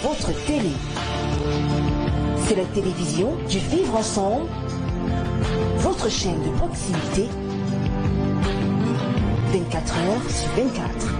votre télé. C'est la télévision du vivre ensemble, votre chaîne de proximité, 24 heures sur 24.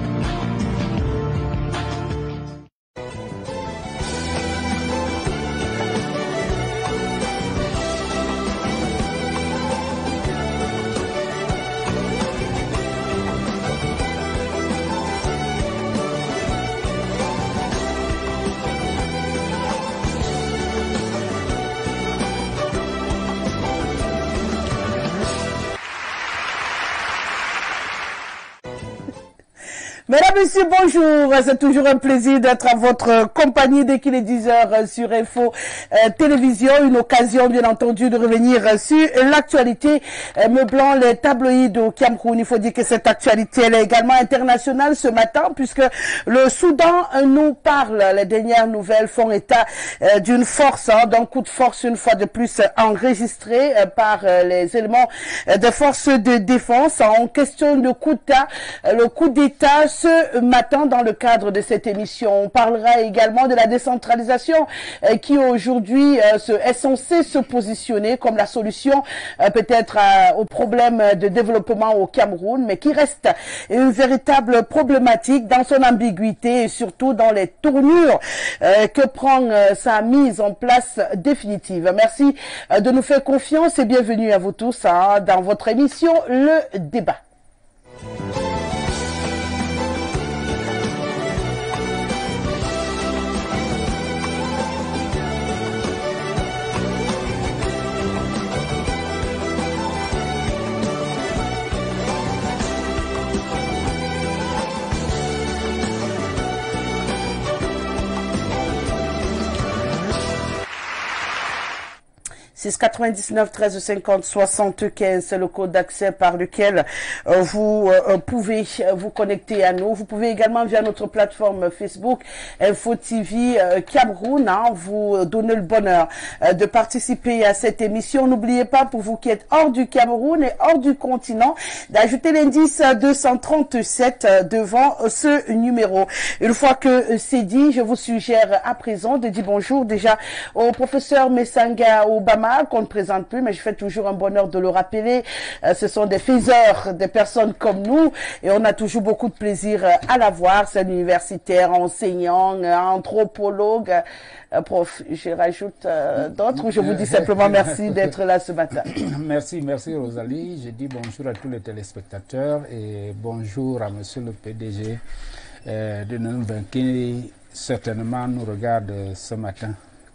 Mesdames, Messieurs, bonjour. C'est toujours un plaisir d'être à votre compagnie dès qu'il est 10 heures sur Info Télévision. Une occasion, bien entendu, de revenir sur l'actualité meublant les tabloïds au Cameroun. Il faut dire que cette actualité, elle est également internationale ce matin puisque le Soudan nous parle. Les dernières nouvelles font état d'une force, d'un coup de force une fois de plus enregistré par les éléments des forces de défense. En question de coup d'État, le coup d'État ce matin dans le cadre de cette émission. On parlera également de la décentralisation qui aujourd'hui est censée se positionner comme la solution peut-être au problème de développement au Cameroun, mais qui reste une véritable problématique dans son ambiguïté et surtout dans les tournures que prend sa mise en place définitive. Merci de nous faire confiance et bienvenue à vous tous dans votre émission Le Débat. C'est 99 13 50 75, c'est le code d'accès par lequel vous pouvez vous connecter à nous. Vous pouvez également via notre plateforme Facebook Info TV Cameroun vous donner le bonheur de participer à cette émission. N'oubliez pas, pour vous qui êtes hors du Cameroun et hors du continent, d'ajouter l'indice 237 devant ce numéro. Une fois que c'est dit, je vous suggère à présent de dire bonjour déjà au professeur Messanga Obama, qu'on ne présente plus, mais je fais toujours un bonheur de le rappeler. Ce sont des faiseurs, des personnes comme nous, et on a toujours beaucoup de plaisir à la voir. C'est un universitaire, enseignant, anthropologue, prof. Je rajoute d'autres, ou je vous dis simplement merci d'être là ce matin. Merci Rosalie. Je dis bonjour à tous les téléspectateurs et bonjour à monsieur le PDG de Nouveau qui certainement nous regarde ce matin,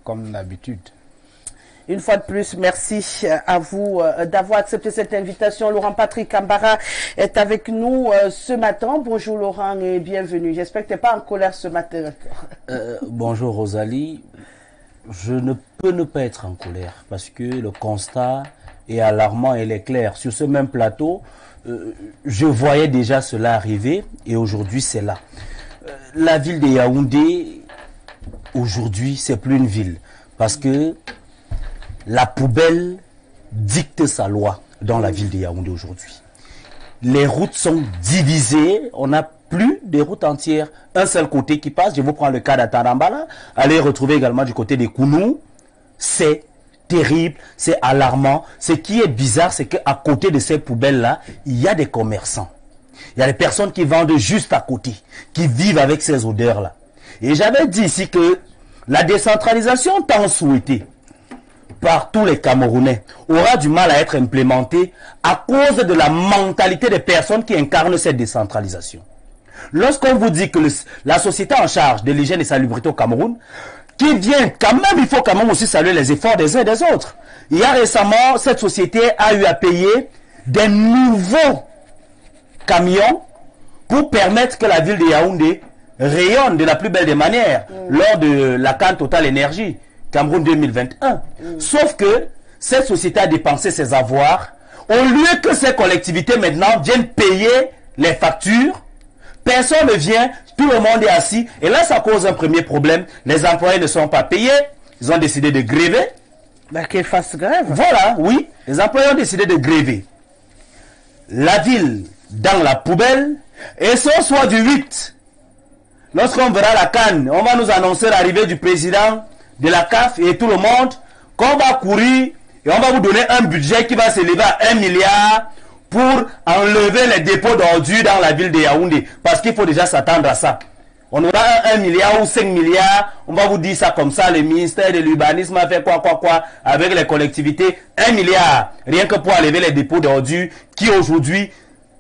comme d'habitude. Une fois de plus, merci à vous d'avoir accepté cette invitation. Laurent Patrick Ambara est avec nous ce matin. Bonjour Laurent et bienvenue. J'espère que tu n'es pas en colère ce matin. Bonjour Rosalie. Je ne peux ne pas être en colère parce que le constat est alarmant et il est clair. Sur ce même plateau, je voyais déjà cela arriver et aujourd'hui c'est là. La ville de Yaoundé, aujourd'hui, c'est plus une ville parce que la poubelle dicte sa loi dans la ville de Yaoundé aujourd'hui. Les routes sont divisées, on n'a plus de routes entières, un seul côté qui passe. Je vous prends le cas d'Atarambala, allez retrouver également du côté des Kounou. C'est terrible, c'est alarmant. Ce qui est bizarre, c'est qu'à côté de ces poubelles-là, il y a des commerçants. Il y a des personnes qui vendent juste à côté, qui vivent avec ces odeurs-là. Et j'avais dit ici que la décentralisation tant souhaitée par tous les Camerounais aura du mal à être implémentée à cause de la mentalité des personnes qui incarnent cette décentralisation. Lorsqu'on vous dit que la société en charge de l'hygiène et salubrité au Cameroun, qui vient quand même, il faut quand même aussi saluer les efforts des uns et des autres. Il y a récemment, cette société a eu à payer des nouveaux camions pour permettre que la ville de Yaoundé rayonne de la plus belle des manières lors de la CAN Total Énergie Cameroun 2021. Sauf que cette société a dépensé ses avoirs. Au lieu que ces collectivités maintenant viennent payer les factures, personne ne vient, tout le monde est assis. Et là, ça cause un premier problème. Les employés ne sont pas payés. Ils ont décidé de gréver. Ben, qu'ils fassent grève. Voilà, oui. Les employés ont décidé de gréver. La ville dans la poubelle. Et ce soir du 8, lorsqu'on verra la CAN, on va nous annoncer l'arrivée du président de la CAF et tout le monde, qu'on va courir et on va vous donner un budget qui va s'élever à 1 milliard pour enlever les dépôts d'ordures dans la ville de Yaoundé. Parce qu'il faut déjà s'attendre à ça. On aura 1 milliard ou 5 milliards, on va vous dire ça comme ça, le ministère de l'urbanisme a fait quoi, avec les collectivités, 1 milliard, rien que pour enlever les dépôts d'ordures qui aujourd'hui,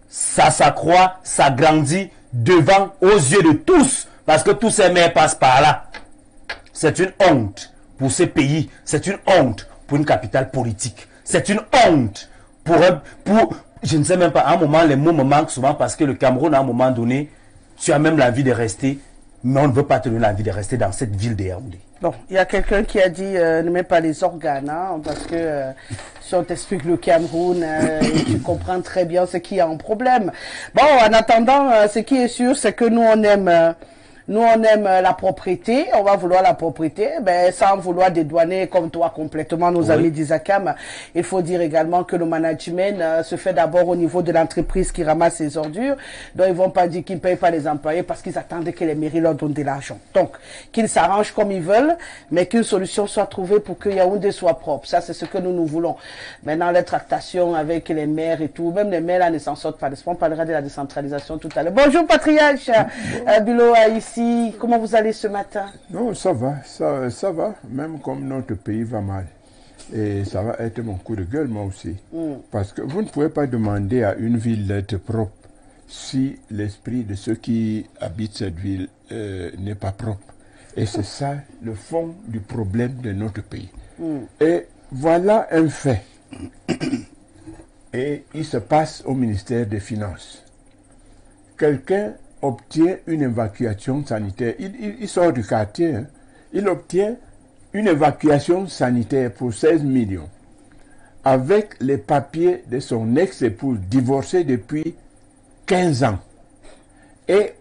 ça s'accroît, ça grandit devant, aux yeux de tous, parce que tous ces maires passent par là. C'est une honte pour ce pays, c'est une honte pour une capitale politique, c'est une honte pour je ne sais même pas, à un moment, les mots me manquent souvent parce que le Cameroun, à un moment donné, tu as même l'envie de rester, mais on ne veut pas te donner l'envie de rester dans cette ville de Yaoundé. Bon, il y a quelqu'un qui a dit ne mets pas les organes, hein, parce que si on t'explique le Cameroun, tu comprends très bien ce qui est en problème. Bon, en attendant, ce qui est sûr, c'est que nous, on aime la propriété, on va vouloir la propriété, ben, sans vouloir dédouaner comme toi complètement nos amis d'Isakam. Il faut dire également que le management se fait d'abord au niveau de l'entreprise qui ramasse les ordures. Donc ils vont pas dire qu'ils ne payent pas les employés parce qu'ils attendent que les mairies leur donnent de l'argent. Donc qu'ils s'arrangent comme ils veulent, mais qu'une solution soit trouvée pour que Yaoundé soit propre. Ça c'est ce que nous voulons. Maintenant les tractations avec les maires et tout, même les maires là ne s'en sortent pas. On parlera de la décentralisation tout à l'heure. Bonjour Patriarche, Bilo ici. Comment vous allez ce matin? Non, ça va, ça va, même comme notre pays va mal. Et ça va être mon coup de gueule, moi aussi. Parce que vous ne pouvez pas demander à une ville d'être propre si l'esprit de ceux qui habitent cette ville n'est pas propre. Et c'est ça le fond du problème de notre pays. Et voilà un fait. Et il se passe au ministère des Finances. Quelqu'un obtient une évacuation sanitaire. Il sort du quartier. Hein. Il obtient une évacuation sanitaire pour 16 millions avec les papiers de son ex-épouse divorcée depuis 15 ans. Et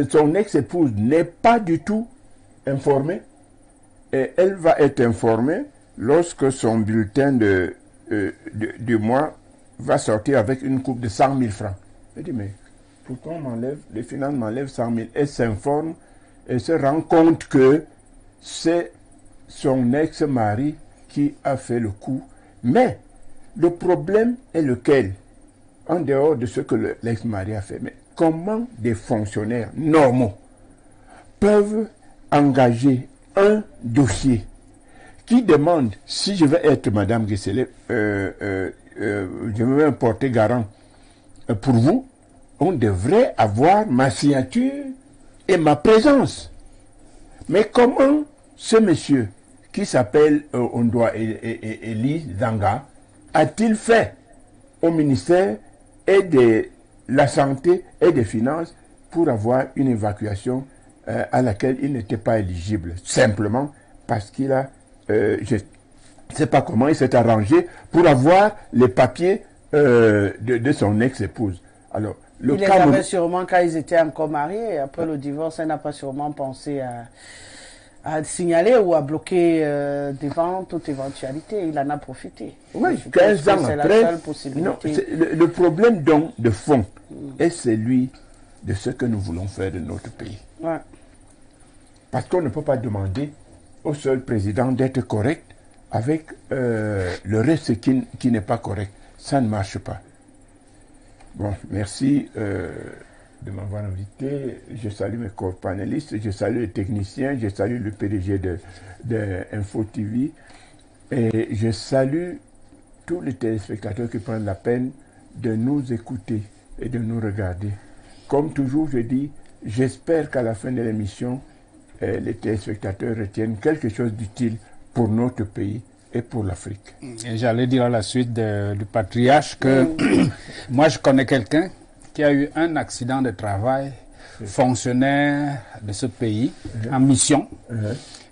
son ex-épouse n'est pas du tout informée. Et elle va être informée lorsque son bulletin du mois va sortir avec une coupe de 100 000 francs. Elle dit, mais pourquoi les finances m'enlèvent 100 000? Elle s'informe et se rend compte que c'est son ex-mari qui a fait le coup. Mais le problème est lequel? En dehors de ce que l'ex-mari a fait. Mais comment des fonctionnaires normaux peuvent engager un dossier qui demande, si je vais être Madame Guesselet, je vais me porter garant pour vous, on devrait avoir ma signature et ma présence. Mais comment ce monsieur qui s'appelle Ondoa Eli Zanga a-t-il fait au ministère et de la Santé et des Finances pour avoir une évacuation à laquelle il n'était pas éligible? Simplement parce qu'il a, je ne sais pas comment il s'est arrangé pour avoir les papiers de son ex-épouse. Alors, il les avait sûrement quand ils étaient encore mariés. Et après le divorce, elle n'a pas sûrement pensé à signaler ou à bloquer devant toute éventualité. Il en a profité. Oui, 15 ans après. C'est la seule possibilité. Non, le problème donc de fond est celui de ce que nous voulons faire de notre pays. Ouais. Parce qu'on ne peut pas demander au seul président d'être correct avec le reste qui n'est pas correct. Ça ne marche pas. Bon, merci de m'avoir invité. Je salue mes co-panélistes, je salue les techniciens, je salue le PDG de Info TV et je salue tous les téléspectateurs qui prennent la peine de nous écouter et de nous regarder. Comme toujours, je dis, j'espère qu'à la fin de l'émission, les téléspectateurs retiennent quelque chose d'utile pour notre pays et pour l'Afrique. J'allais dire à la suite du patriarche que moi je connais quelqu'un qui a eu un accident de travail, fonctionnaire de ce pays, en mission.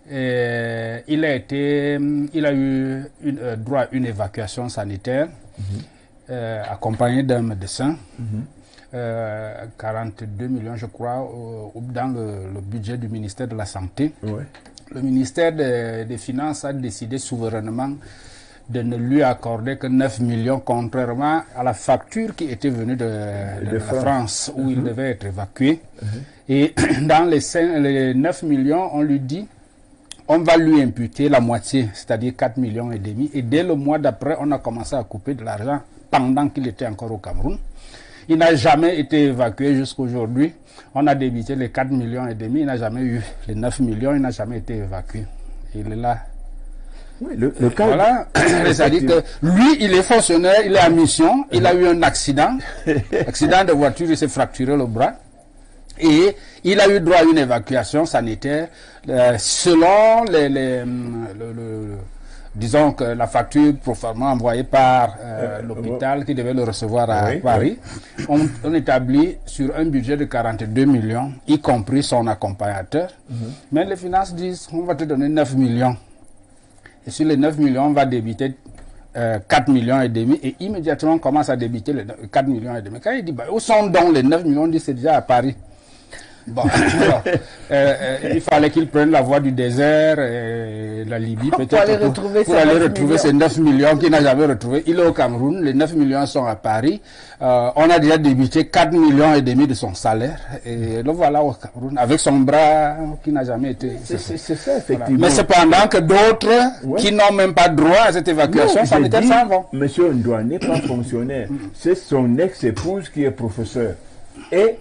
Et il a eu droit à une évacuation sanitaire accompagné d'un médecin. 42 millions, je crois, dans le budget du ministère de la Santé. Le ministère des Finances a décidé souverainement de ne lui accorder que 9 millions, contrairement à la facture qui était venue de la France, où il devait être évacué. Et dans les 9 millions, on lui dit, on va lui imputer la moitié, c'est-à-dire 4 millions et demi. Et dès le mois d'après, on a commencé à couper de l'argent pendant qu'il était encore au Cameroun. Il n'a jamais été évacué jusqu'à aujourd'hui. On a débité les 4 millions et demi, il n'a jamais eu les 9 millions, il n'a jamais été évacué. Il est là. Oui, le cas. Voilà, c'est-à-dire que lui, il est fonctionnaire, il est en mission, il a eu un accident de voiture, il s'est fracturé le bras. Et il a eu droit à une évacuation sanitaire selon disons que la facture proformement envoyée par l'hôpital qui devait le recevoir à Paris, on établit sur un budget de 42 millions, y compris son accompagnateur. Mais les finances disent, on va te donner 9 millions. Et sur les 9 millions, on va débiter 4 millions et demi. Et immédiatement, on commence à débiter les 4 millions et demi. Quand il dit, où sont donc les 9 millions? On dit, c'est déjà à Paris. Bon, alors, il fallait qu'il prenne la voie du désert, la Libye peut-être, pour aller retrouver ces 9 millions qu'il n'a jamais retrouvés. Il est au Cameroun, les 9 millions sont à Paris. On a déjà débité 4 millions et demi de son salaire. Et le voilà au Cameroun, avec son bras qui n'a jamais été... C'est ça, effectivement. Voilà. Mais cependant que d'autres qui n'ont même pas droit à cette évacuation sanitaire s'en vont. Monsieur Ndoa n'est pas fonctionnaire. C'est son ex-épouse qui est professeur. Et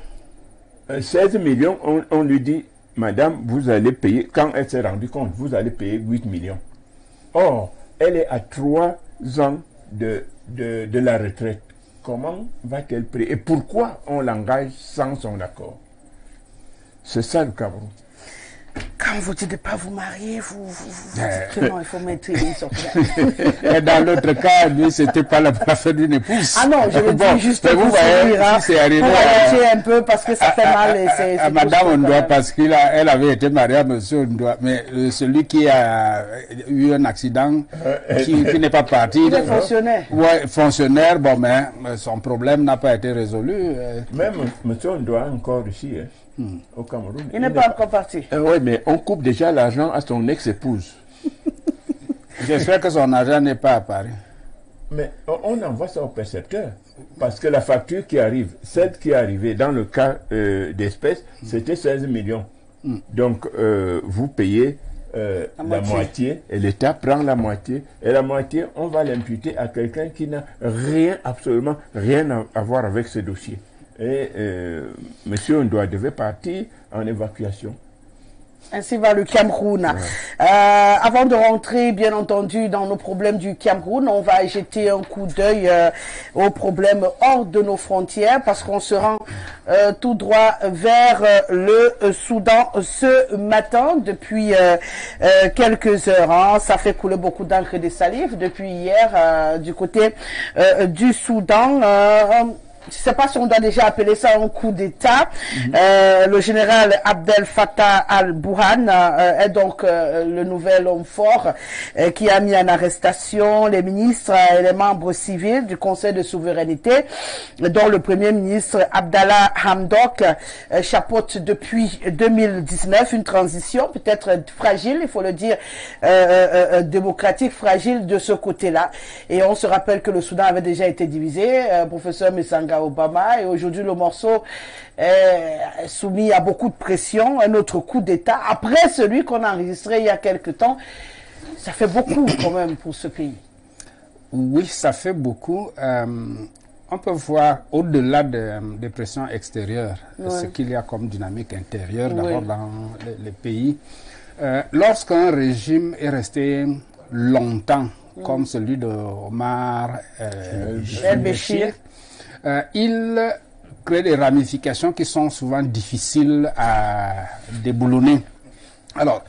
16 millions, on lui dit, madame, vous allez payer, quand elle s'est rendue compte, vous allez payer 8 millions. Or, elle est à 3 ans de la retraite. Comment va-t-elle payer? Et pourquoi on l'engage sans son accord? C'est ça le Cameroun. Quand vous dites de ne pas vous marier, vraiment, il faut mettre sur Et dans l'autre cas, lui, c'était pas l'affaire d'une épouse. Ah non, je veux dire juste pour sourire, c'est arrivé pour alléger un peu, parce que ça fait mal. À Madame Ondoa, parce qu'elle avait été mariée à Monsieur Ondoa, mais celui qui a eu un accident, qui n'est pas parti. Il est fonctionnaire. Ouais, fonctionnaire, bon, mais son problème n'a pas été résolu. Même Monsieur Ondoa encore ici, au Cameroun. Il n'est pas encore parti. Oui, mais on coupe déjà l'argent à son ex-épouse. J'espère que son argent n'est pas à Paris. Mais on envoie ça au percepteur. Parce que la facture qui arrive, celle qui est arrivée dans le cas d'espèces, c'était 16 millions. Donc, vous payez la moitié, et l'État prend la moitié, et la moitié, on va l'imputer à quelqu'un qui n'a rien, absolument rien à voir avec ce dossier. Et Monsieur Ondoa devait partir en évacuation. Ainsi va le Cameroun. Ouais. Avant de rentrer, bien entendu, dans nos problèmes du Cameroun, on va jeter un coup d'œil aux problèmes hors de nos frontières, parce qu'on se rend tout droit vers le Soudan ce matin, depuis quelques heures. Hein. Ça fait couler beaucoup d'encre et de salive depuis hier du côté du Soudan. Je ne sais pas si on doit déjà appeler ça un coup d'État. Le général Abdel Fattah al-Burhan est donc le nouvel homme fort qui a mis en arrestation les ministres et les membres civils du Conseil de souveraineté, dont le Premier ministre Abdallah Hamdok chapeaute depuis 2019 une transition peut-être fragile, il faut le dire, démocratique, fragile de ce côté-là. Et on se rappelle que le Soudan avait déjà été divisé, professeur Messanga Obama, et aujourd'hui le morceau est soumis à beaucoup de pression, un autre coup d'État, après celui qu'on a enregistré il y a quelque temps. Ça fait beaucoup quand même pour ce pays. Oui, ça fait beaucoup. On peut voir au-delà des pressions extérieures, ce qu'il y a comme dynamique intérieure d'abord dans les pays. Lorsqu'un régime est resté longtemps, comme celui de Omar el-Béchir, il crée des ramifications qui sont souvent difficiles à déboulonner. Alors,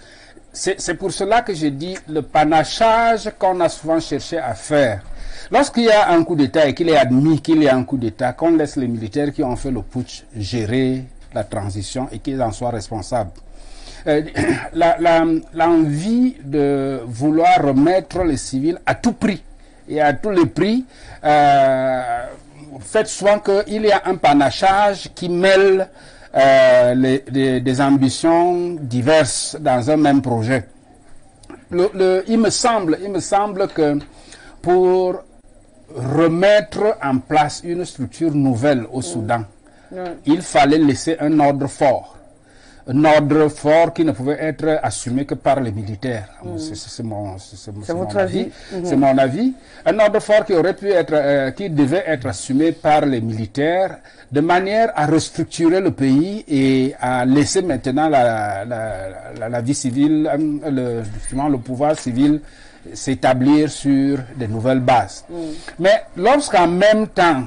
c'est pour cela que je dis le panachage qu'on a souvent cherché à faire. Lorsqu'il y a un coup d'État et qu'il est admis qu'il y a un coup d'État, qu'on laisse les militaires qui ont fait le putsch gérer la transition et qu'ils en soient responsables. L'envie de vouloir remettre les civils à tout prix et à tous les prix fait souvent qu'il y a un panachage qui mêle des ambitions diverses dans un même projet. Il me semble que pour remettre en place une structure nouvelle au Soudan, il fallait laisser un ordre fort. Un ordre fort qui ne pouvait être assumé que par les militaires. C'est mon avis. C'est mon avis. Un ordre fort qui aurait pu être, qui devait être assumé par les militaires de manière à restructurer le pays et à laisser maintenant la vie civile, le pouvoir civil s'établir sur de nouvelles bases. Mais lorsqu'en même temps,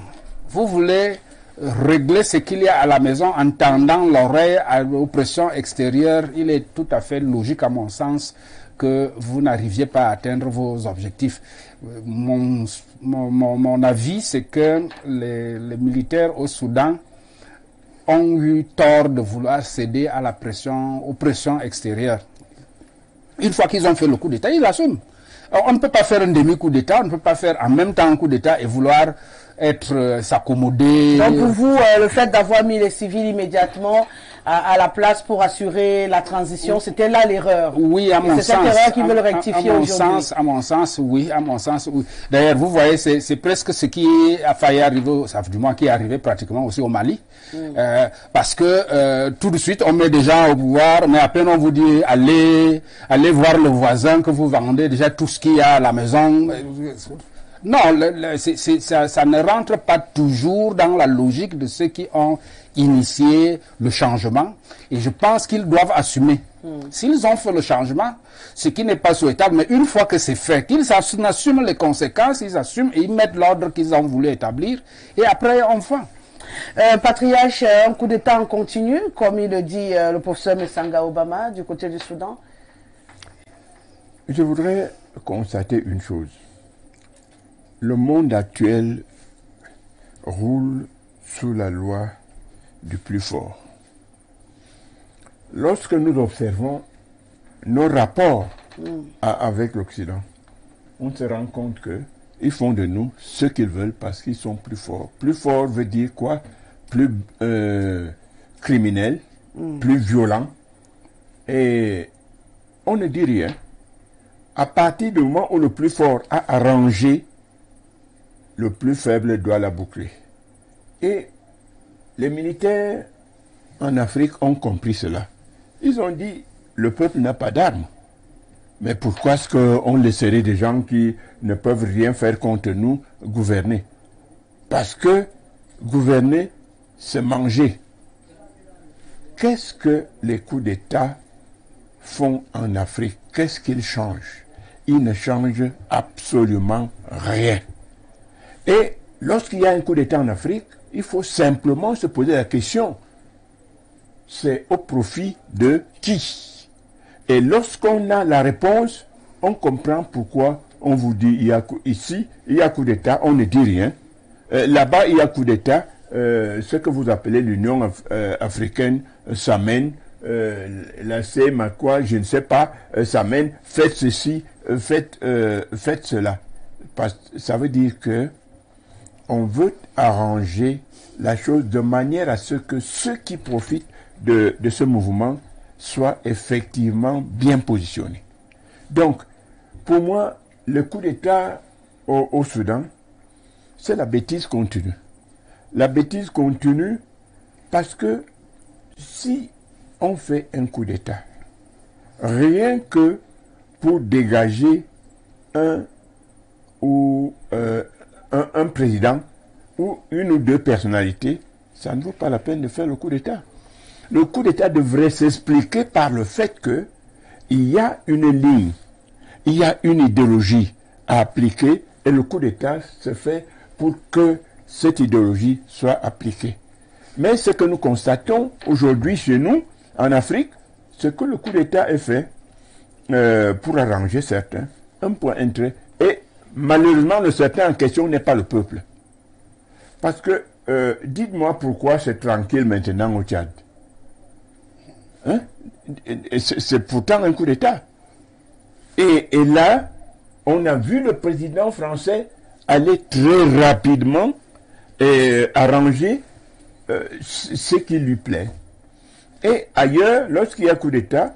vous voulez régler ce qu'il y a à la maison en tendant l'oreille aux pressions extérieures, il est tout à fait logique à mon sens que vous n'arriviez pas à atteindre vos objectifs. Mon avis, c'est que les militaires au Soudan ont eu tort de vouloir céder à aux pressions extérieures. Une fois qu'ils ont fait le coup d'État, ils l'assument. On ne peut pas faire un demi-coup d'État, on ne peut pas faire en même temps un coup d'État et vouloir s'accommoder. Donc pour vous, le fait d'avoir mis les civils immédiatement à la place pour assurer la transition, c'était là l'erreur. Oui, à mon sens. C'est cette erreur qu'ils veulent rectifier aujourd'hui. À mon sens, oui. D'ailleurs, vous voyez, c'est presque ce qui a failli arriver, du moins qui est arrivé pratiquement aussi au Mali. Parce que tout de suite, on met des gens au pouvoir, mais à peine on vous dit allez voir le voisin que vous vendez déjà tout ce qu'il y a à la maison. Non, ça ne rentre pas toujours dans la logique de ceux qui ont initié le changement. Et je pense qu'ils doivent assumer. S'ils ont fait le changement, ce qui n'est pas souhaitable, mais une fois que c'est fait, qu'ils assument les conséquences, ils assument et ils mettent l'ordre qu'ils ont voulu établir. Et après, enfin. Patriarche, un coup d'État en continu, comme il le dit le professeur Messanga Obama, du côté du Soudan? Je voudrais constater une chose. Le monde actuel roule sous la loi du plus fort. Lorsque nous observons nos rapports avec l'Occident, on se rend compte qu'ils font de nous ce qu'ils veulent parce qu'ils sont plus forts. Plus fort veut dire quoi? Plus criminel, plus violent. Et on ne dit rien. À partir du moment où le plus fort a arrangé, le plus faible doit la boucler. Et les militaires en Afrique ont compris cela. Ils ont dit, le peuple n'a pas d'armes. Mais pourquoi est-ce qu'on laisserait des gens qui ne peuvent rien faire contre nous gouverner? Parce que gouverner, c'est manger. Qu'est-ce que les coups d'État font en Afrique? Qu'est-ce qu'ils changent? Ils ne changent absolument rien. Et lorsqu'il y a un coup d'État en Afrique, il faut simplement se poser la question, c'est au profit de qui? Et lorsqu'on a la réponse, on comprend pourquoi on vous dit, ici, il y a coup d'État, on ne dit rien. Là-bas, il y a coup d'État, ce que vous appelez l'Union africaine s'amène, la CEMA quoi, je ne sais pas, s'amène, faites ceci, faites cela. Ça veut dire que on veut arranger la chose de manière à ce que ceux qui profitent de ce mouvement soient effectivement bien positionnés. Donc, pour moi, le coup d'État au Soudan, c'est la bêtise continue. La bêtise continue parce que si on fait un coup d'État, rien que pour dégager un président ou une ou deux personnalités, ça ne vaut pas la peine de faire le coup d'État. Le coup d'État devrait s'expliquer par le fait qu'il y a une ligne, il y a une idéologie à appliquer et le coup d'État se fait pour que cette idéologie soit appliquée. Mais ce que nous constatons aujourd'hui chez nous, en Afrique, c'est que le coup d'État est fait pour arranger certains, un point entrée. Et malheureusement, le certain en question n'est pas le peuple. Parce que, dites-moi pourquoi c'est tranquille maintenant au Tchad. Hein? C'est pourtant un coup d'État. Et là, on a vu le président français aller très rapidement arranger ce qui lui plaît. Et ailleurs, lorsqu'il y a coup d'État,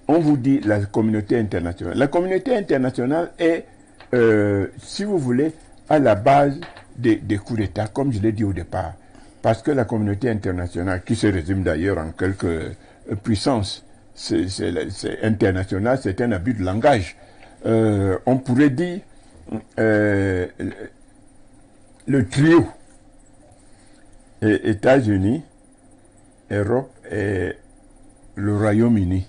on vous dit la communauté internationale. La communauté internationale est si vous voulez, à la base des coups d'État, comme je l'ai dit au départ. Parce que la communauté internationale, qui se résume d'ailleurs en quelques puissances, c'est international, c'est un abus de langage. On pourrait dire le trio États-Unis, Europe et le Royaume-Uni.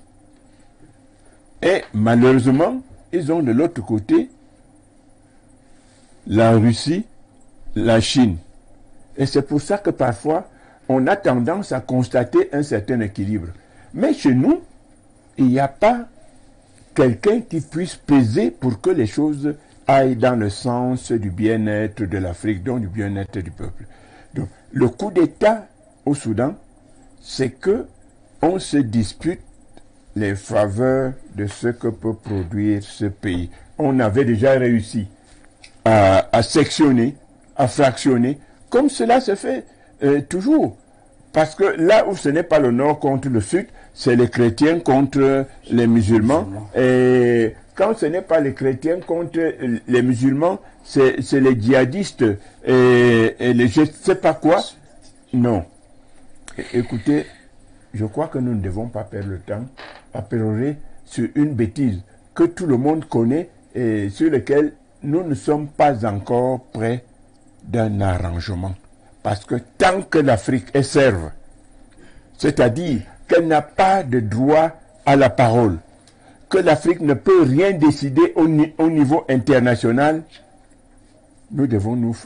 Et malheureusement, ils ont de l'autre côté la Russie, la Chine. Et c'est pour ça que parfois, on a tendance à constater un certain équilibre. Mais chez nous, il n'y a pas quelqu'un qui puisse peser pour que les choses aillent dans le sens du bien-être de l'Afrique, donc du bien-être du peuple. Donc, le coup d'État au Soudan, c'est que on se dispute les faveurs de ce que peut produire ce pays. On avait déjà réussi à sectionner, à fractionner, comme cela se fait toujours. Parce que là où ce n'est pas le nord contre le sud, c'est les chrétiens contre les musulmans. Et quand ce n'est pas les chrétiens contre les musulmans, c'est les djihadistes et les je ne sais pas quoi. Non. Écoutez, je crois que nous ne devons pas perdre le temps à pérorer sur une bêtise que tout le monde connaît et sur laquelle nous ne sommes pas encore près d'un arrangement. Parce que tant que l'Afrique est serve, c'est-à-dire qu'elle n'a pas de droit à la parole, que l'Afrique ne peut rien décider au niveau international, nous devons nous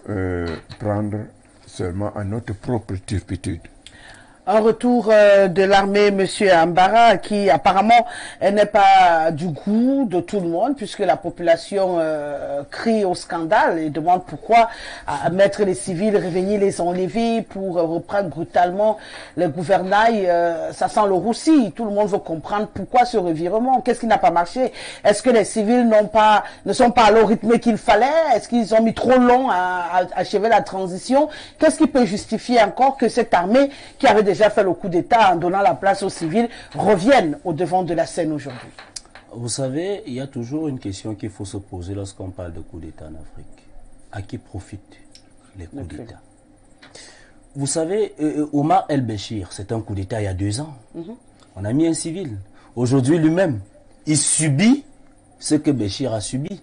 prendre seulement à notre propre turpitude. Un retour de l'armée, Monsieur Ambara, qui apparemment n'est pas du goût de tout le monde, puisque la population crie au scandale et demande pourquoi mettre les civils, revenir les enlever pour reprendre brutalement le gouvernail. Ça sent le roussi. Tout le monde veut comprendre pourquoi ce revirement. Qu'est-ce qui n'a pas marché? Est-ce que les civils ne sont pas allés au rythme qu'il fallait? Est-ce qu'ils ont mis trop long à achever la transition? Qu'est-ce qui peut justifier encore que cette armée qui avait déjà fait le coup d'État en donnant la place aux civils revienne au devant de la scène aujourd'hui? Vous savez, il y a toujours une question qu'il faut se poser lorsqu'on parle de coup d'État en Afrique. À qui profitent les coups d'État? Vous savez, Omar el-Béchir, c'est un coup d'État il y a 2 ans. On a mis un civil. Aujourd'hui lui-même, il subit ce que Béchir a subi.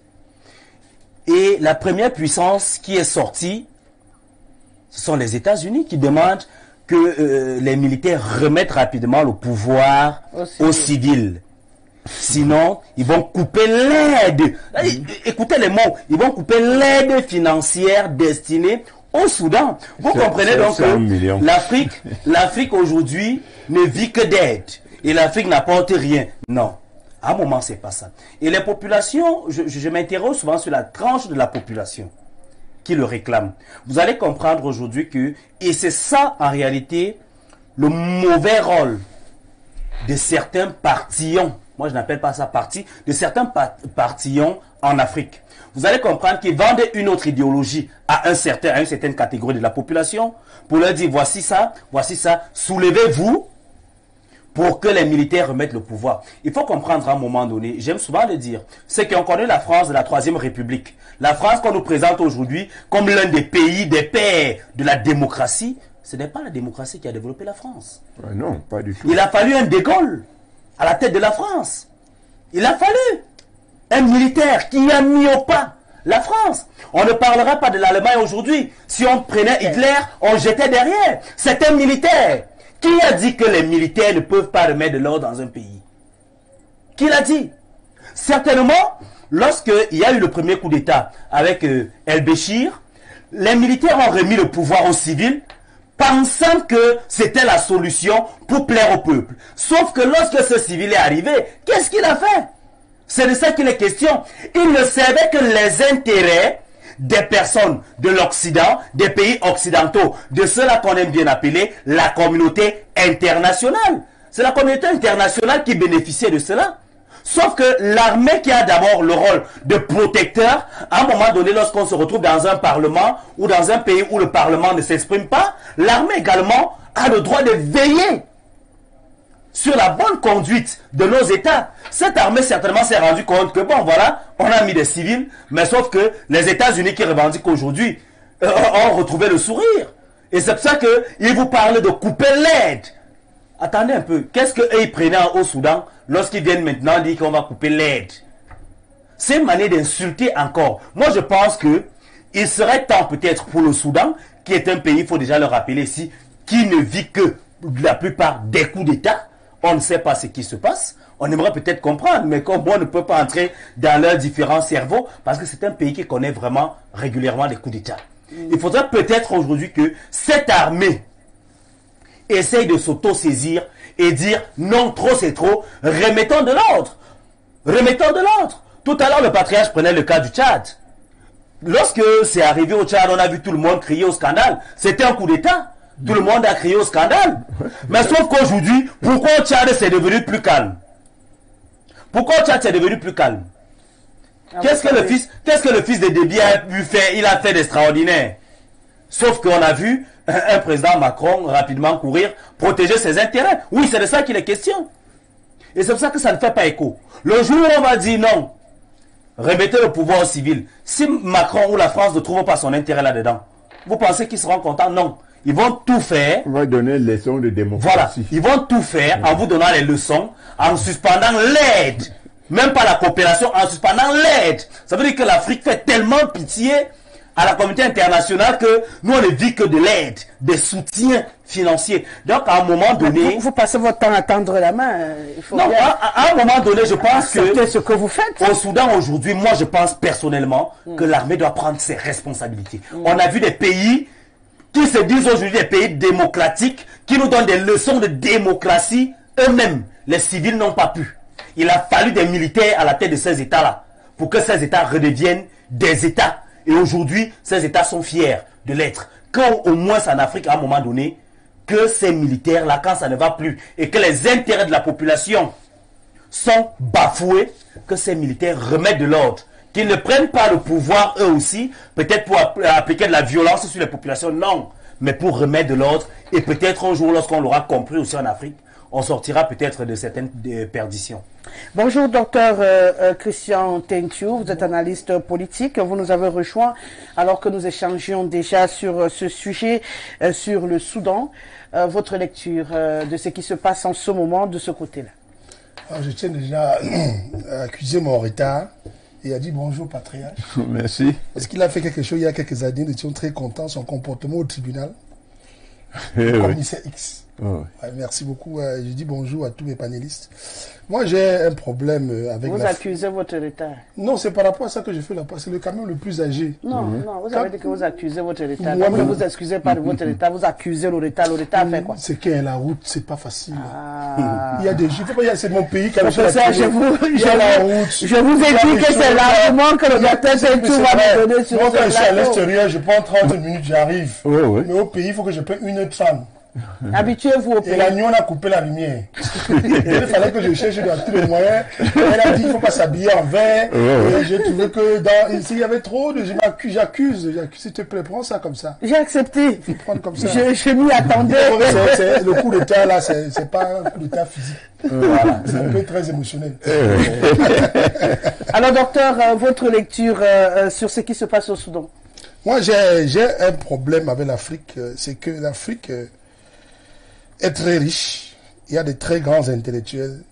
Et la première puissance qui est sortie, ce sont les États-Unis qui demandent que les militaires remettent rapidement le pouvoir aux civils. Sinon, ils vont couper l'aide. Écoutez les mots. Ils vont couper l'aide financière destinée au Soudan. Vous comprenez donc que l'Afrique aujourd'hui ne vit que d'aide. Et l'Afrique n'apporte rien. Non. À un moment, c'est pas ça. Et les populations, je m'interroge souvent sur la tranche de la population qui le réclame. Vous allez comprendre aujourd'hui que, et c'est ça en réalité, le mauvais rôle de certains partillons, moi je n'appelle pas ça parti, de certains partillons en Afrique. Vous allez comprendre qu'ils vendent une autre idéologie à une certaine catégorie de la population pour leur dire voici ça, soulevez-vous pour que les militaires remettent le pouvoir. Il faut comprendre à un moment donné, j'aime souvent le dire, ceux qui ont connu la France de la Troisième République, la France qu'on nous présente aujourd'hui comme l'un des pays, des pères de la démocratie, ce n'est pas la démocratie qui a développé la France. Non, pas du tout. Il a fallu un De Gaulle à la tête de la France. Il a fallu un militaire qui a mis au pas la France. On ne parlera pas de l'Allemagne aujourd'hui. Si on prenait Hitler, on jetait derrière. C'est un militaire. Qui a dit que les militaires ne peuvent pas remettre de l'ordre dans un pays? Qui l'a dit? Certainement, lorsqu'il y a eu le premier coup d'État avec el-Béchir, les militaires ont remis le pouvoir aux civils, pensant que c'était la solution pour plaire au peuple. Sauf que lorsque ce civil est arrivé, qu'est-ce qu'il a fait? C'est de ça qu'il est question. Il ne savait que les intérêts des personnes de l'Occident, des pays occidentaux, de ceux-là qu'on aime bien appeler la communauté internationale. C'est la communauté internationale qui bénéficiait de cela. Sauf que l'armée qui a d'abord le rôle de protecteur, à un moment donné, lorsqu'on se retrouve dans un parlement ou dans un pays où le parlement ne s'exprime pas, l'armée également a le droit de veiller sur la bonne conduite de nos États. Cette armée certainement s'est rendue compte que bon voilà, on a mis des civils, mais sauf que les États-Unis qui revendiquent aujourd'hui ont retrouvé le sourire. Et c'est pour ça qu'ils vous parlent de couper l'aide. Attendez un peu, qu'est-ce qu'eux ils prenaient au Soudan lorsqu'ils viennent maintenant dire qu'on va couper l'aide? C'est une manière d'insulter encore. Moi je pense que il serait temps peut-être pour le Soudan, qui est un pays, il faut déjà le rappeler ici, qui ne vit que la plupart des coups d'État. On ne sait pas ce qui se passe. On aimerait peut-être comprendre, mais comme on ne peut pas entrer dans leurs différents cerveaux, parce que c'est un pays qui connaît vraiment régulièrement des coups d'État. Il faudrait peut-être aujourd'hui que cette armée essaye de s'auto-saisir et dire non, trop c'est trop, remettons de l'ordre. Remettons de l'ordre. Tout à l'heure, le patriarche prenait le cas du Tchad. Lorsque c'est arrivé au Tchad, on a vu tout le monde crier au scandale. C'était un coup d'État. Tout le monde a crié au scandale. Mais sauf qu'aujourd'hui, pourquoi au Tchad c'est devenu plus calme? Pourquoi au Tchad c'est devenu plus calme? Qu'est-ce que le fils de Déby a pu faire? Il a fait d'extraordinaire. Sauf qu'on a vu un président Macron rapidement courir, protéger ses intérêts. Oui, c'est de ça qu'il est question. Et c'est pour ça que ça ne fait pas écho. Le jour où on va dire non, remettez le pouvoir au civil. Si Macron ou la France ne trouvent pas son intérêt là-dedans, vous pensez qu'ils seront contents? Non. Ils vont tout faire. On va donner les leçons de démocratie. Voilà. Ils vont tout faire en vous donnant les leçons, en suspendant l'aide. Même pas la coopération, en suspendant l'aide. Ça veut dire que l'Afrique fait tellement pitié à la communauté internationale que nous on ne vit que de l'aide, des soutiens financiers. Donc à un moment donné... Vous passez votre temps à tendre la main. Il faut non, à un moment donné, je pense que... ce que vous faites. Au Soudan aujourd'hui, moi je pense personnellement que l'armée doit prendre ses responsabilités. On a vu des pays qui se disent aujourd'hui des pays démocratiques, qui nous donnent des leçons de démocratie eux-mêmes. Les civils n'ont pas pu. Il a fallu des militaires à la tête de ces États-là pour que ces États redeviennent des États. Et aujourd'hui, ces États sont fiers de l'être. Quand au moins en Afrique, à un moment donné, que ces militaires-là, quand ça ne va plus, et que les intérêts de la population sont bafoués, que ces militaires remettent de l'ordre. Qu'ils ne prennent pas le pouvoir eux aussi, peut-être pour appliquer de la violence sur les populations, non. Mais pour remettre de l'ordre, et peut-être un jour, lorsqu'on l'aura compris aussi en Afrique, on sortira peut-être de certaines perditions. Bonjour, docteur Christian Tentiu, vous êtes analyste politique. Vous nous avez rejoint alors que nous échangions déjà sur ce sujet, sur le Soudan. Votre lecture de ce qui se passe en ce moment de ce côté-là? Je tiens déjà à accuser mon retard et à dire bonjour, patriarche. Merci. Parce qu'il a fait quelque chose il y a quelques années, nous étions très contents, son comportement au tribunal. Commissaire X. Oh. Ouais, merci beaucoup. Je dis bonjour à tous mes panélistes. Moi, j'ai un problème avec Vous accusez votre retard? Non, c'est par rapport à ça que je fais la part. C'est le camion le plus âgé. Non, non, vous avez dit que vous accusez votre retard. Moi, Quand vous excusez pas de votre retard, vous accusez le retard. Le retard fait quoi? C'est que la route, c'est pas facile. Ah. Il y a des jours, c'est mon pays qui a fait Professeur, je vous ai dit que c'est l'argument que le docteur Tentiu va me donner sur moi, ce quand je suis à plateau. l'extérieur, je prends 30 minutes, j'arrive. Oui, oui. Mais au pays, il faut que je prenne 1h30. Habituez-vous au Et pays. la nuit, on a coupé la lumière. Il fallait que je cherche dans tous les moyens. Elle a dit qu'il ne faut pas s'habiller en vert. Et j'ai trouvé que ici, il y avait trop de... J'accuse. S'il te plaît, prends ça comme ça. J'ai accepté. Prends comme ça. Je m'y attendais. Le coup d'état, là, c'est pas un coup d'état physique. Voilà. C'est un peu très émotionnel. Alors, docteur, votre lecture sur ce qui se passe au Soudan? Moi, j'ai un problème avec l'Afrique. C'est que l'Afrique est très riche. Il y a de très grands intellectuels.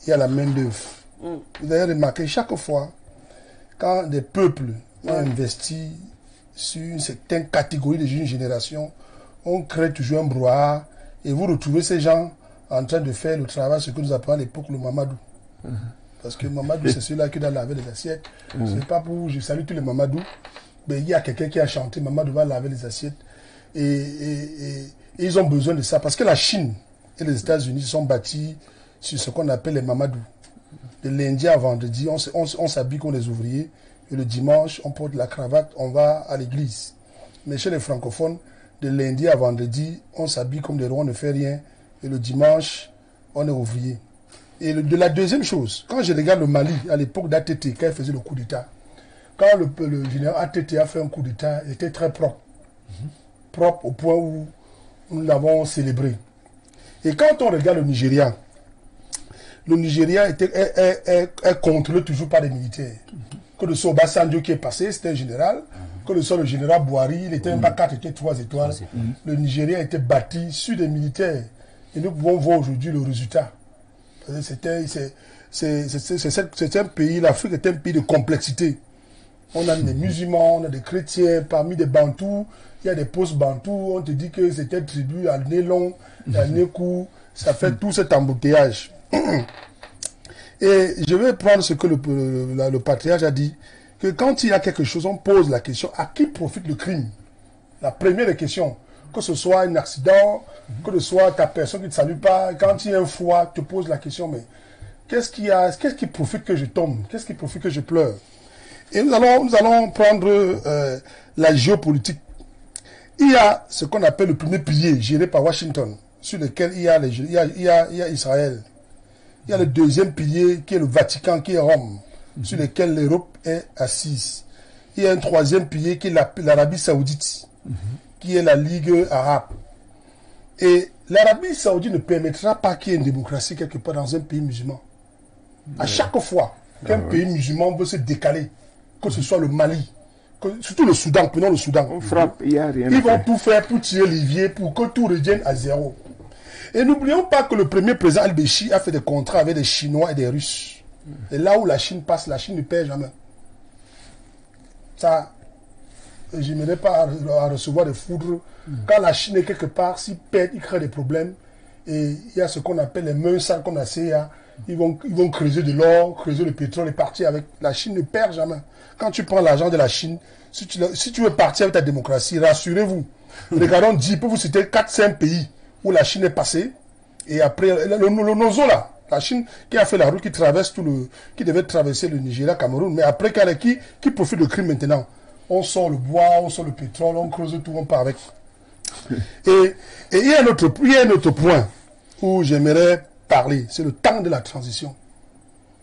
Il y a la main-d'œuvre. Vous avez remarqué, chaque fois, quand des peuples ont investi sur une certaine catégorie de jeunes générations, on crée toujours un brouhaha et vous retrouvez ces gens en train de faire le travail, ce que nous appelons à l'époque le Mamadou. Parce que Mamadou, c'est celui-là qui doit laver les assiettes. C'est pas pour... Je salue tous les Mamadou. Mais il y a quelqu'un qui a chanté, Mamadou va laver les assiettes. Et ils ont besoin de ça. Parce que la Chine et les États-Unis sont bâtis sur ce qu'on appelle les Mamadou. De lundi à vendredi, on s'habille comme les ouvriers. Et le dimanche, on porte la cravate, on va à l'église. Mais chez les francophones, de lundi à vendredi, on s'habille comme des rois, on ne fait rien. Et le dimanche, on est ouvrier. Et de la deuxième chose, quand je regarde le Mali, à l'époque d'ATT, quand il faisait le coup d'État, quand le général ATT a fait un coup d'État, il était très propre. Propre au point où nous l'avons célébré. Et quand on regarde le Nigeria, le Nigeria est contrôlé toujours par des militaires. Que le soit Obasanjo qui est passé, c'était un général. Que le soit le général Bouhari, il était même pas 4 étoiles, 3 étoiles. Le Nigeria a été bâti sur des militaires. Et nous pouvons voir aujourd'hui le résultat. C'est un pays, l'Afrique est un pays de complexité. On a des musulmans, on a des chrétiens, parmi des bantous, il y a des post-bantous, on te dit que c'était tribu à nez long, à nez court, ça fait tout cet embouteillage. Et je vais prendre ce que le patriarche a dit, que quand il y a quelque chose, on pose la question, à qui profite le crime? La première question, que ce soit un accident, que ce soit ta personne qui ne te salue pas, quand il y a un froid, tu te poses la question, mais qu'est-ce qui profite que je tombe? Qu'est-ce qui profite que je pleure? Et nous allons prendre la géopolitique. Il y a ce qu'on appelle le premier pilier géré par Washington, sur lequel il y a Israël. Il y a le deuxième pilier qui est le Vatican, qui est Rome, sur lequel l'Europe est assise. Il y a un troisième pilier qui est l'Arabie Saoudite, qui est la Ligue arabe. Et l'Arabie Saoudite ne permettra pas qu'il y ait une démocratie quelque part dans un pays musulman. À chaque fois qu'un pays musulman veut se décaler, que ce soit le Mali, surtout le Soudan, prenons le Soudan. On frappe, il n'y a rien. Ils vont tout faire pour tirer l'évier, pour que tout revienne à zéro. Et n'oublions pas que le premier président Al-Béchi a fait des contrats avec des Chinois et des Russes. Et là où la Chine passe, la Chine ne perd jamais. Ça, je n'aimerais pas à recevoir des foudres. Quand la Chine est quelque part, s'ils perdent, ils créent des problèmes. Et il y a ce qu'on appelle les mains sales comme la CIA. Ils vont creuser de l'or, creuser le pétrole et partir avec. La Chine ne perd jamais. Quand tu prends l'argent de la Chine, si tu veux partir avec ta démocratie, rassurez-vous. Regardons, je peux vous citer 4-5 pays où la Chine est passée. Et après, le Nozo là, la Chine qui a fait la route qui devait traverser le Nigeria, Cameroun. Mais après, qui profite du crime maintenant? On sort le bois, on sort le pétrole, on creuse tout, on part avec. Et il y a un autre point où j'aimerais parler, c'est le temps de la transition.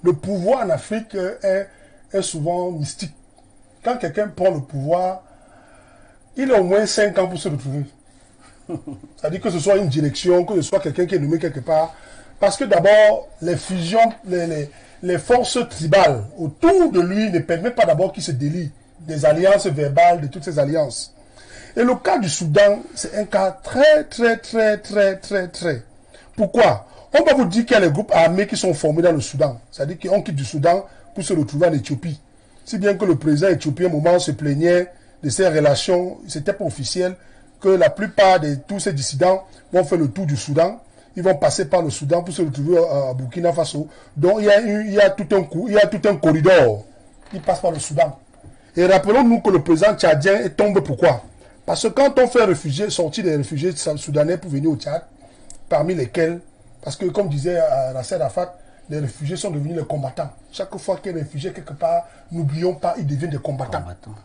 Le pouvoir en Afrique est souvent mystique. Quand quelqu'un prend le pouvoir, il a au moins 5 ans pour se retrouver. C'est-à-dire que ce soit une direction, que ce soit quelqu'un qui est nommé quelque part. Parce que d'abord, les fusions, les forces tribales autour de lui ne permettent pas d'abord qu'il se délie des alliances verbales, de toutes ces alliances. Et le cas du Soudan, c'est un cas très. Pourquoi? On va vous dire qu'il y a les groupes armés qui sont formés dans le Soudan. C'est-à-dire qu'on quitte du Soudan pour se retrouver en Éthiopie. Si bien que le président éthiopien, au moment où se plaignait de ces relations, c'était pas officiel, que la plupart de tous ces dissidents vont faire le tour du Soudan. Ils vont passer par le Soudan pour se retrouver à Burkina Faso. Donc il y a tout un corridor qui passe par le Soudan. Et rappelons-nous que le président tchadien est tombé. Pourquoi? Parce que quand on fait sortir des réfugiés soudanais pour venir au Tchad, parmi lesquels, parce que comme disait Nasser Arafat, les réfugiés sont devenus les combattants. Chaque fois qu'il y a un réfugié quelque part, n'oublions pas, ils deviennent des combattants.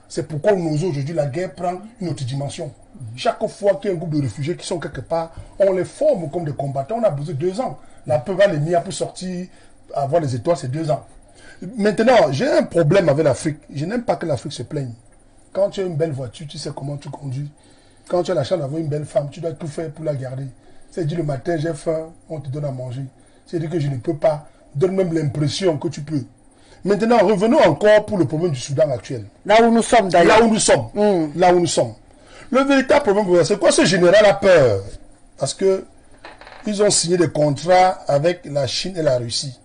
C'est pourquoi nous, aujourd'hui, la guerre prend une autre dimension. Chaque fois qu'il y a un groupe de réfugiés qui sont quelque part, on les forme comme des combattants. On a besoin de 2 ans. La peur les MIA pour sortir, avoir les étoiles, c'est 2 ans. Maintenant, j'ai un problème avec l'Afrique. Je n'aime pas que l'Afrique se plaigne. Quand tu as une belle voiture, tu sais comment tu conduis. Quand tu as la chance d'avoir une belle femme, tu dois tout faire pour la garder. C'est-à-dire le matin, j'ai faim, on te donne à manger. C'est-à-dire que je ne peux pas. Donne même l'impression que tu peux. Maintenant, revenons encore pour le problème du Soudan actuel. Là où nous sommes d'ailleurs. Là où nous sommes. Là où nous sommes. Le véritable problème, c'est quoi? Ce général a peur. Parce que ils ont signé des contrats avec la Chine et la Russie.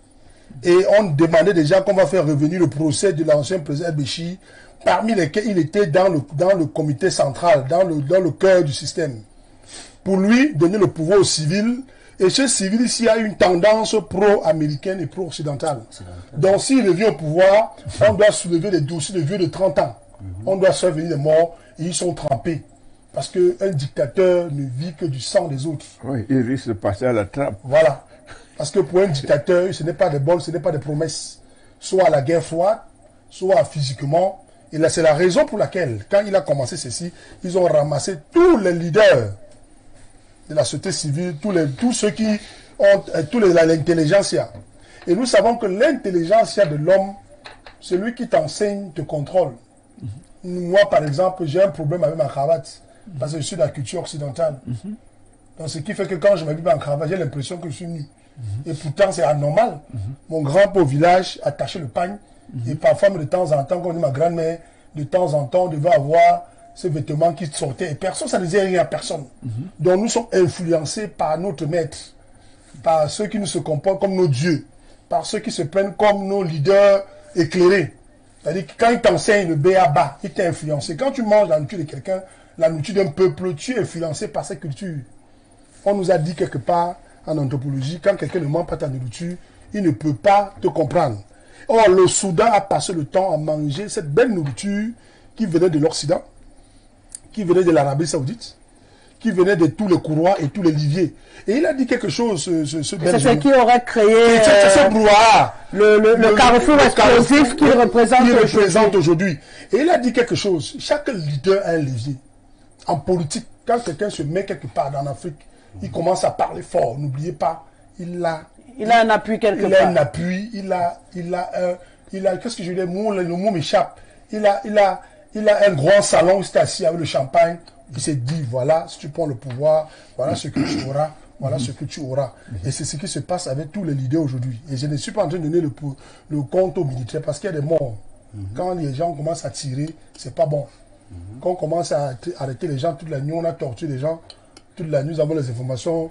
Et on demandait déjà qu'on va faire revenir le procès de l'ancien président Béchi, parmi lesquels il était dans le comité central, dans le cœur du système. Pour lui, donner le pouvoir aux civils. Et chez civils, ici, il y a une tendance pro-américaine et pro-occidentale. Donc, s'il revient au pouvoir, on doit soulever des dossiers de vieux de 30 ans. On doit faire venir des morts et ils sont trempés. Parce qu'un dictateur ne vit que du sang des autres. Oui, il risque de passer à la trappe. Voilà. Parce que pour un dictateur, ce n'est pas des bols, ce n'est pas des promesses. Soit à la guerre froide, soit physiquement. Et là, c'est la raison pour laquelle, quand il a commencé ceci, ils ont ramassé tous les leaders de la société civile, tous ceux qui ont l'intelligentsia. Et nous savons que l'intelligentsia de l'homme, celui qui t'enseigne te contrôle. Moi, par exemple, j'ai un problème avec ma cravate, parce que je suis de la culture occidentale. Donc, ce qui fait que quand je m'habille en cravate, j'ai l'impression que je suis nu. Et pourtant, c'est anormal. Mon grand-père au village attachait le pagne. Et parfois, de temps en temps, comme dit ma grand-mère, de temps en temps, on devait avoir ces vêtements qui sortaient. Et personne, ça ne disait rien à personne. Donc, nous sommes influencés par notre maître, par ceux qui nous se comportent comme nos dieux, par ceux qui se prennent comme nos leaders éclairés. C'est-à-dire que quand ils t'enseignent le B.A.B.A., ils t'ont influencé. Quand tu manges la nourriture de quelqu'un, la nourriture d'un peuple, tu es influencé par sa culture. On nous a dit quelque part en anthropologie, quand quelqu'un ne mange pas ta nourriture, il ne peut pas te comprendre. Or, le Soudan a passé le temps à manger cette belle nourriture qui venait de l'Occident, qui venait de l'Arabie Saoudite, qui venait de tous les courroies et tous les liviers. Et il a dit quelque chose, ce c'est ce qui aurait créé ce brouhaha, le carrefour explosif qu'il représente aujourd'hui. Et il a dit quelque chose. Chaque leader a un levier. En politique, quand quelqu'un se met quelque part en Afrique, il commence à parler fort. N'oubliez pas, il a un appui quelque part. Il a un appui, il a qu'est-ce que je veux dire, le mot m'échappe. Il a un grand salon où il est assis avec le champagne. Il s'est dit, voilà, si tu prends le pouvoir, voilà ce que tu auras, voilà ce que tu auras. Et c'est ce qui se passe avec tous les leaders aujourd'hui. Et je ne suis pas en train de donner le compte aux militaires parce qu'il y a des morts. Quand les gens commencent à tirer, c'est pas bon. Quand on commence à arrêter les gens toute la nuit, on a torturé les gens toute la nuit, nous avons les informations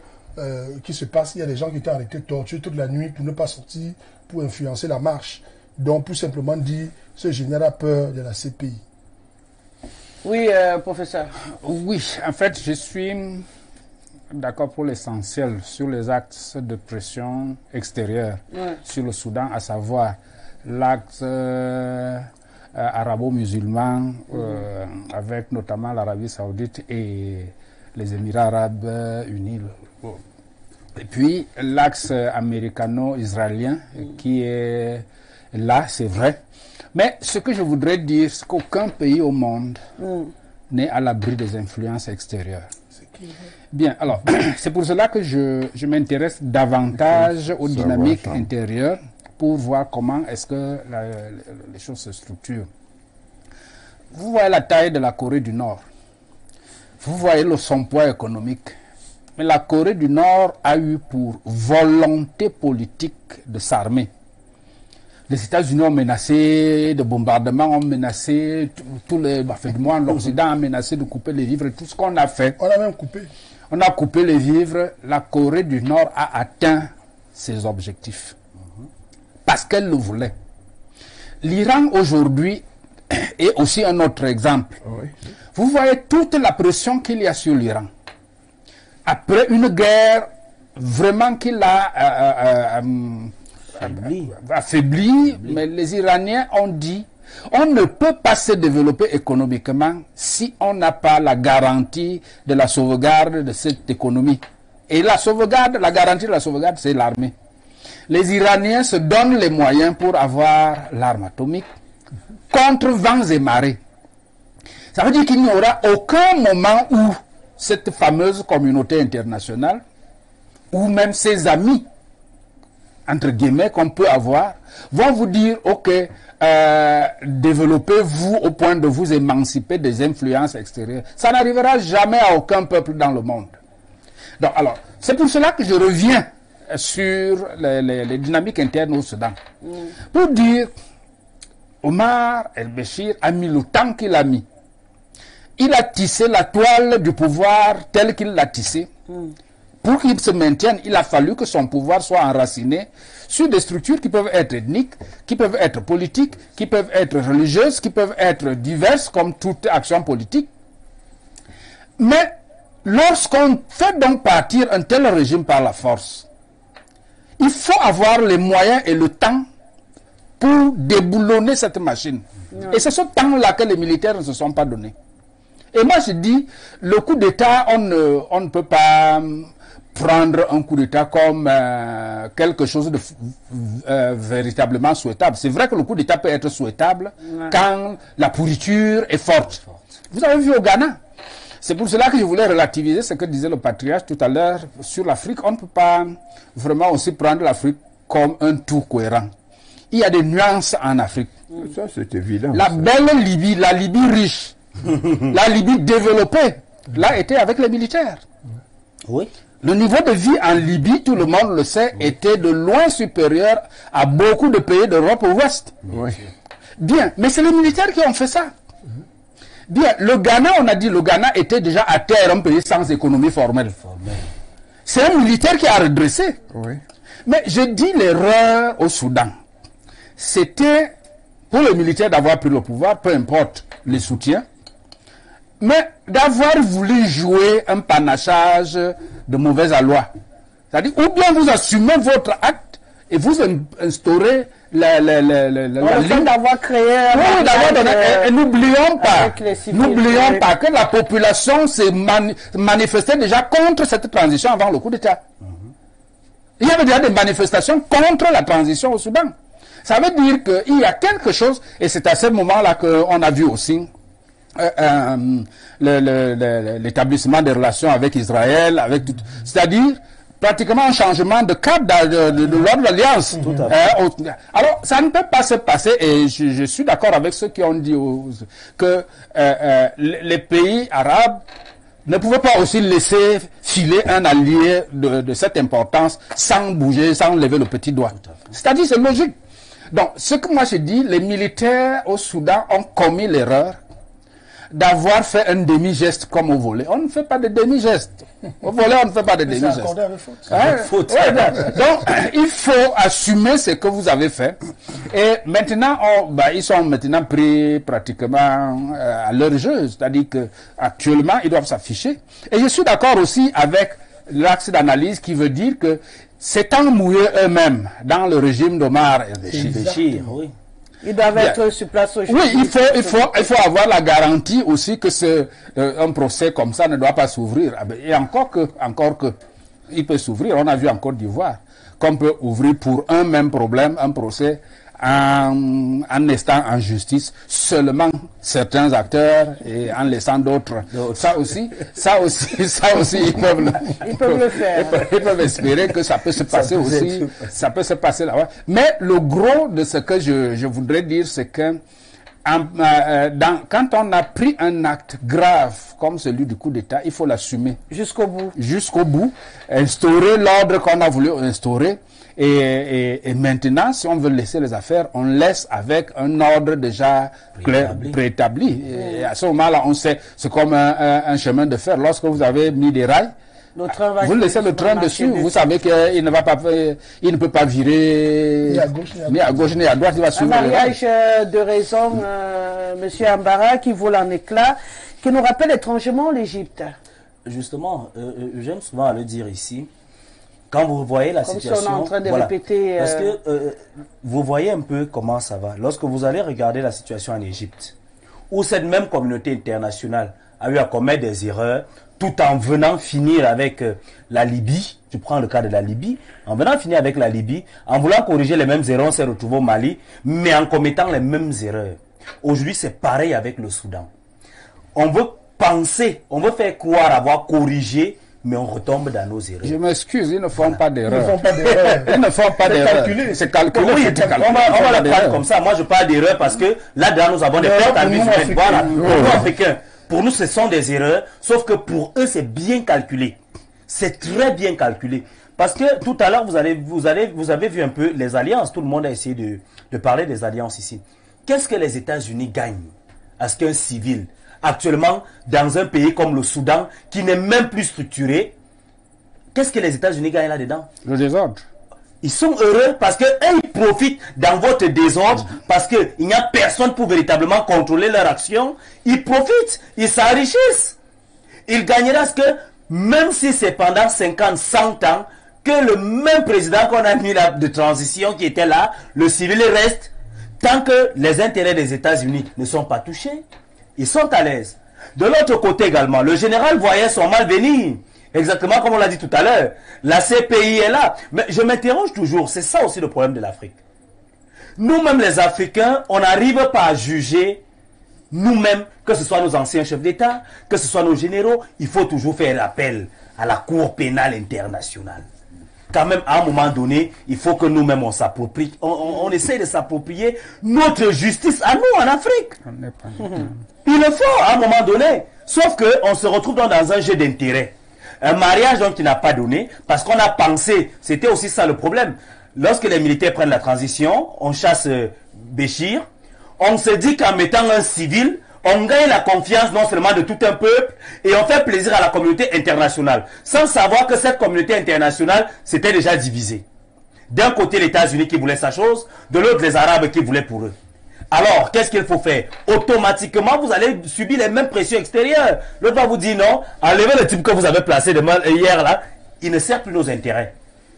qui se passent. Il y a des gens qui étaient arrêtés, torturés toute la nuit pour ne pas sortir, pour influencer la marche. Donc, pour simplement dire, ce général a peur de la CPI. Oui, professeur. Oui, en fait, je suis d'accord pour l'essentiel sur les actes de pression extérieure sur le Soudan, à savoir l'acte arabo-musulman avec notamment l'Arabie Saoudite et les Émirats Arabes Unis. Et puis l'axe américano-israélien qui est là, c'est vrai. Mais ce que je voudrais dire, c'est qu'aucun pays au monde n'est à l'abri des influences extérieures. Bien, alors, c'est pour cela que je m'intéresse davantage aux dynamiques intérieures pour voir comment est-ce que les choses se structurent. Vous voyez la taille de la Corée du Nord. Vous voyez son poids économique. Mais la Corée du Nord a eu pour volonté politique de s'armer. Les États-Unis ont menacé de bombardements, ont menacé tous les... du moins, l'Occident a menacé de couper les vivres. Tout ce qu'on a fait... On a même coupé. On a coupé les vivres. La Corée du Nord a atteint ses objectifs. Parce qu'elle le voulait. L'Iran, aujourd'hui, est aussi un autre exemple. Oui. Vous voyez toute la pression qu'il y a sur l'Iran. Après une guerre, vraiment qu'il a... affaibli, mais les Iraniens ont dit on ne peut pas se développer économiquement si on n'a pas la garantie de la sauvegarde de cette économie. Et la sauvegarde, la garantie de la sauvegarde, c'est l'armée. Les Iraniens se donnent les moyens pour avoir l'arme atomique contre vents et marées. Ça veut dire qu'il n'y aura aucun moment où cette fameuse communauté internationale, ou même ses amis, entre guillemets, qu'on peut avoir, vont vous dire, ok, développez-vous au point de vous émanciper des influences extérieures. Ça n'arrivera jamais à aucun peuple dans le monde. Donc, alors, c'est pour cela que je reviens sur les dynamiques internes au Soudan. Pour dire, Omar el-Béchir a mis le temps qu'il a mis. Il a tissé la toile du pouvoir telle qu'il l'a tissée. Pour qu'il se maintienne, il a fallu que son pouvoir soit enraciné sur des structures qui peuvent être ethniques, qui peuvent être politiques, qui peuvent être religieuses, qui peuvent être diverses comme toute action politique. Mais lorsqu'on fait donc partir un tel régime par la force, il faut avoir les moyens et le temps pour déboulonner cette machine. Et c'est ce temps-là que les militaires ne se sont pas donnés. Et moi je dis, le coup d'État, on ne peut pas prendre un coup d'État comme quelque chose de véritablement souhaitable. C'est vrai que le coup d'État peut être souhaitable quand la pourriture est forte. Vous avez vu au Ghana. C'est pour cela que je voulais relativiser ce que disait le patriarche tout à l'heure sur l'Afrique. On ne peut pas vraiment aussi prendre l'Afrique comme un tout cohérent. Il y a des nuances en Afrique. Ça, c'est évident. La belle Libye, la Libye riche, la Libye développée, là, était avec les militaires. Oui. Le niveau de vie en Libye, tout le monde le sait, était de loin supérieur à beaucoup de pays d'Europe de l'Ouest. Oui. Bien, mais c'est les militaires qui ont fait ça. Bien, le Ghana, on a dit, le Ghana était déjà à terre un pays sans économie formelle. C'est un militaire qui a redressé. Oui. Mais je dis l'erreur au Soudan. C'était pour les militaires d'avoir pris le pouvoir, peu importe les soutiens, mais d'avoir voulu jouer un panachage de mauvaise aloi. C'est-à-dire, ou bien vous assumez votre acte et vous instaurez la ligne d'avoir créé oui, d'avoir donné, et n'oublions oui. pas que la population s'est manifestée déjà contre cette transition avant le coup d'État. Il y avait déjà des manifestations contre la transition au Soudan. Ça veut dire qu'il y a quelque chose, et c'est à ce moment-là qu'on a vu aussi l'établissement des relations avec Israël, c'est-à-dire pratiquement un changement de cap de l'ordre de l'Alliance. Alors, ça ne peut pas se passer, et je suis d'accord avec ceux qui ont dit que les pays arabes ne pouvaient pas aussi laisser filer un allié de cette importance sans bouger, sans lever le petit doigt. C'est-à-dire, c'est logique. Donc, ce que moi je dis, les militaires au Soudan ont commis l'erreur d'avoir fait un demi-geste comme au volley. On ne fait pas de demi-geste. Au volley, on ne fait pas de demi-geste. Faute. Donc, il faut assumer ce que vous avez fait. Et maintenant, ils sont maintenant pris pratiquement à leur jeu. C'est-à-dire qu'actuellement, ils doivent s'afficher. Et je suis d'accord aussi avec l'axe d'analyse qui veut dire que c'est en mouiller eux-mêmes dans le régime d'Omar el-Béchir. Oui. Ils doivent être sur place aujourd'hui. Oui, il faut avoir la garantie aussi que un procès comme ça ne doit pas s'ouvrir. Et encore que, il peut s'ouvrir. On a vu en Côte d'Ivoire qu'on peut ouvrir pour un même problème, un procès en estant en justice seulement certains acteurs et en laissant d'autres. Ça aussi, ils peuvent le faire. Ils peuvent espérer que ça peut se passer aussi. Ça peut se passer là-bas. Mais le gros de ce que je voudrais dire, c'est que quand on a pris un acte grave comme celui du coup d'État, il faut l'assumer. Jusqu'au bout. Jusqu'au bout. Instaurer l'ordre qu'on a voulu instaurer. Et maintenant, si on veut laisser les affaires, on laisse avec un ordre déjà préétabli. Et à ce moment-là, on sait, c'est comme un chemin de fer. Lorsque vous avez mis des rails, vous laissez le train dessus, vous savez qu'il ne va pas, il ne peut pas virer ni à gauche ni à droite, il va suivre. Un mariage de raison, Monsieur Ambara, qui vole en éclats, qui nous rappelle étrangement l'Égypte. Justement, j'aime souvent le dire ici. Quand vous voyez la situation, si on est en train de répéter, parce que vous voyez un peu comment ça va. Lorsque vous allez regarder la situation en Égypte, où cette même communauté internationale a eu à commettre des erreurs, tout en venant finir avec la Libye, je prends le cas de la Libye, en venant finir avec la Libye, en voulant corriger les mêmes erreurs, on s'est retrouvé au Mali, mais en commettant les mêmes erreurs. Aujourd'hui, c'est pareil avec le Soudan. On veut penser, on veut faire croire avoir corrigé, mais on retombe dans nos erreurs. Je m'excuse, ils ne font pas d'erreurs. Ils ne font pas d'erreurs. C'est calculé. Oui, on va le prendre comme ça. Moi, je parle d'erreurs parce que là-dedans, nous avons des pertes en vie humaine. Voilà. Pour nous, Africains, pour nous, ce sont des erreurs, sauf que pour eux, c'est bien calculé. C'est très bien calculé. Parce que tout à l'heure, vous avez vu un peu les alliances. Tout le monde a essayé de parler des alliances ici. Qu'est-ce que les États-Unis gagnent à ce qu'un civil, actuellement, dans un pays comme le Soudan, qui n'est même plus structuré, qu'est-ce que les États-Unis gagnent là-dedans? Le désordre. Ils sont heureux parce qu'ils profitent dans votre désordre, parce qu'il n'y a personne pour véritablement contrôler leur action. Ils profitent, ils s'enrichissent. Ils gagneraient ce que, même si c'est pendant 50, 100 ans, que le même président qu'on a mis là, de transition qui était là, le civil reste, tant que les intérêts des États-Unis ne sont pas touchés. Ils sont à l'aise. De l'autre côté également, le général voyait son mal venir. Exactement comme on l'a dit tout à l'heure. La CPI est là. Mais je m'interroge toujours, c'est ça aussi le problème de l'Afrique. Nous-mêmes les Africains, on n'arrive pas à juger nous-mêmes, que ce soit nos anciens chefs d'État, que ce soit nos généraux, il faut toujours faire appel à la Cour pénale internationale. Quand même, à un moment donné, il faut que nous-mêmes on s'approprie, on essaie de s'approprier notre justice à nous en Afrique. Il le faut à un moment donné. Sauf qu'on se retrouve dans un jeu d'intérêt. Un mariage donc qui n'a pas donné, parce qu'on a pensé, c'était aussi ça le problème. Lorsque les militaires prennent la transition, on chasse Béchir, on se dit qu'en mettant un civil, on gagne la confiance non seulement de tout un peuple, et on fait plaisir à la communauté internationale, sans savoir que cette communauté internationale s'était déjà divisée. D'un côté, les États-Unis qui voulaient sa chose, de l'autre, les Arabes qui voulaient pour eux. Alors, qu'est-ce qu'il faut faire? Automatiquement, vous allez subir les mêmes pressions extérieures. L'autre va vous dire non, enlevez le type que vous avez placé hier là, il ne sert plus nos intérêts.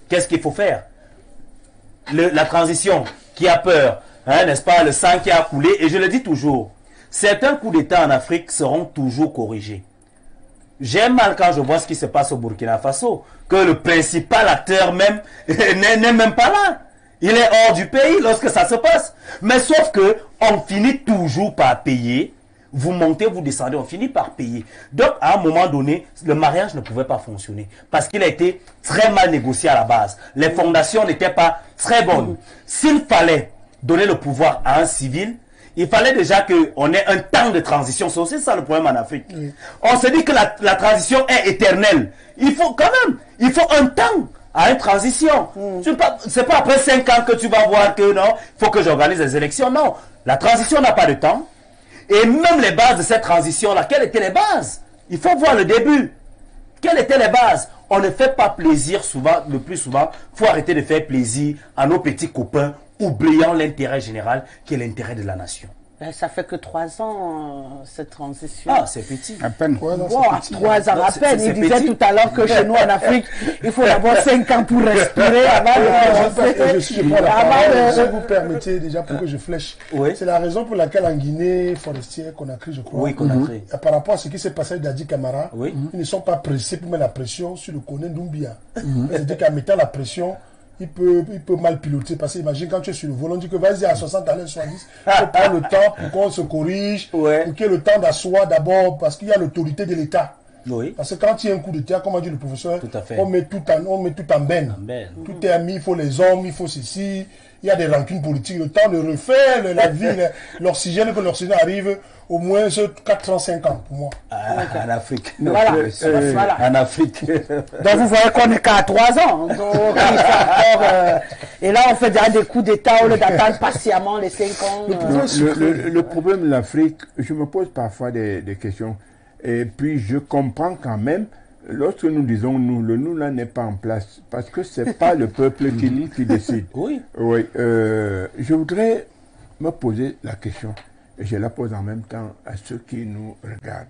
Qu'est-ce qu'il faut faire? La transition qui a peur, hein, n'est-ce pas, le sang qui a coulé, et je le dis toujours, certains coups d'État en Afrique seront toujours corrigés. J'ai mal quand je vois ce qui se passe au Burkina Faso, que le principal acteur même n'est même pas là. Il est hors du pays lorsque ça se passe. Mais sauf que on finit toujours par payer. Vous montez, vous descendez, on finit par payer. Donc, à un moment donné, le mariage ne pouvait pas fonctionner. Parce qu'il a été très mal négocié à la base. Les fondations n'étaient pas très bonnes. S'il fallait donner le pouvoir à un civil, il fallait déjà qu'on ait un temps de transition. C'est aussi ça le problème en Afrique. Oui. On se dit que la transition est éternelle. Il faut quand même, il faut un temps à une transition. C'est pas après 5 ans que tu vas voir que non, il faut que j'organise les élections. Non, la transition n'a pas de temps. Et même les bases de cette transition-là, quelles étaient les bases? Il faut voir le début. Quelles étaient les bases? On ne fait pas plaisir souvent, le plus souvent. Il faut arrêter de faire plaisir à nos petits copains, oubliant l'intérêt général qui est l'intérêt de la nation. Ça fait que 3 ans, cette transition. Ah, c'est petit. À peine. Ouais, bon, 3 ans à peine. Il disait tout à l'heure que chez nous, en Afrique, il faut d'abord 5 ans pour respirer avant de... Si vous permettez, déjà, pour que je flèche. Oui. C'est la raison pour laquelle en Guinée forestière, Conakry, je crois. Oui, Conakry. Par rapport à ce qui s'est passé avec Dadi Camara, oui. Ils ne sont pas pressés pour mettre la pression sur le Koné Doumbia. C'est-à-dire qu'en mettant la pression, il peut mal piloter. Parce que imagine quand tu es sur le volant, on dit que vas-y à 60 à l'heure, 70, il faut prendre le temps pour qu'on se corrige, pour qu'il y ait le temps d'asseoir d'abord, parce qu'il y a l'autorité de l'État. Oui. Parce que quand il y a un coup d'État, comme a dit le professeur, on met tout en benne. Tout est mis, il faut les hommes, il faut ceci. Il y a des rancunes politiques. Le temps de refaire la vie, l'oxygène, que l'oxygène arrive au moins 405 ans pour moi. En Afrique. Voilà. En Afrique. Donc vous voyez qu'on n'est qu'à 3 ans. Donc, et là, on fait déjà des coups d'État au lieu d'attendre patiemment les 5 ans. Le problème de l'Afrique, je me pose parfois des questions. Et puis je comprends quand même, lorsque nous disons nous, le nous là n'est pas en place, parce que c'est pas le peuple qui décide. Oui. Oui. Je voudrais me poser la question, et je la pose en même temps à ceux qui nous regardent.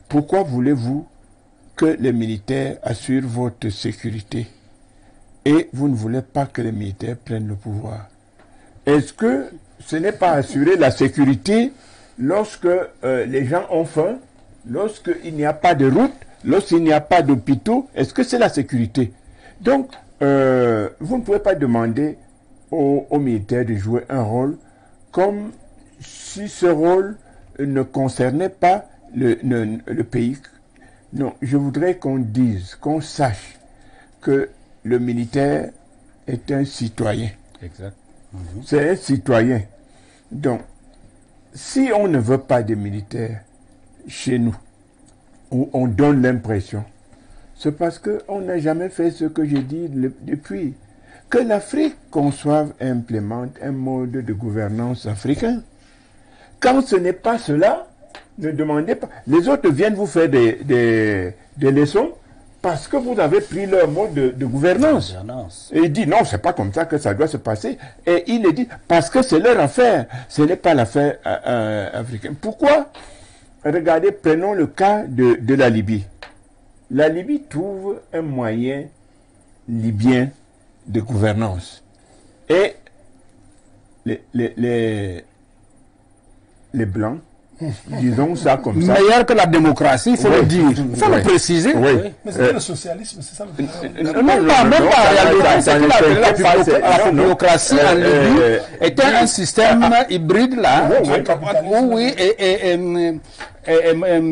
Pourquoi voulez-vous que les militaires assurent votre sécurité et vous ne voulez pas que les militaires prennent le pouvoir? Est-ce que ce n'est pas assurer la sécurité lorsque les gens ont faim? Lorsqu'il n'y a pas de route, lorsqu'il n'y a pas d'hôpitaux, est-ce que c'est la sécurité? Donc, vous ne pouvez pas demander aux militaires de jouer un rôle comme si ce rôle ne concernait pas le pays. Non, je voudrais qu'on dise, qu'on sache que le militaire est un citoyen. Exact. C'est un citoyen. Donc, si on ne veut pas de militaires chez nous, où on donne l'impression, c'est parce qu'on n'a jamais fait ce que j'ai dit depuis. Que l'Afrique conçoive et implémente un mode de gouvernance africain. Quand ce n'est pas cela, ne demandez pas. Les autres viennent vous faire des leçons parce que vous avez pris leur mode de gouvernance. Et il dit non, c'est pas comme ça que ça doit se passer. Et il le dit parce que c'est leur affaire, ce n'est pas l'affaire africaine. Pourquoi? Regardez, prenons le cas de la Libye. La Libye trouve un moyen libyen de gouvernance. Et les Blancs, disons ça comme ça. Meilleur que la démocratie, il faut le dire. Il faut le préciser. Oui. Mais c'est le socialisme, c'est ça le problème. Même pas. La démocratie en Libye était un système hybride là. Oui,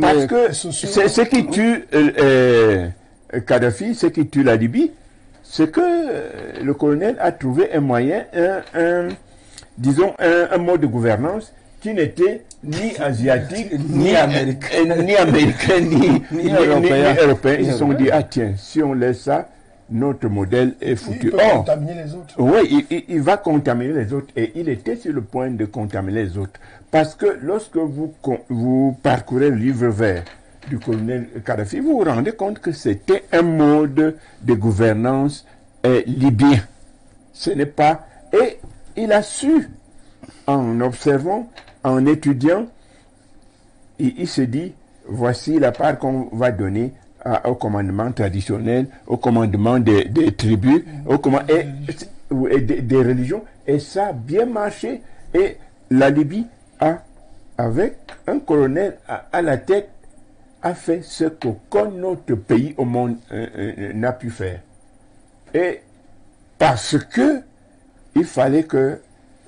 parce que c'est ce qui tue Kadhafi, ce qui tue la Libye, c'est que le colonel a trouvé un moyen, disons un mode de gouvernance qui n'étaient ni asiatiques, Ni américains. ni américains, ni européens. Ils se sont dit, ah tiens, si on laisse ça, notre modèle est foutu. Il peut contaminer les autres. Oui, il va contaminer les autres. Et il était sur le point de contaminer les autres. Parce que lorsque vous parcourez le livre vert du colonel Kadhafi, vous vous rendez compte que c'était un mode de gouvernance libyen. Ce n'est pas... Et il a su, en observant, en étudiant, il se dit, voici la part qu'on va donner au commandement traditionnel, au commandement des tribus, et des religions. Et ça a bien marché. Et la Libye avec un colonel à la tête, a fait ce qu'aucun autre pays au monde n'a pu faire. Et parce que il fallait que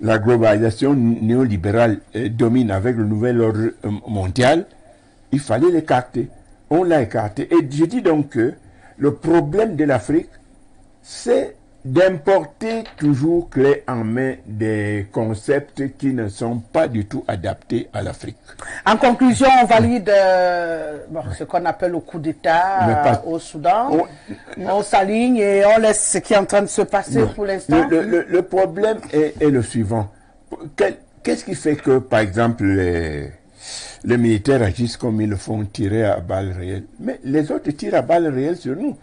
la globalisation néolibérale domine avec le nouvel ordre mondial, il fallait l'écarter. On l'a écarté. Et je dis donc que le problème de l'Afrique, c'est d'importer toujours clé en main des concepts qui ne sont pas du tout adaptés à l'Afrique. En conclusion, on valide ce qu'on appelle le coup d'État au Soudan. On s'aligne et on laisse ce qui est en train de se passer pour l'instant. Le problème est le suivant. Qu'est-ce qui fait que, par exemple, les militaires agissent comme ils le font, tirer à balles réelles? Mais les autres tirent à balles réelles sur nous.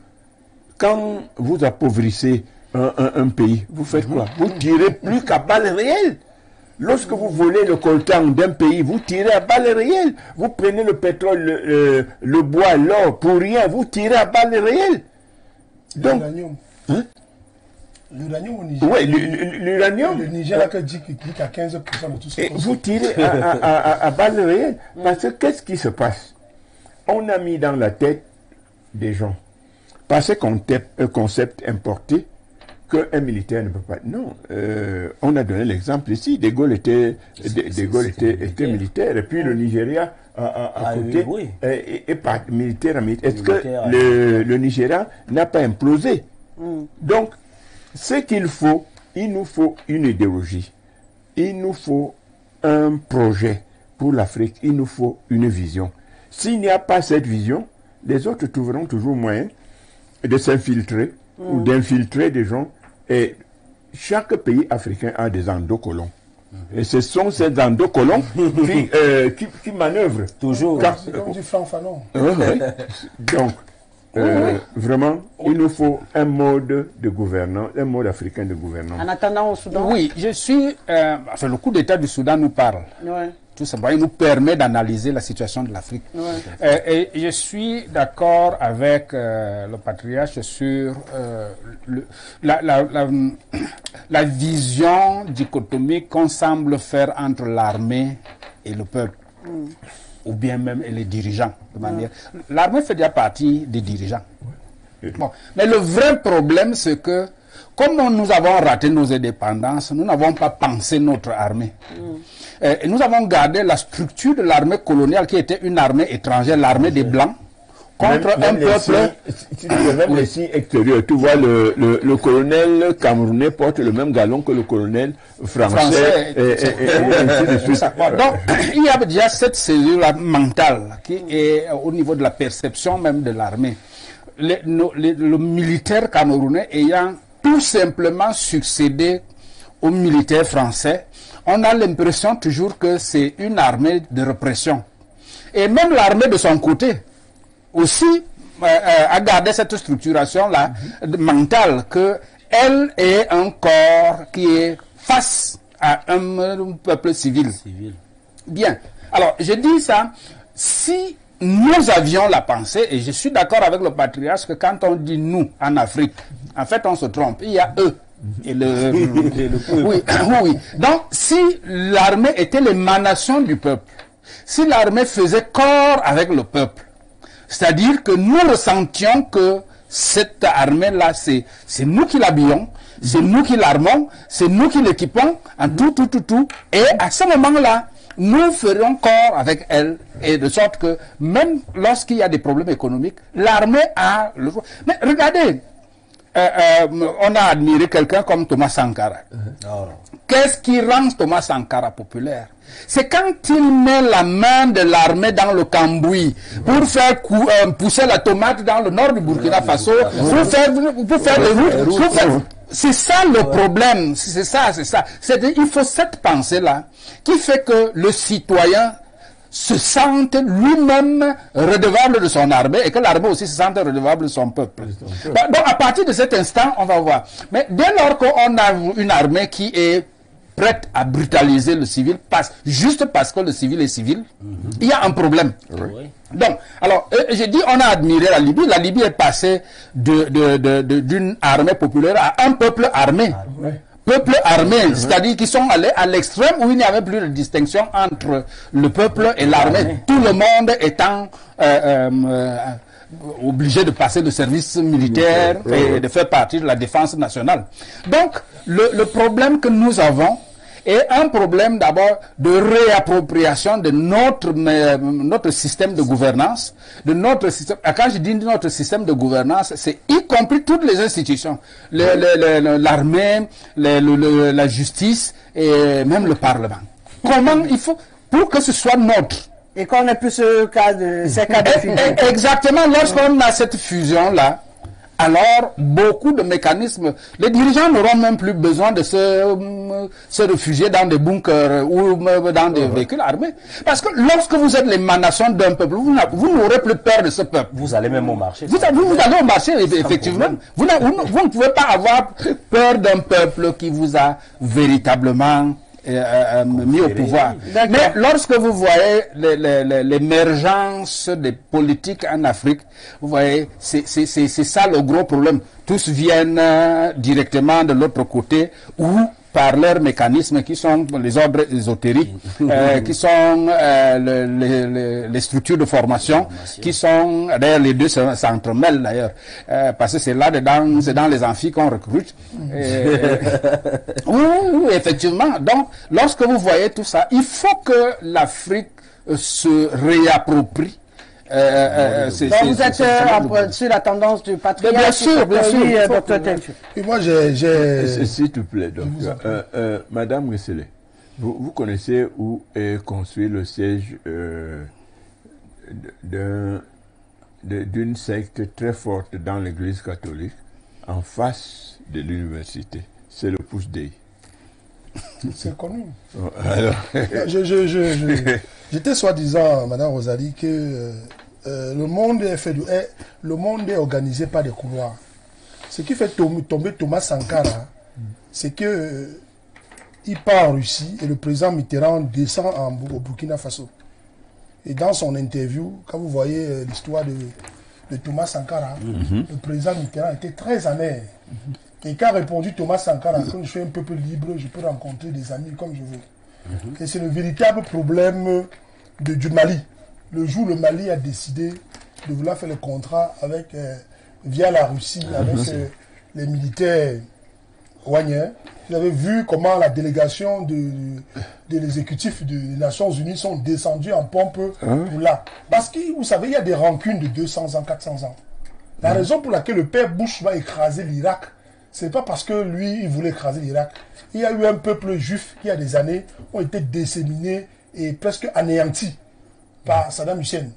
Quand vous appauvrissez un pays, vous faites quoi? Vous tirez plus qu'à balles réelles. Lorsque vous volez le coltan d'un pays, vous tirez à balles réelles. Vous prenez le pétrole, le bois, l'or, pour rien, vous tirez à balles réelles. Donc, l'uranium au Niger. Oui, l'uranium. Le Niger a que dit qu'à 15% de tout ce et vous tirez à balles réelles. Parce que qu'est-ce qui se passe? On a mis dans la tête des gens, par ce concept importé, qu'un militaire ne peut pas... Non, on a donné l'exemple ici. De Gaulle était militaire. Et puis le Nigeria à côté est pas militaire à militaire. Est-ce que le Nigeria n'a pas implosé? Donc, ce qu'il faut, il nous faut une idéologie. Il nous faut un projet pour l'Afrique. Il nous faut une vision. S'il n'y a pas cette vision, les autres trouveront toujours moyen de s'infiltrer ou d'infiltrer des gens. Et chaque pays africain a des endocolons. Et ce sont ces endocolons qui manœuvrent. Toujours. C'est comme du franc Fanon. Donc, vraiment, il nous faut un mode de gouvernance, un mode africain de gouvernance. En attendant au Soudan. Oui, je suis... le coup d'État du Soudan nous parle. Ouais. Tout simplement, il nous permet d'analyser la situation de l'Afrique. Ouais. Et je suis d'accord avec le patriarche sur la vision dichotomique qu'on semble faire entre l'armée et le peuple, ou bien même les dirigeants. De manière... L'armée fait déjà partie des dirigeants. Bon. Mais le vrai problème, c'est que comme nous avons raté nos indépendances, nous n'avons pas pensé notre armée. Et nous avons gardé la structure de l'armée coloniale qui était une armée étrangère, l'armée des Blancs, contre un peuple... Même les signes extérieurs, tu vois, le colonel camerounais porte le même galon que le colonel français. Donc, il y a déjà cette cellule mentale qui est au niveau de la perception même de l'armée. Le militaire camerounais ayant tout simplement succédé aux militaires français, on a l'impression toujours que c'est une armée de répression. Et même l'armée de son côté aussi a gardé cette structuration-là mentale, qu'elle est un corps qui est face à un peuple civil. Bien. Alors, je dis ça, si nous avions la pensée, et je suis d'accord avec le patriarche que quand on dit nous en Afrique, en fait on se trompe, il y a eux. Et oui. Donc, si l'armée était l'émanation du peuple, si l'armée faisait corps avec le peuple, c'est-à-dire que nous ressentions que cette armée-là, c'est nous qui l'habillons, c'est nous qui l'armons, c'est nous qui l'équipons, en tout. Et à ce moment-là, nous ferions corps avec elle, et de sorte que même lorsqu'il y a des problèmes économiques, l'armée a le choix. Mais regardez, on a admiré quelqu'un comme Thomas Sankara. qu'est-ce qui rend Thomas Sankara populaire? C'est quand il met la main de l'armée dans le cambouis pour faire pousser la tomate dans le nord du Burkina Faso, pour faire des routes. C'est ça le problème. C'est ça. Il faut cette pensée-là qui fait que le citoyen se sente lui-même redevable de son armée et que l'armée aussi se sente redevable de son peuple. Donc à partir de cet instant, on va voir. Mais dès lors qu'on a une armée qui est prête à brutaliser le civil, juste parce que le civil est civil, il y a un problème. Oui. Donc, alors, j'ai dit, on a admiré la Libye. La Libye est passée d'une armée populaire à un peuple armé. Peuple armé, c'est-à-dire qu'ils sont allés à l'extrême où il n'y avait plus de distinction entre le peuple et l'armée. Tout le monde étant obligé de passer le service militaire et de faire partie de la défense nationale. Donc, le problème que nous avons est un problème d'abord de réappropriation de notre système de gouvernance, de notre système. Quand je dis notre système de gouvernance, c'est y compris toutes les institutions, l'armée, la justice et même le Parlement. Comment il faut, pour que ce soit notre. Et qu'on n'ait plus ces cas de fusion. Exactement, lorsqu'on a cette fusion-là, alors beaucoup de mécanismes, les dirigeants n'auront même plus besoin de se réfugier dans des bunkers ou dans des véhicules armés. Parce que lorsque vous êtes l'émanation d'un peuple, vous n'aurez plus peur de ce peuple. Vous allez même au marché. Vous allez au marché, effectivement. Vous ne pouvez pas avoir peur d'un peuple qui vous a véritablement mis au pouvoir. Mais lorsque vous voyez l'émergence des politiques en Afrique, vous voyez, c'est ça le gros problème. Tous viennent directement de l'autre côté ou par leurs mécanismes qui sont les ordres ésotériques, qui sont les structures de formation, qui sont, d'ailleurs les deux s'entremêlent d'ailleurs, parce que c'est là-dedans, c'est dans les amphis qu'on recrute. Oui, effectivement. Donc, lorsque vous voyez tout ça, il faut que l'Afrique se réapproprie. Donc vous êtes sur la tendance du patriarcat. Bien sûr, Dr. Tenchu. Et moi, s'il te plaît, docteur. Madame Risselé, vous connaissez où est construit le siège d'une secte très forte dans l'église catholique en face de l'université? C'est le Pouce Dei. C'est connu. Alors. J'étais soi-disant, Madame Rosalie, que le monde est organisé par des couloirs. Ce qui fait tomber Thomas Sankara, c'est que il part en Russie et le président Mitterrand descend au Burkina Faso. Et dans son interview, quand vous voyez l'histoire de Thomas Sankara, le président Mitterrand était très amer. Et qu'a répondu Thomas Sankara, quand je suis un peuple libre, je peux rencontrer des amis comme je veux. Et c'est le véritable problème du Mali. Le jour où le Mali a décidé de vouloir faire le contrat avec, via la Russie avec les militaires ouaniens, vous avez vu comment la délégation de l'exécutif des Nations Unies sont descendus en pompe pour là. Parce que, vous savez, il y a des rancunes de 200 ans, 400 ans. La raison pour laquelle le père Bush va écraser l'Irak, ce n'est pas parce que lui, il voulait écraser l'Irak. Il y a eu un peuple juif qui, il y a des années, ont été disséminés et presque anéantis par Saddam Hussein,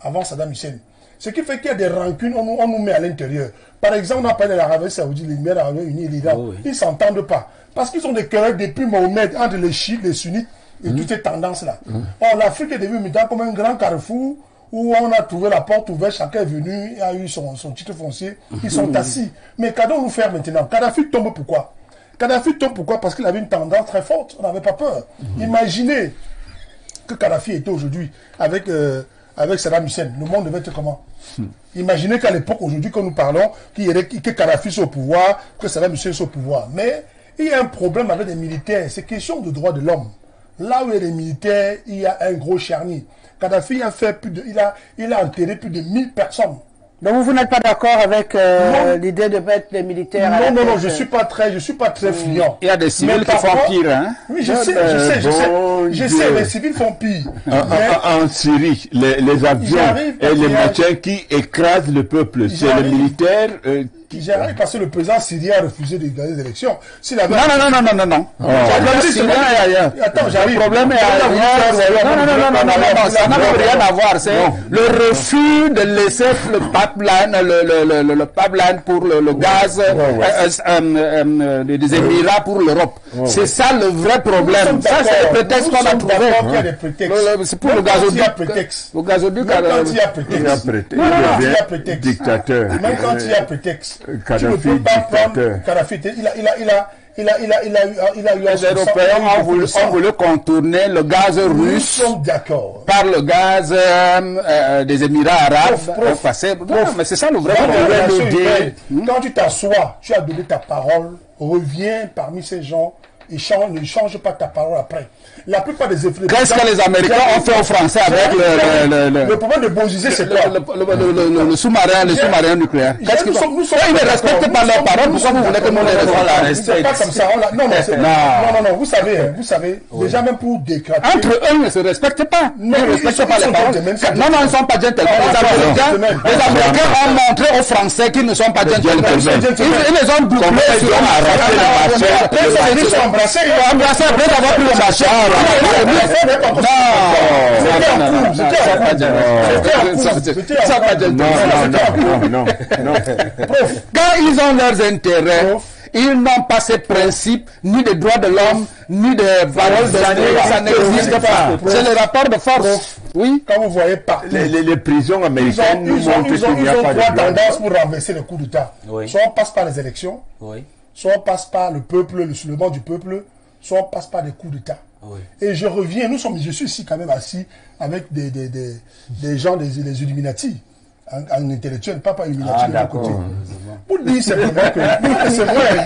avant Saddam Hussein. Ce qui fait qu'il y a des rancunes, on nous met à l'intérieur. Par exemple, on a parlé de l'Arabie Saoudite, les Émirats Arabes Unis et l'Iran. Ils ne s'entendent pas. Parce qu'ils ont des querelles depuis Mohamed entre les chiites, les sunnites et toutes ces tendances-là. Or, l'Afrique est devenue maintenant comme un grand carrefour où on a trouvé la porte ouverte, chacun est venu, a eu son titre foncier, ils sont assis. Mais qu'allons-nous faire maintenant? Kadhafi tombe pourquoi? Kadhafi tombe pourquoi? Parce qu'il avait une tendance très forte, on n'avait pas peur. Imaginez que Kadhafi était aujourd'hui avec Saddam Hussein, le monde devait être comment? Imaginez qu'à l'époque, aujourd'hui, que nous parlons, que Kadhafi soit au pouvoir, que Saddam Hussein soit au pouvoir. Mais il y a un problème avec les militaires, c'est question de droits de l'homme. Là où il y a des militaires, il y a un gros charnier. Kadhafi a fait il a enterré plus de 1000 personnes. Donc vous n'êtes pas d'accord avec l'idée de mettre les militaires à non, je suis pas très friand. Il y a des civils qui font pire, hein? Oui, je sais, les civils font pire. En Syrie, les avions et les machins qui écrasent le peuple, c'est les militaires qui gère, parce que le président syrien a refusé de gagner les élections. Non. Attends, j'arrive. Le problème est ailleurs. Non, ça n'a rien à voir. C'est le refus de laisser le pipeline pour le gaz des Émirats pour l'Europe. C'est ça le vrai problème. Ça, c'est le prétexte qu'on a trouvé. C'est pour le gazoduc. Le gazoduc. Il y a prétexte. Dictateur. Même quand il y a prétexte. Tu ne Kadhafi, peux pas prendre dictateur. Kadhafi. Il a eu Les Européens ont voulu contourner le gaz Nous russe sommes d'accord. par le gaz des Émirats arabes. Mais c'est ça le vrai problème. Quand tu t'assois, tu as donné ta parole, reviens parmi ces gens et ne change pas ta parole après. La plupart des effets. Qu'est-ce que les Américains ont fait aux Français avec le problème de Bozizé, c'est quoi? le sous-marin nucléaire? Qu'est-ce qu'ils font? Ils ne respectent pas leurs paroles. Pourquoi vous voulez que nous les respections? C'est pas comme ça. Non. Vous savez, déjà même pour déclarer. Entre eux, ils ne se respectent pas. Ils ne respectent pas les paroles. Non, ils ne sont pas gentlemen. Les Américains ont montré aux Français qu'ils ne sont pas gentlemen. Ils les ont bouclés sur la marché. Ils sont embrassés. Ils ont embrassé après d'avoir pris le marché. Non. Quand ils ont leurs intérêts, ils n'ont pas ces principes, ni des droits de l'homme, ni des paroles de ça n'existe pas. C'est le rapport de force. Oui. Quand vous voyez partout. Les prisons américaines nous montrent qu'il n'y a pas de trois droits. tendances pour renverser le coup d'État. Soit on passe par les élections, soit on passe par le peuple, le soulèvement du peuple, soit on passe par des coups d'État. Et je reviens, je suis ici quand même assis avec des gens, des Illuminati, en intellectuel, pas Illuminati de l'autre côté. Pour dire simplement que c'est vrai.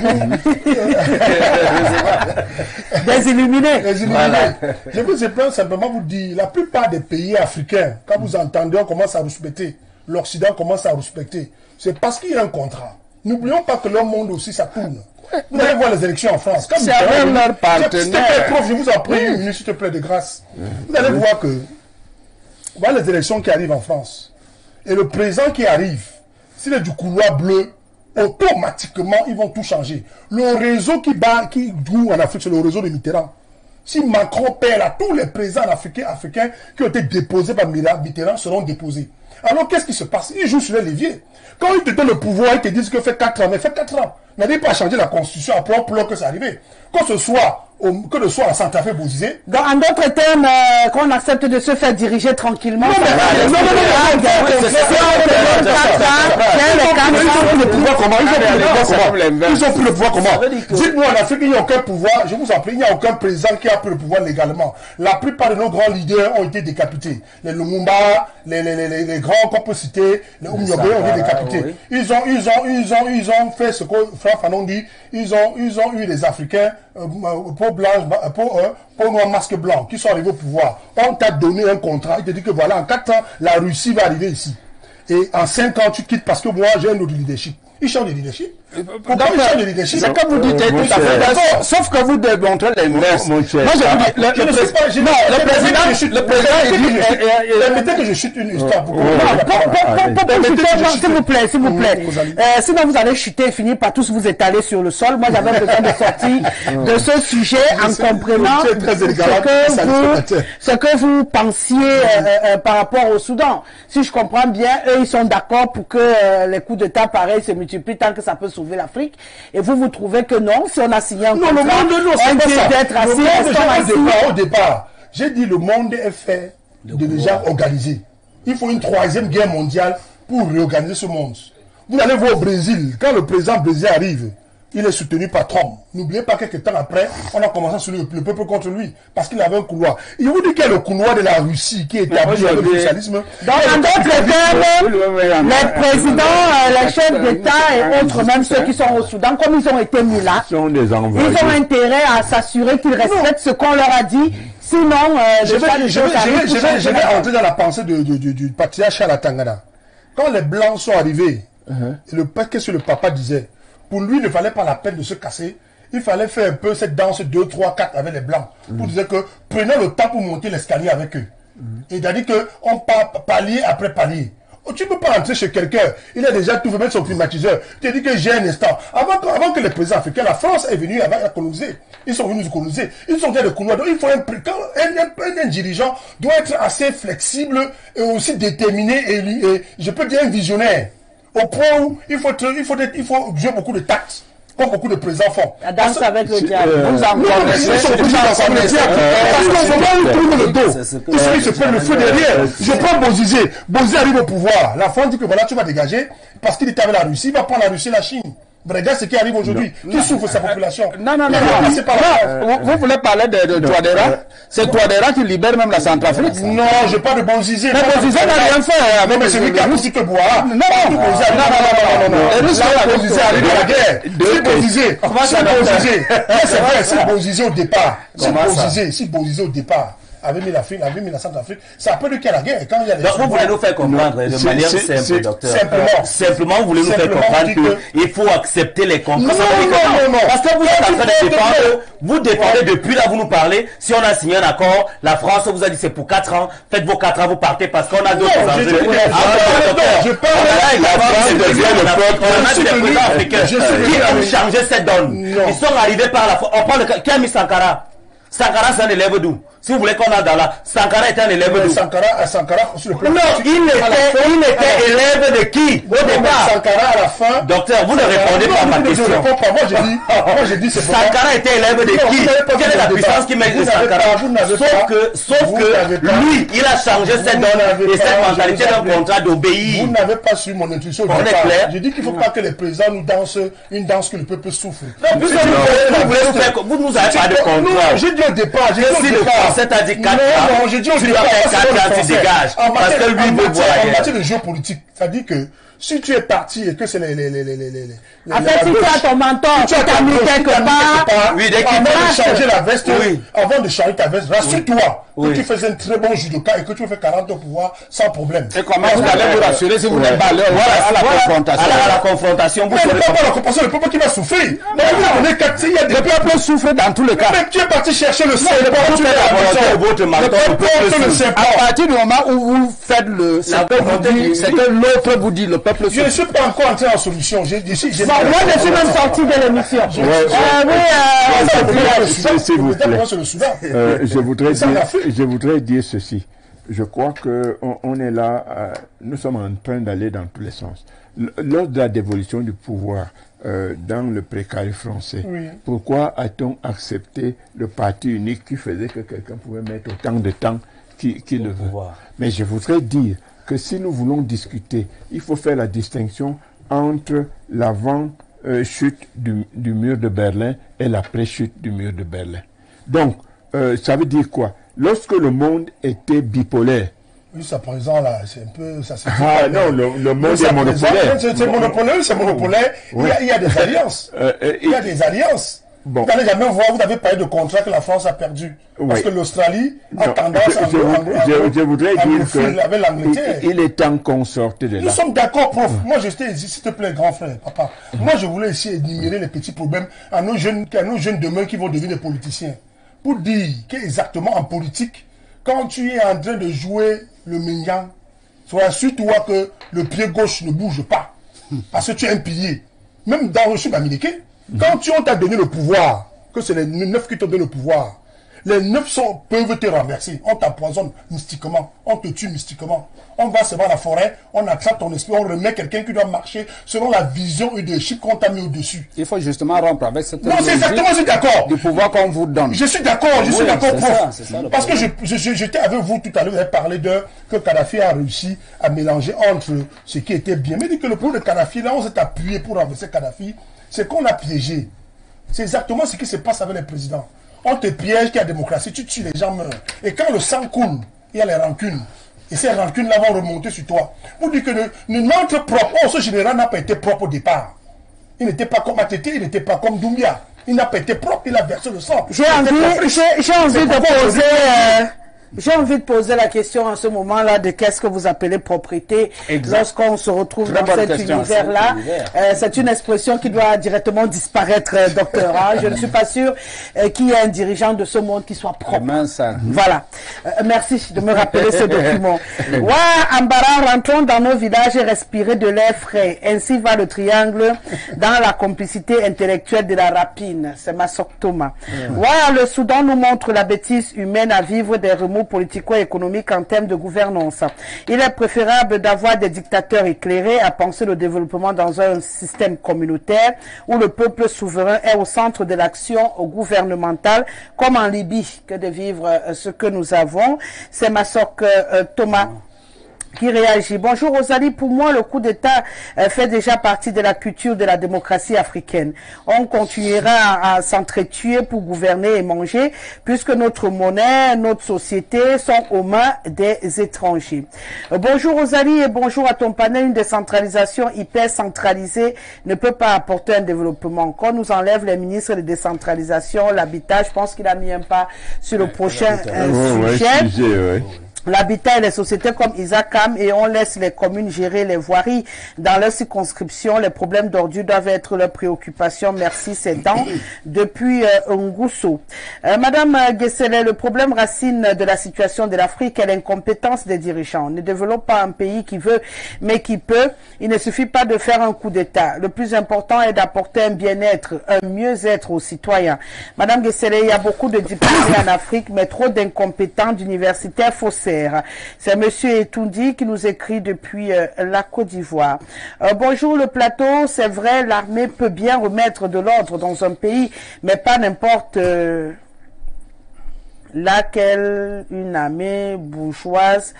Des illuminés. Je veux simplement vous dire, la plupart des pays africains, quand vous entendez, on commence à respecter, l'Occident commence à respecter, c'est parce qu'il y a un contrat. N'oublions pas que leur monde aussi, ça tourne. Vous allez voir les élections en France. C'est avec leur partenaire. Prof, je vous en prie, une minute, s'il te plaît, de grâce. Vous allez voir que, voilà les élections qui arrivent en France. Et le président qui arrive, s'il est du couloir bleu, automatiquement, ils vont tout changer. Le réseau qui joue en Afrique, c'est le réseau de Mitterrand. Si Macron perd là, tous les présidents africains qui ont été déposés par Mitterrand seront déposés. Alors, qu'est-ce qui se passe? Ils jouent sur les leviers. Quand ils te donnent le pouvoir, ils te disent que fait 4 ans, mais fait 4 ans. N'allez pas changer la constitution après un plan que c'est arrivé. Que ce soit en Centrafrique Bozizé. En d'autres termes, qu'on accepte de se faire diriger tranquillement. Ils ont pris le pouvoir comment? Ils ont pris le pouvoir comment? Dites-moi, en Afrique, il n'y a aucun pouvoir. Je vous en prie, il n'y a aucun président qui a pris le pouvoir légalement. La plupart de nos grands leaders ont été décapités. Les Lumumba, les grands qu'on peut citer, les Oumyobé ont été décapités. Ils ont fait ce que Franck Fanon dit. Ils ont eu les Africains peau blanche, peau noire, masque blanc, qui sont arrivés au pouvoir. On t'a donné un contrat, il te dit que voilà, en 4 ans, la Russie va arriver ici. Et en 5 ans, tu quittes parce que moi, j'ai un autre leadership. Ils changent de leadership. Pourquoi ils changent de leadership? C'est comme vous dites, tout à fait d'accord. Sauf que vous démontrez l'inverse. Moi, je vous dis, le président, il dit... Permettez que je chute une histoire. S'il vous plaît. Sinon, vous allez chuter et finir par tous vous étaler sur le sol. Moi, j'avais besoin de sortir de ce sujet en comprenant ce que vous pensiez par rapport au Soudan. Si je comprends bien, eux, ils sont d'accord pour que les coups d'État pareils se multiplient tant que ça peut sauver l'Afrique. Et vous trouvez que non, si on a signé un contrat, on peut être assis. Au départ, j'ai dit le monde est fait de déjà organisé. Il faut une 3e guerre mondiale pour réorganiser ce monde. Vous allez voir au Brésil, quand le président brésilien arrive, il est soutenu par Trump. N'oubliez pas, quelques temps après, on a commencé à soutenir le peuple contre lui, parce qu'il avait un couloir. Il vous dit qu'il y a le couloir de la Russie qui est établi avec le socialisme. Donc, en d'autres termes, les présidents, les chefs d'État et autres, même ceux qui sont au Soudan, comme ils ont été mis là, ils ont intérêt à s'assurer qu'ils respectent ce qu'on leur a dit. Sinon, je vais entrer dans la pensée du patriarche Charles Tangana. Quand les Blancs sont arrivés, qu'est-ce que le papa disait? Pour lui, il ne fallait pas la peine de se casser. Il fallait faire un peu cette danse 2, 3, 4 avec les Blancs. Pour dire que prenez le temps pour monter l'escalier avec eux. Et c'est-à-dire qu'on part palier après palier. Tu ne peux pas entrer chez quelqu'un, il a déjà tout fait, mettre son climatiseur. Tu dis que j'ai un instant. Avant que les présidents africains, la France est venue à coloniser. Ils sont venus nous coloniser. Ils sont venus de coloniser. Donc il faut un dirigeant doit être assez flexible et aussi déterminé et je peux dire un visionnaire. Au point où il faut jouer beaucoup de tact. Comme beaucoup de présidents font. La danse avec le diable. Vous en connaissez. Ils sont obligés d'ensemble le diable. Parce qu'au moment où ils tournent le dos, ils se prennent le feu derrière. Je prends Bozizé. Bozizé arrive au pouvoir. La France dit que voilà, tu vas dégager parce qu'il était avec la Russie. Il va prendre la Russie et la Chine. Regarde ce qui arrive aujourd'hui. Qui souffre sa population? Non. Vous voulez parler de Touadéra? C'est Touadéra qui libère même la Centrafrique. Non, je parle de Bozizé. Mais Bozizé n'a rien fait. Non, mais c'est lui qui a poussé que boire. Non. Bozizé arrive à la guerre. C'est Bozizé. C'est vrai, c'est Bozizé au départ. Si Bozizé au départ avait mis la Centrafrique, c'est après lui qui a la guerre. Quand il y a les donc vous voulez nous faire comprendre de manière simple, docteur. Simplement, vous voulez nous faire comprendre qu'il faut accepter les contrats. Non. Parce que vous êtes en train de défendre, vous défendez depuis là, vous nous parlez, si on a signé un accord, la France vous a dit c'est pour 4 ans, faites vos 4 ans, vous partez parce qu'on a d'autres enjeux. Je parle qui ont changé cette donne. Ils sont arrivés par la fois. On parle de qui a mis Sankara. Sankara, c'est un élève d'où? Si vous voulez qu'on a dans la... Sankara était un élève d'où? Sankara, sur le plan politique. Il était élève de qui? Au départ. Sankara, à la fin... Docteur, vous ne répondez pas à ma question. Je ne réponds pas. Moi, j'ai dit... Sankara était élève de qui? Quelle est la puissance qui mène de Sankara? Sauf que lui, il a changé cette donne et cette mentalité d'un contrat d'obéir. Vous n'avez pas su mon intuition au départ. J'ai dit qu'il ne faut pas que les présidents nous dansent une danse que le peuple souffre. Vous nous avez pas de contrat. J'ai dit au départ, si le Français t'a dit 4 ans, j'ai dit au départ, tu dégages. Parce que lui veut voir. En matière de géopolitique, ça dit que si tu es parti et que c'est en fait, si tu as ton mentor, tu t'as mis quelque part. Oui, avant de changer la veste, avant de changer ta veste, rassure-toi que tu fais un très bon judoka et que tu fais 40 ans au pouvoir sans problème. Et comment vous allez vous rassurer si vous n'êtes pas là à la confrontation? À la confrontation, vous ne pouvez pas la confrontation, le peuple qui va souffrir. Le peuple souffre dans tous les cas. Mais tu es parti chercher le sein. À partir du moment où vous faites c'est que l'autre vous dit, le peuple souffre. Je ne suis pas encore entré en solution. Moi, je suis même sorti de l'émission. S'il vous plaît. Je voudrais dire ceci. Je crois qu'on est là, nous sommes en train d'aller dans tous les sens. Lors de la dévolution du pouvoir dans le précaré français, pourquoi a-t-on accepté le parti unique qui faisait que quelqu'un pouvait mettre autant de temps qu'il le veut? Mais je voudrais dire que si nous voulons discuter, il faut faire la distinction entre l'avant-chute du mur de Berlin et l'après-chute du mur de Berlin. Donc, ça veut dire quoi? Lorsque le monde était bipolaire, oui, ça présent là, c'est un peu... non, le monde est monopolaire. C'est monopolaire. Il y a des alliances. Il y a des alliances. Bon. Vous n'allez jamais voir, vous avez parlé de contrat que la France a perdu. Parce que l'Australie a tendance à... Je voudrais dire qu'il est temps qu'on sorte de là. Nous sommes d'accord, prof. Moi, j'étais ici, s'il te plaît, grand frère, papa. Moi, je voulais ici énumérer les petits problèmes à nos jeunes demain qui vont devenir des politiciens. Pour dire qu'exactement en politique, quand tu es en train de jouer le Mingan, assure-toi que le pied gauche ne bouge pas. Parce que tu es un pilier. Même dans le sud américain, quand on t'a donné le pouvoir, que c'est les 9 qui t'ont donné le pouvoir, les 9 peuvent te renverser. On t'empoisonne mystiquement, on te tue mystiquement. On va se voir la forêt, on attrape ton esprit, on remet quelqu'un qui doit marcher selon la vision idéologique qu'on t'a mis au-dessus. Il faut justement rompre avec cette... Non, c'est exactement, je suis d'accord. Du pouvoir qu'on vous donne. Je suis d'accord, prof. Parce que j'étais avec vous tout à l'heure, vous avez parlé que Kadhafi a réussi à mélanger entre ce qui était bien. Mais dit que le problème de Kadhafi, là, on s'est appuyé pour renverser Kadhafi, c'est qu'on l'a piégé. C'est exactement ce qui se passe avec les présidents. On te piège qu'il y a démocratie, tu tues, les gens meurent. Et quand le sang coule, il y a les rancunes. Et ces rancunes-là vont remonter sur toi. Vous dites que notre propre, ce général n'a pas été propre au départ. Il n'était pas comme Atete, il n'était pas comme Doumbia. Il n'a pas été propre, il a versé le sang. J'ai envie de poser J'ai envie de poser la question en ce moment-là de qu'est-ce que vous appelez propriété lorsqu'on se retrouve dans cet univers-là. C'est une expression qui doit directement disparaître, docteur. Je ne suis pas sûr qu'il y ait un dirigeant de ce monde qui soit propre. Voilà. Merci de me rappeler ce document. Ambara, rentrons dans nos villages et respirer de l'air frais. Ainsi va le triangle dans la complicité intellectuelle de la rapine. C'est Masok Thomas. Le Soudan nous montre la bêtise humaine à vivre des remous politico-économiques en termes de gouvernance. Il est préférable d'avoir des dictateurs éclairés à penser le développement dans un système communautaire où le peuple souverain est au centre de l'action gouvernementale, comme en Libye, que de vivre ce que nous avons. C'est Masok Thomas qui réagit. Bonjour Rosalie, pour moi le coup d'État fait déjà partie de la culture de la démocratie africaine. On continuera à s'entretuer pour gouverner et manger puisque notre monnaie, notre société sont aux mains des étrangers. Bonjour Rosalie et bonjour à ton panel. Une décentralisation hyper centralisée ne peut pas apporter un développement. Quand on nous enlève les ministres de décentralisation, l'habitat, je pense qu'il a mis un pas sur le prochain sujet. L'habitat et les sociétés comme Isacam et on laisse les communes gérer les voiries dans leur circonscription. Les problèmes d'ordures doivent être leurs préoccupations. Merci, c'est dans depuis Ngousso. Madame Guessele, le problème racine de la situation de l'Afrique est l'incompétence des dirigeants. On ne développe pas un pays qui veut, mais qui peut. Il ne suffit pas de faire un coup d'État. Le plus important est d'apporter un bien-être, un mieux-être aux citoyens. Madame Guessele, il y a beaucoup de diplômés en Afrique, mais trop d'incompétents, d'universitaires faussaires. C'est Monsieur Etoundi qui nous écrit depuis la Côte d'Ivoire. Bonjour le plateau, c'est vrai, l'armée peut bien remettre de l'ordre dans un pays, mais pas n'importe laquelle, une armée bourgeoise.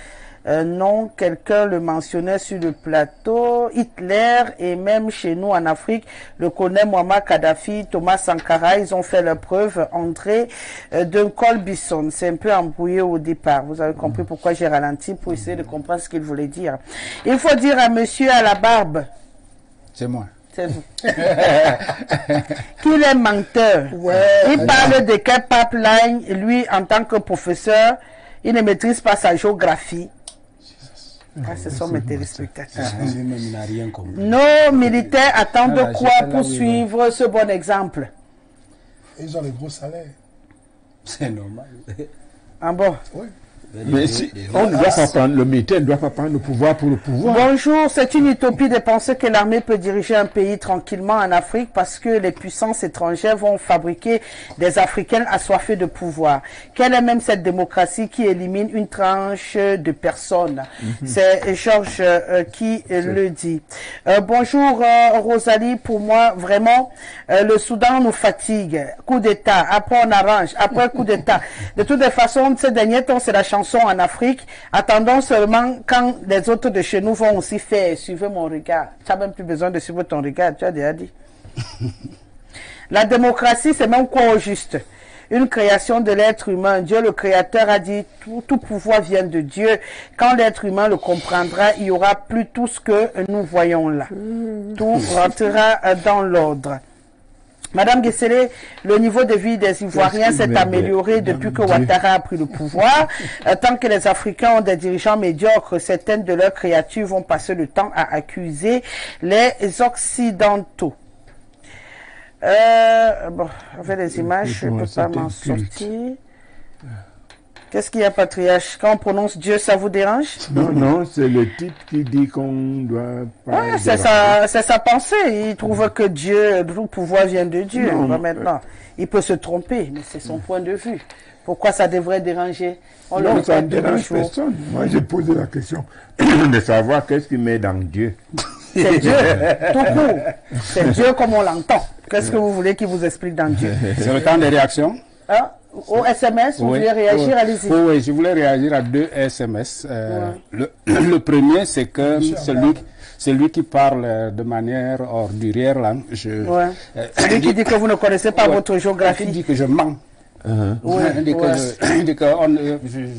Non, quelqu'un le mentionnait sur le plateau, Hitler et même chez nous en Afrique, le colonel Muammar Kadhafi, Thomas Sankara, ils ont fait leur preuve. André Duncol Bisson, c'est un peu embrouillé au départ. Vous avez compris pourquoi j'ai ralenti pour essayer de comprendre ce qu'il voulait dire. Il faut dire à monsieur à la barbe. C'est moi. C'est vous. Qu'il est menteur. Il parle de quel pipeline, lui, en tant que professeur, il ne maîtrise pas sa géographie. Ce sont mes téléspectateurs. Nos militaires attendent quoi pour suivre ce bon exemple? Ils ont les gros salaires. C'est normal. Ah bon? Oui. Mais si, on ne doit pas prendre, le militaire ne doit pas prendre le pouvoir pour le pouvoir. Bonjour, c'est une utopie de penser que l'armée peut diriger un pays tranquillement en Afrique parce que les puissances étrangères vont fabriquer des Africains assoiffés de pouvoir. Quelle est même cette démocratie qui élimine une tranche de personnes? C'est Georges qui le dit. Bonjour Rosalie, pour moi vraiment le Soudan nous fatigue. Coup d'État, après on arrange, après coup d'État. De toutes les façons, ces derniers temps c'est la chanson en Afrique. Attendons seulement quand les autres de chez nous vont aussi faire. Suivez mon regard. Tu n'as même plus besoin de suivre ton regard, tu as déjà dit. La démocratie, c'est même quoi au juste? Une création de l'être humain. Dieu le Créateur a dit tout pouvoir vient de Dieu. Quand l'être humain le comprendra, il y aura plus tout ce que nous voyons là. Tout rentrera dans l'ordre. Madame Guessele, le niveau de vie des Ivoiriens s'est amélioré depuis que Ouattara a pris le pouvoir. Tant que les Africains ont des dirigeants médiocres, certaines de leurs créatures vont passer le temps à accuser les Occidentaux. Bon, avec les images, je ne peux pas m'en sortir. Qu'est-ce qu'il y a, patriarche? Quand on prononce Dieu, ça vous dérange? Non, non, c'est le type qui dit qu'on doit pas... Ouais, c'est sa pensée. Il trouve que Dieu, tout pouvoir vient de Dieu. Non, maintenant, il peut se tromper, mais c'est son point de vue. Pourquoi ça devrait déranger? Non, ça ne dérange personne. Moi, j'ai posé la question de savoir qu'est-ce qu'il met dans Dieu. C'est Dieu, tout court. C'est Dieu comme on l'entend. Qu'est-ce que vous voulez qu'il vous explique dans Dieu? C'est le temps des réactions. Hein? Au SMS, vous voulez réagir, allez-y. Oui, je voulais réagir à 2 SMS. Le premier, c'est que celui qui parle de manière ordurière, là, celui qui dit que vous ne connaissez pas votre géographie. Il dit que je mens. Je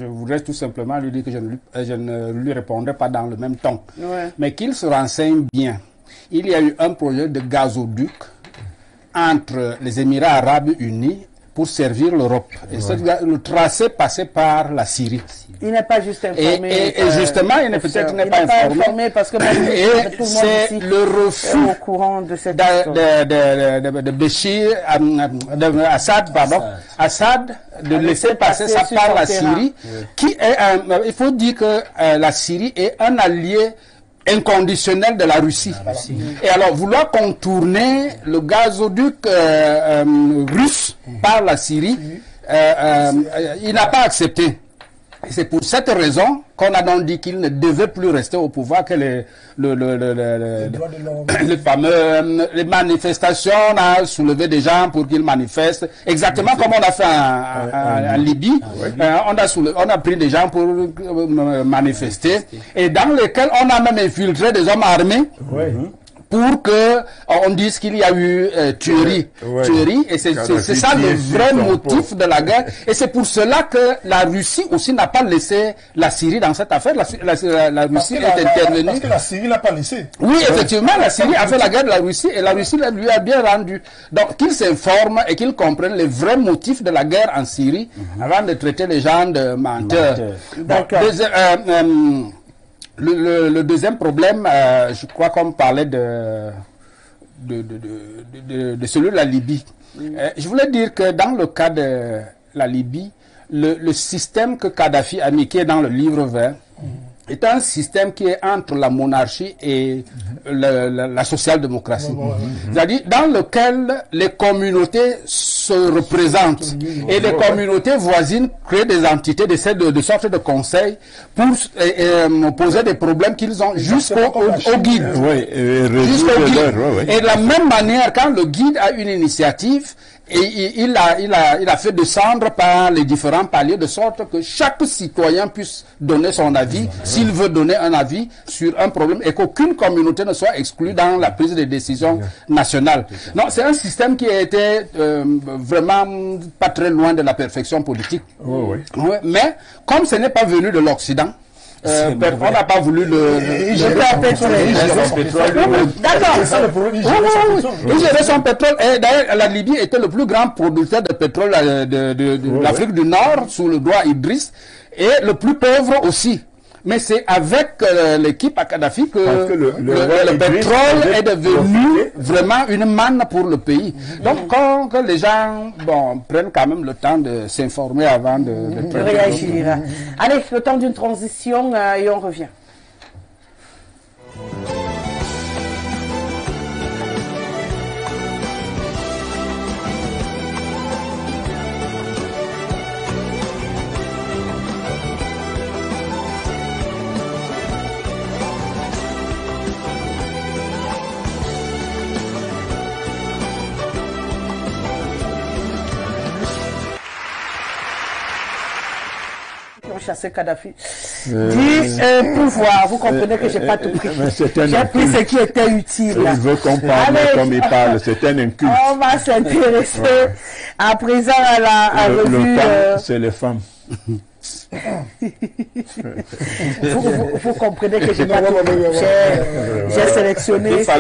voudrais tout simplement lui dire que je ne lui répondrai pas dans le même ton. Mais qu'il se renseigne bien. Il y a eu un projet de gazoduc entre les Émirats Arabes Unis pour servir l'Europe. Et le tracé passait par la Syrie. Il n'est pas juste informé. Et justement, il n'est peut-être pas informé parce que c'est le refus au courant de cette de Béchir, Assad, pardon, Assad de laisser passer ça par la Syrie, qui est il faut dire que la Syrie est un allié inconditionnel de la Russie. Et alors, vouloir contourner le gazoduc russe par la Syrie, il n'a pas accepté. Et c'est pour cette raison qu'on a donc dit qu'il ne devait plus rester au pouvoir, que les manifestations, on a soulevé des gens pour qu'ils manifestent, exactement comme on a fait en Libye. On a pris des gens pour manifester, et dans lesquels on a même infiltré des hommes armés. Pour que on dise qu'il y a eu tuerie, et c'est ça le vrai motif de la guerre, et c'est pour cela que la Russie aussi n'a pas laissé la Syrie dans cette affaire. La Russie est intervenue. Parce que la Syrie l'a pas laissé. Oui, effectivement, la Syrie a fait la guerre de la Russie, et la Russie lui a bien rendu. Donc qu'il s'informe et qu'il comprenne les vrais motifs de la guerre en Syrie avant de traiter les gens de menteurs. D'accord. Le deuxième problème, je crois qu'on parlait de celui de la Libye. Je voulais dire que dans le cas de la Libye, le système que Kadhafi a mis, qui est dans le livre vert, est un système qui est entre la monarchie et la social-démocratie. C'est-à-dire dans lequel les communautés se représentent et les communautés voisines créent des entités de sorte de conseils pour poser des problèmes qu'ils ont jusqu'au guide. Et de la même manière, quand le guide a une initiative, et il a fait descendre par les différents paliers de sorte que chaque citoyen puisse donner son avis, s'il veut donner un avis sur un problème, et qu'aucune communauté ne soit exclue dans la prise de décision nationale. Non, c'est un système qui a été vraiment pas très loin de la perfection politique. Mais comme ce n'est pas venu de l'Occident, on n'a pas voulu le D'accord. Il gérait son pétrole. Et d'ailleurs, la Libye était le plus grand producteur de pétrole de l'Afrique du Nord sous le droit Idriss, et le plus pauvre aussi. Mais c'est avec l'équipe à Kadhafi que le pétrole est devenu vraiment une manne pour le pays. Donc, quand les gens prennent quand même le temps de s'informer avant de réagir. Allez, le temps d'une transition et on revient. Chasser Kadhafi du pouvoir. Vous comprenez que j'ai pas tout pris. J'ai pris ce qui était utile. Il veut qu'on parle comme il parle. C'est un inculte. On va s'intéresser à présent à la revue. Le temps, c'est les femmes. Vous comprenez que j'ai pas tout pris. J'ai sélectionné ce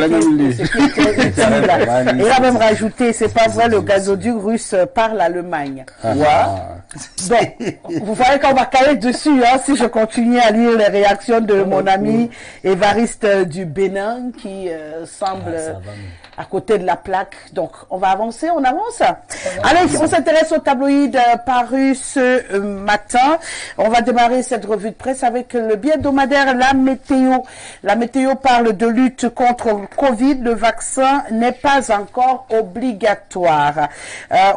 qui était utile. Et là même rajouté, c'est pas vrai, le gazoduc russe par l'Allemagne. Donc, vous voyez qu'on va caler dessus, hein, si je continue à lire les réactions de mon ami Évariste du Bénin, qui semble à côté de la plaque. Donc, on va avancer, on avance. Allez, on s'intéresse au tabloïd paru ce matin. On va démarrer cette revue de presse avec le bi-hebdomadaire La Météo. La Météo parle de lutte contre le Covid. Le vaccin n'est pas encore obligatoire.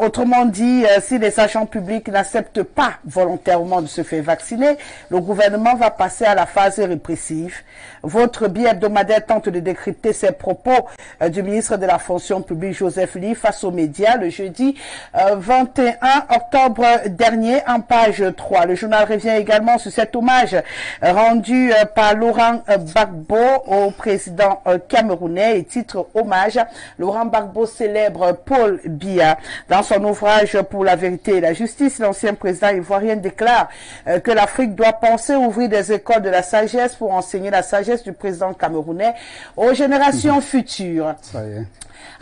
Autrement dit, si les agents publics n'acceptent pas volontairement de se faire vacciner, le gouvernement va passer à la phase répressive. Votre bi-hebdomadaire tente de décrypter ces propos du ministre de la fonction publique Joseph Ly face aux médias le jeudi 21 octobre dernier en page 3. Le journal revient également sur cet hommage rendu par Laurent Gbagbo au président camerounais et titre hommage. Laurent Gbagbo célèbre Paul Biya. Dans son ouvrage Pour la vérité et la justice, ancien président ivoirien déclare que l'Afrique doit penser ouvrir des écoles de la sagesse pour enseigner la sagesse du président camerounais aux générations futures. Ça y est.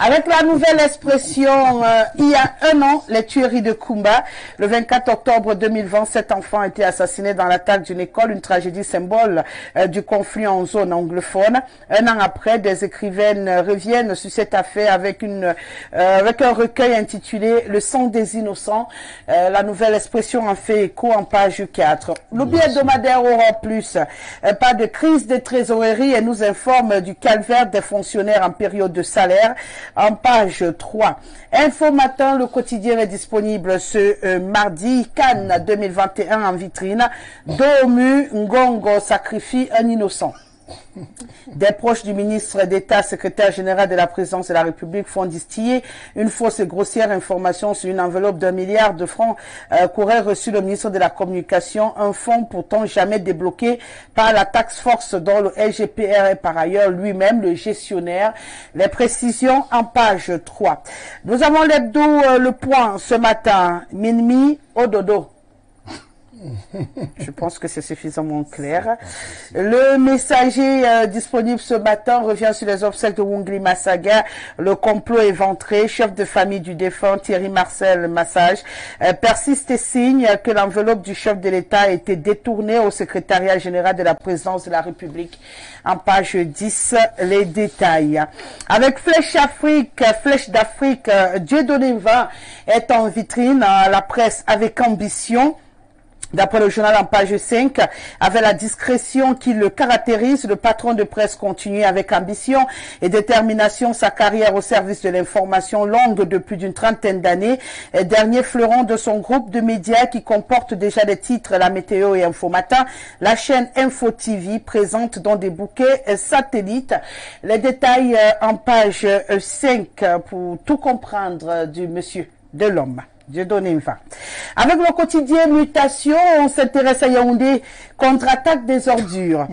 Avec la nouvelle expression, il y a un an, les tueries de Kumba. Le 24 octobre 2020, 7 enfants ont été assassinés dans l'attaque d'une école, une tragédie symbole du conflit en zone anglophone. Un an après, des écrivaines reviennent sur cette affaire avec un recueil intitulé « Le sang des innocents ». La nouvelle expression en fait écho en page 4. L'oubli hebdomadaire aura plus. Pas de crise de trésorerie et nous informe du calvaire des fonctionnaires en période de salaire. En page 3. Info Matin, le quotidien est disponible ce mardi. Cannes 2021 en vitrine. Domu Ngongo sacrifie un innocent. Des proches du ministre d'État, secrétaire général de la présidence de la République, font distiller une fausse et grossière information sur une enveloppe d'1 milliard de francs qu'aurait reçu le ministre de la Communication, un fonds pourtant jamais débloqué par la task force dont le LGPR est par ailleurs lui-même le gestionnaire. Les précisions en page 3. Nous avons l'hebdo Le Point ce matin, Minmi au dodo. Je pense que c'est suffisamment clair. Le Messager disponible ce matin revient sur les obsèques de Wungli Massaga. Le complot éventré, chef de famille du défunt Thierry Marcel Massage, persiste et signe que l'enveloppe du chef de l'État a été détournée au secrétariat général de la présidence de la République. En page 10, les détails. Avec Flèche d'Afrique, Dieudonné Mva est en vitrine à la presse avec ambition. D'après le journal en page 5, avec la discrétion qui le caractérise, le patron de presse continue avec ambition et détermination sa carrière au service de l'information longue de plus d'une trentaine d'années. Dernier fleuron de son groupe de médias qui comporte déjà des titres La Météo et Info Matin, la chaîne Info TV présente dans des bouquets satellites. Les détails en page 5 pour tout comprendre du monsieur de l'homme. Dieudonné Mva. Avec le quotidien Mutation, on s'intéresse à Yaoundé, contre-attaque des ordures.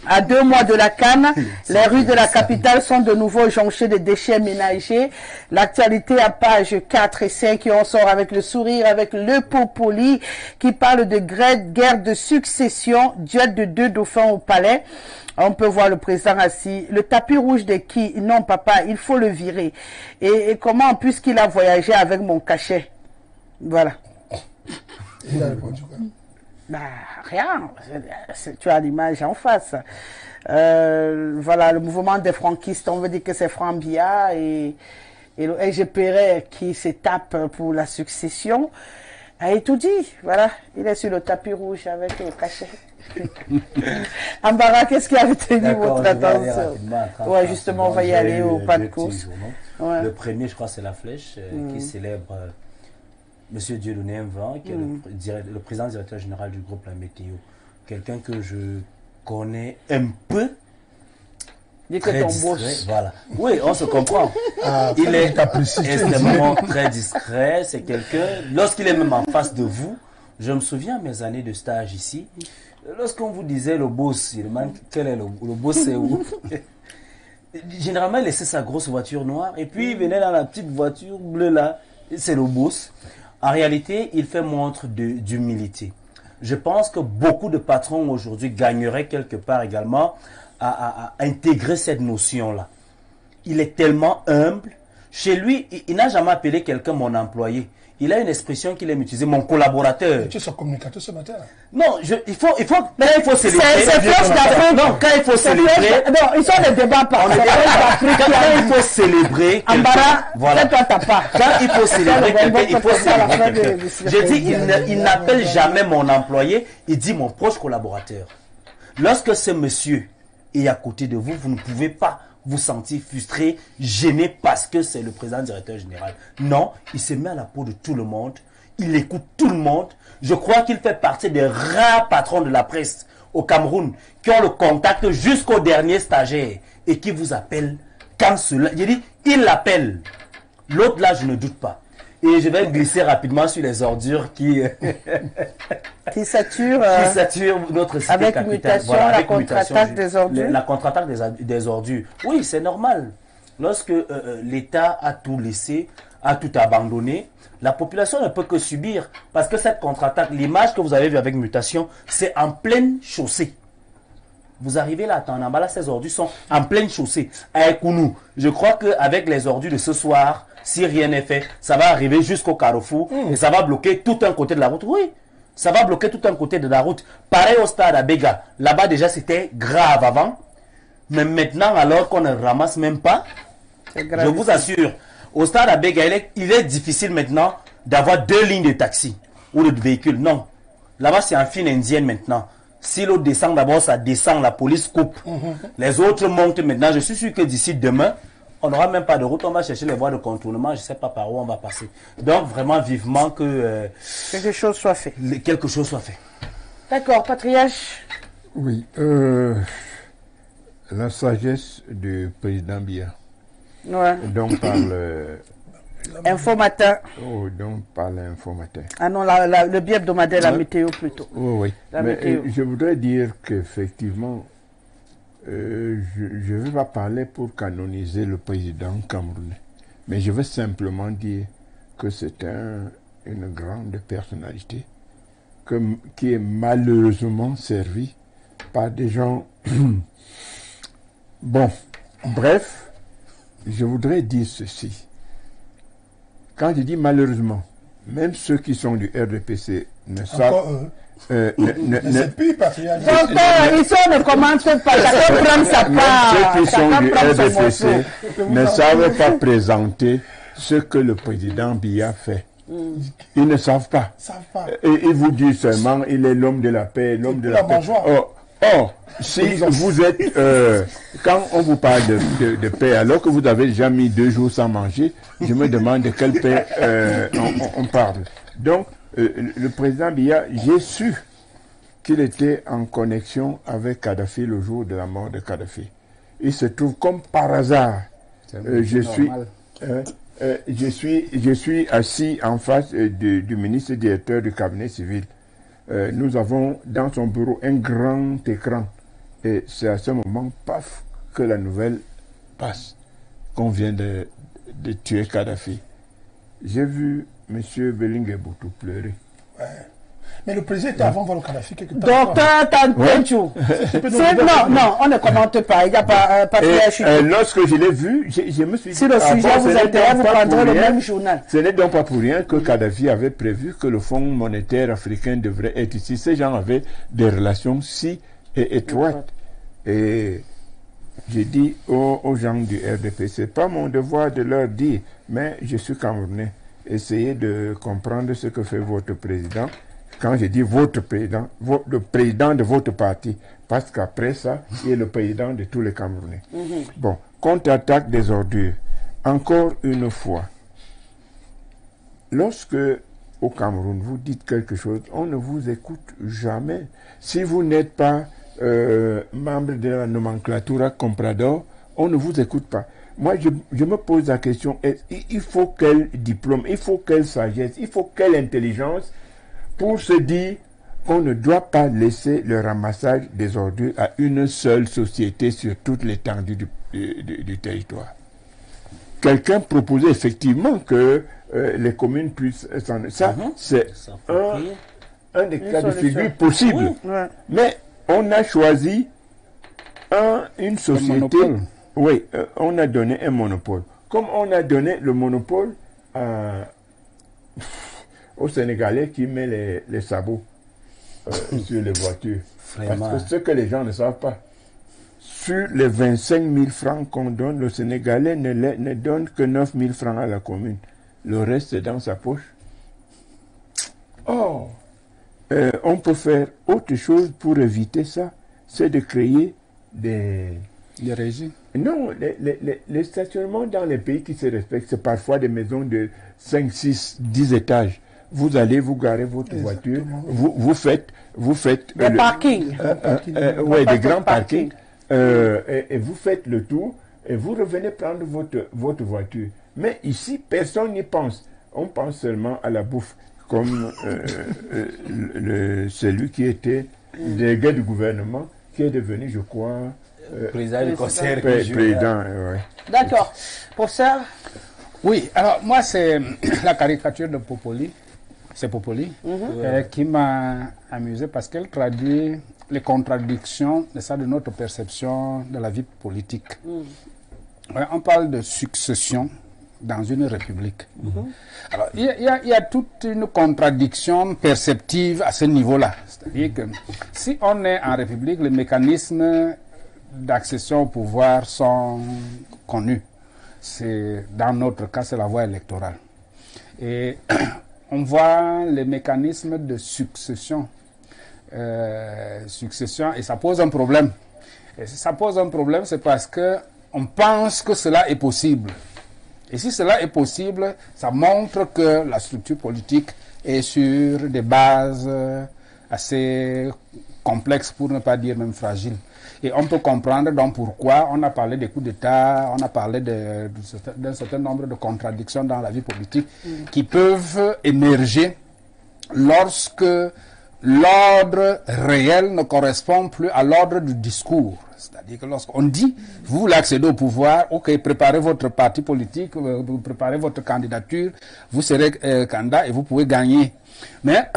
À 2 mois de la Cannes, les rues de la capitale sont de nouveau jonchées de déchets ménagers. L'actualité à page 4 et 5 et on sort avec le sourire, avec le Popoli qui parle de guerre de succession, duel de 2 dauphins au palais. On peut voir le président assis. Le tapis rouge de qui? Non, papa, il faut le virer. Et comment, puisqu'il a voyagé avec mon cachet? Voilà. Il a répondu quoi? Bah, rien. Tu as l'image en face. Voilà, le mouvement des franquistes, on veut dire que c'est Frambia et le LGPR qui se tape pour la succession. Et tout dit, voilà, il est sur le tapis rouge avec le cachet. Ambara, qu'est-ce qui a retenu votre attention? Ouais, justement, on va y aller au pas de course. Ouais. Le premier, je crois, c'est La Flèche qui célèbre Monsieur Dieudonné Mva, qui est le président directeur général du groupe La Météo. Quelqu'un que je connais un peu. Dis que ton boss. Voilà. Oui, on se comprend. Il est extrêmement très discret. C'est quelqu'un, lorsqu'il est même en face de vous, je me souviens mes années de stage ici, lorsqu'on vous disait le boss, il demande quel est le boss, c'est où? Généralement, il laissait sa grosse voiture noire et puis il venait dans la petite voiture bleue là, c'est le boss. En réalité, il fait montre d'humilité. Je pense que beaucoup de patrons aujourd'hui gagneraient quelque part également à intégrer cette notion-là. Il est tellement humble. Chez lui, il n'a jamais appelé quelqu'un mon employé. Il a une expression qu'il aime utiliser, mon collaborateur. Tu es son communicateur ce matin. Non, il faut célébrer. C'est Flèche d'Afrique. Non, quand il faut célébrer. Non, ils sont des débats par Quand il faut célébrer. Ambara, voilà. toi t'as pas. Quand il faut célébrer quelqu'un, il faut célébrer quelqu'un. J'ai dit, il n'appelle jamais mon employé, il dit mon proche collaborateur. Lorsque ce monsieur est à côté de vous, vous ne pouvez pas vous sentir frustré, gêné parce que c'est le président directeur général. Non, il se met à la peau de tout le monde, il écoute tout le monde. Je crois qu'il fait partie des rares patrons de la presse au Cameroun qui ont le contact jusqu'au dernier stagiaire et qui vous appellent quand cela... J'ai dit, il l'appelle. L'autre là, je ne doute pas. Et je vais glisser rapidement sur les ordures qui saturent notre cité avec capitale. Mutation, voilà, la contre-attaque des ordures. La contre-attaque des ordures. Oui, c'est normal. Lorsque l'État a tout laissé, a tout abandonné, la population ne peut que subir. Parce que cette contre-attaque, l'image que vous avez vue avec Mutation, c'est en pleine chaussée. Vous arrivez là, à Tanambala, ces ordures sont en pleine chaussée. À Ekounou, je crois qu'avec les ordures de ce soir, si rien n'est fait, ça va arriver jusqu'au Carrefour et ça va bloquer tout un côté de la route. Oui, ça va bloquer tout un côté de la route. Pareil au stade à Béga. Là-bas, déjà, c'était grave avant. Mais maintenant, alors qu'on ne ramasse même pas, je vous assure, au stade à Béga, il est difficile maintenant d'avoir 2 lignes de taxi ou de véhicules. Non. Là-bas, c'est en file indienne maintenant. Si l'autre descend d'abord, ça descend, la police coupe. Les autres montent maintenant. Je suis sûr que d'ici demain, on n'aura même pas de route. On va chercher les voies de contournement. Je ne sais pas par où on va passer. Donc, vraiment, vivement que... quelque chose soit fait. Quelque chose soit fait. D'accord, Patriarche. Oui. La sagesse du président Biya. Ouais. Donc, par le... Info matin. Oh, donc par l'info matin. Ah non, le biais hebdomadaire, la météo plutôt. Oh, oui. La Mais météo. je voudrais dire qu'effectivement, je ne vais pas parler pour canoniser le président camerounais. Mais je veux simplement dire que c'est une grande personnalité qui est malheureusement servie par des gens... Bon, bref, je voudrais dire ceci. Quand je dis malheureusement, même ceux qui sont du RDPC ne savent... C'est plus patriote. Donc, ici, on ne commente pas. Chacun prend sa part. Ceux qui sont du Chacun prend son RDPC morceau. ne savent pas présenter ce que le président Biya fait. Ils ne savent pas. Et ils vous disent seulement, il est l'homme de la paix, l'homme de la paix. Or, si vous êtes, quand on vous parle de paix, alors que vous avez déjà mis 2 jours sans manger, je me demande de quelle paix on parle. Donc, le président Biya, j'ai su qu'il était en connexion avec Kadhafi le jour de la mort de Kadhafi. Il se trouve comme par hasard, je suis assis en face du ministre directeur du cabinet civil. Nous avons dans son bureau un grand écran. Et c'est à ce moment, paf, que la nouvelle passe, qu'on vient de tuer Kadhafi. J'ai vu M. Bellingue-Boutou pleurer. Ouais. Mais le président était avant voir le Kadhafi quelque temps. Docteur Tantenchou. Non, on ne commente pas. Il n'y a pas et lorsque je l'ai vu, je me suis dit... Si le sujet vous intéresse, vous prendrez le même journal. Ce n'est donc pas pour rien que Kadhafi avait prévu que le Fonds monétaire africain devrait être ici. Ces gens avaient des relations si étroites. Et j'ai dit aux gens du RDP, ce n'est pas mon devoir de leur dire, mais je suis Camerounais. Essayez de comprendre ce que fait votre président. Quand je dis votre président, le président de votre parti, parce qu'après ça, il est le président de tous les Camerounais. Bon, contre-attaque des ordures. Encore une fois, lorsque au Cameroun, vous dites quelque chose, on ne vous écoute jamais. Si vous n'êtes pas membre de la nomenclatura Comprador, on ne vous écoute pas. Moi, je me pose la question, il faut quel diplôme, il faut quelle sagesse, il faut quelle intelligence pour se dire qu'on ne doit pas laisser le ramassage des ordures à une seule société sur toute l'étendue du territoire. Quelqu'un proposait effectivement que les communes puissent s'en... Ça, c'est un des cas de figure possible. Mais on a choisi une société... Oui, on a donné un monopole. Comme on a donné le monopole aux Sénégalais qui met les sabots sur les voitures. Vraiment. Parce que ce que les gens ne savent pas, sur les 25 000 francs qu'on donne, le Sénégalais ne donne que 9 000 francs à la commune. Le reste est dans sa poche. Or, on peut faire autre chose pour éviter ça, c'est de créer des régies. Non, les stationnements dans les pays qui se respectent, c'est parfois des maisons de 5, 6, 10 étages. Vous allez, vous garez votre voiture, vous faites des parkings. Oui, des grands parkings. Et vous faites le tour et vous revenez prendre votre voiture. Mais ici, personne n'y pense. On pense seulement à la bouffe, comme celui qui était délégué du gouvernement, qui est devenu, je crois... président du conseil président, ouais. D'accord. Professeur? Oui, alors moi, c'est la caricature de Popoli, c'est Popoli, qui m'a amusé parce qu'elle traduit les contradictions de notre perception de la vie politique. On parle de succession dans une république. Alors, il y a toute une contradiction perceptive à ce niveau-là. C'est-à-dire que si on est en république, les mécanismes d'accession au pouvoir sont connus. Dans notre cas, c'est la voie électorale. Et on voit les mécanismes de succession. Et ça pose un problème. Et si ça pose un problème, c'est parce qu'on pense que cela est possible. Et si cela est possible, ça montre que la structure politique est sur des bases assez complexes, pour ne pas dire même fragiles. Et on peut comprendre donc pourquoi on a parlé des coups d'État, on a parlé d'un certain nombre de contradictions dans la vie politique qui peuvent émerger lorsque l'ordre réel ne correspond plus à l'ordre du discours. C'est-à-dire que lorsqu'on dit, vous voulez accéder au pouvoir, ok, préparez votre parti politique, préparez votre candidature, vous serez candidat et vous pouvez gagner. Mais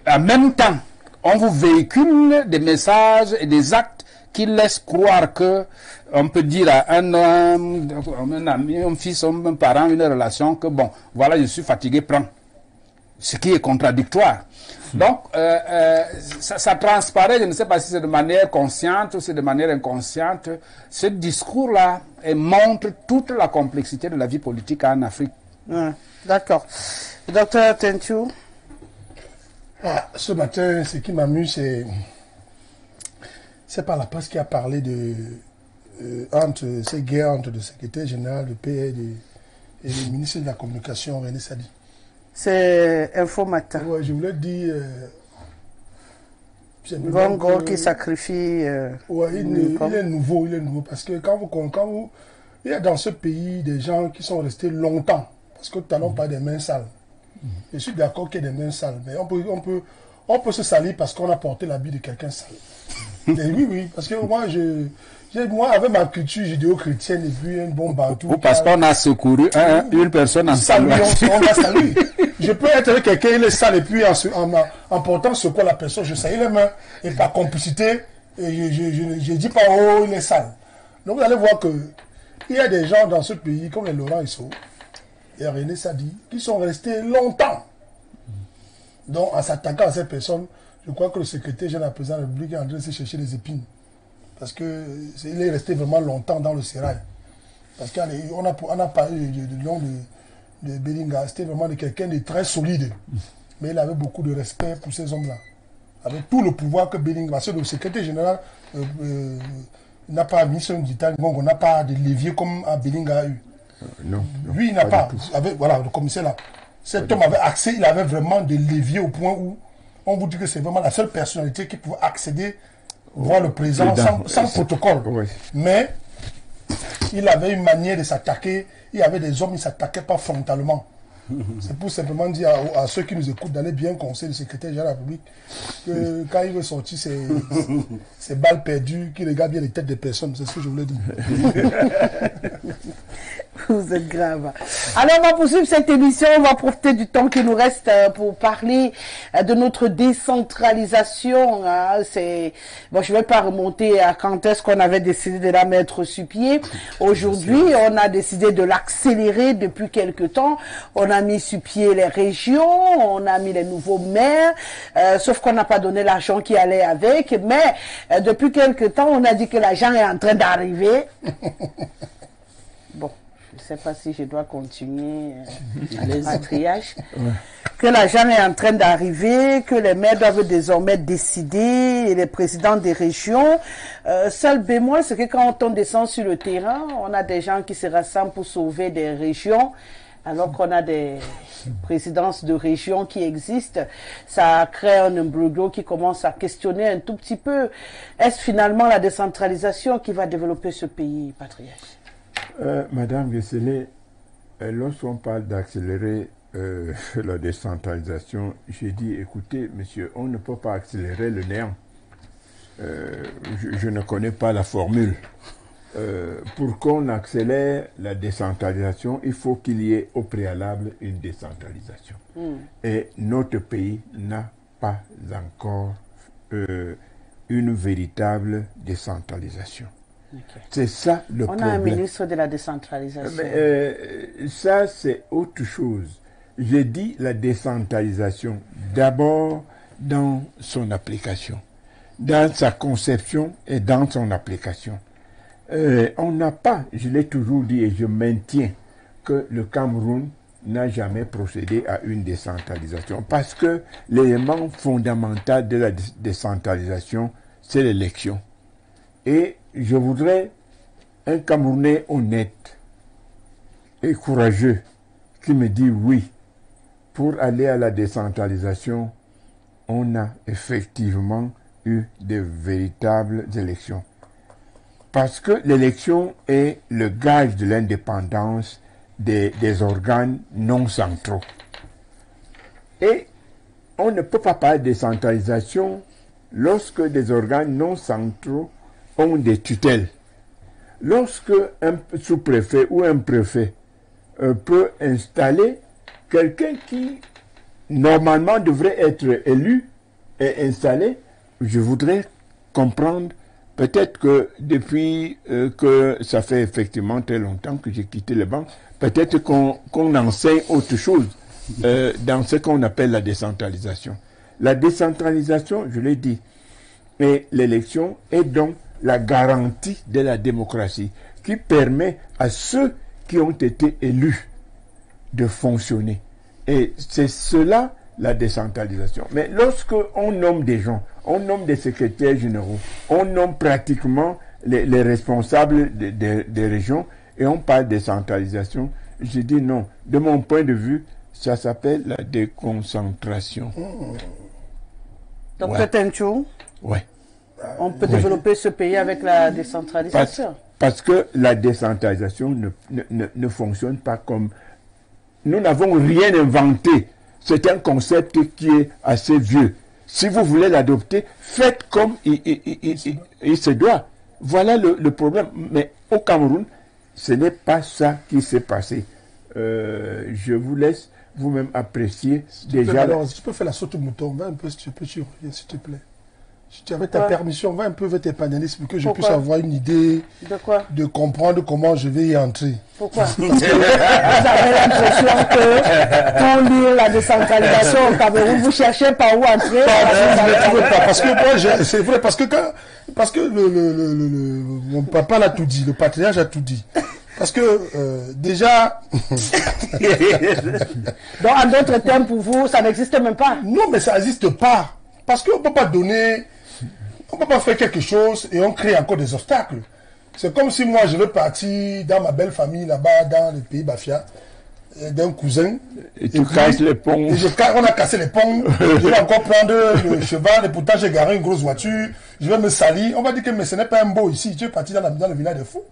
en même temps, on vous véhicule des messages et des actes qui laissent croire que on peut dire à un homme, un ami, un fils, un parent, une relation que bon, voilà, je suis fatigué, prends. Ce qui est contradictoire. Donc, ça transparaît, je ne sais pas si c'est de manière consciente ou c'est de manière inconsciente, ce discours-là montre toute la complexité de la vie politique en Afrique. D'accord. Docteur Tentiu. Ce matin, ce qui m'amuse, c'est pas la presse qui a parlé de entre ces guerres entre le secrétaire général du PN et le ministre de la Communication, René Sadi. C'est Info Matin. Ouais, je voulais dire... Bongo qui sacrifie... ouais, il est nouveau, parce que quand vous... Il y a dans ce pays des gens qui sont restés longtemps, parce que tout à l'heure on parle des mains sales. Je suis d'accord qu'il y ait des mains sales, mais on peut se salir parce qu'on a porté l'habit de quelqu'un sale. Et oui, parce que moi, avec ma culture judéo-chrétienne et puis un bon bantou... Ou parce qu'on a secouru une personne en salut. On va saluer. Je peux être avec quelqu'un, il est sale, et puis en portant secours à la personne, je salis les mains, et par complicité, et je dis pas, oh, il est sale. Donc vous allez voir que il y a des gens dans ce pays, comme les Laurent Isso, et René Sadi, qui sont restés longtemps. Donc en s'attaquant à ces personnes, je crois que le secrétaire général président de la République est en train de se chercher des épines. Parce qu'il est resté vraiment longtemps dans le sérail. Parce qu'on a parlé du nom de Belinga, c'était vraiment quelqu'un de très solide. Mais il avait beaucoup de respect pour ces hommes-là. Avec tout le pouvoir que Belinga, parce que le secrétaire général n'a pas, ministre d'État, on n'a pas de levier comme Belinga a eu. Non. Lui, il n'a pas. Voilà, le commissaire là. Cet homme avait accès, il avait vraiment des leviers au point où on vous dit que c'est vraiment la seule personnalité qui pouvait accéder, voir le président sans protocole. Oui. Mais il avait une manière de s'attaquer. Il y avait des hommes, ils ne s'attaquaient pas frontalement. C'est pour simplement dire à ceux qui nous écoutent d'aller bien conseiller le secrétaire général de la République que quand il veut sortir ses balles perdues, qu'il regarde bien les têtes des personnes. C'est ce que je voulais dire. Vous êtes grave. Alors, on va poursuivre cette émission. On va profiter du temps qui nous reste pour parler de notre décentralisation. Bon, je ne vais pas remonter à quand est-ce qu'on avait décidé de la mettre sur pied. Aujourd'hui, on a décidé de l'accélérer depuis quelque temps. On a mis sur pied les régions, on a mis les nouveaux maires, sauf qu'on n'a pas donné l'argent qui allait avec. Mais depuis quelque temps, on a dit que l'argent est en train d'arriver. Bon. Je ne sais pas si je dois continuer le triage. Que l'argent est en train d'arriver, que les maires doivent désormais décider, et les présidents des régions. Seul bémol, c'est que quand on descend sur le terrain, on a des gens qui se rassemblent pour sauver des régions, alors qu'on a des présidences de régions qui existent. Ça crée un imbroglio qui commence à questionner un tout petit peu. Est-ce finalement la décentralisation qui va développer ce pays, Patriarche? Madame Gesselet, lorsqu'on parle d'accélérer la décentralisation, j'ai dit, écoutez, monsieur, on ne peut pas accélérer le néant. Je ne connais pas la formule. pour qu'on accélère la décentralisation, il faut qu'il y ait au préalable une décentralisation. Et notre pays n'a pas encore une véritable décentralisation. Okay. C'est ça le problème. On a un ministre de la décentralisation. Mais, ça, c'est autre chose. J'ai dit la décentralisation d'abord dans son application, dans sa conception et dans son application. On n'a pas, je l'ai toujours dit et je maintiens, que le Cameroun n'a jamais procédé à une décentralisation parce que l'élément fondamental de la décentralisation, c'est l'élection. Et je voudrais un Camerounais honnête et courageux qui me dit oui, pour aller à la décentralisation, on a effectivement eu de véritables élections. Parce que l'élection est le gage de l'indépendance des organes non centraux. Et on ne peut pas parler de décentralisation lorsque des organes non centraux ont des tutelles. Lorsque un sous-préfet ou un préfet peut installer quelqu'un qui normalement devrait être élu et installé, je voudrais comprendre. Peut-être que depuis que ça fait effectivement très longtemps que j'ai quitté le banc, peut-être qu'on enseigne autre chose dans ce qu'on appelle la décentralisation. La décentralisation, je l'ai dit, et l'élection est donc la garantie de la démocratie qui permet à ceux qui ont été élus de fonctionner. Et c'est cela la décentralisation. Mais lorsque on nomme des gens, on nomme des secrétaires généraux, on nomme pratiquement les responsables des régions et on parle de décentralisation, je dis non. De mon point de vue, ça s'appelle la déconcentration. Donc peut-être on peut développer ce pays avec la décentralisation. Parce que la décentralisation ne fonctionne pas comme... Nous n'avons rien inventé. C'est un concept qui est assez vieux. Si vous voulez l'adopter, faites comme il se doit. Voilà le problème. Mais au Cameroun, ce n'est pas ça qui s'est passé. Je vous laisse vous-même apprécier déjà. Alors, si tu peux faire la saute au mouton, va un peu, si tu peux, s'il te plaît. Si tu avais ta permission, va un peu vers tes panélistes pour que je puisse avoir une idée de comprendre comment je vais y entrer. Pourquoi? Parce que vous avez l'impression que pour lire la décentralisation au Cameroun, vous cherchez par où entrer. Parce que moi, c'est vrai, parce que mon papa l'a tout dit, le patriarche a tout dit. Parce que déjà... Donc en d'autres termes, pour vous, ça n'existe même pas? Non, mais ça n'existe pas. Parce qu'on ne peut pas donner... On ne peut pas faire quelque chose et on crée encore des obstacles. C'est comme si moi, je veux partir dans ma belle famille là-bas, dans le pays Bafia, d'un cousin. Et tu casses les ponts. On a cassé les ponts. Je vais encore prendre le cheval et pourtant j'ai garé une grosse voiture. Je vais me salir. On va dire que mais ce n'est pas un beau ici. Tu es parti dans le village de fous.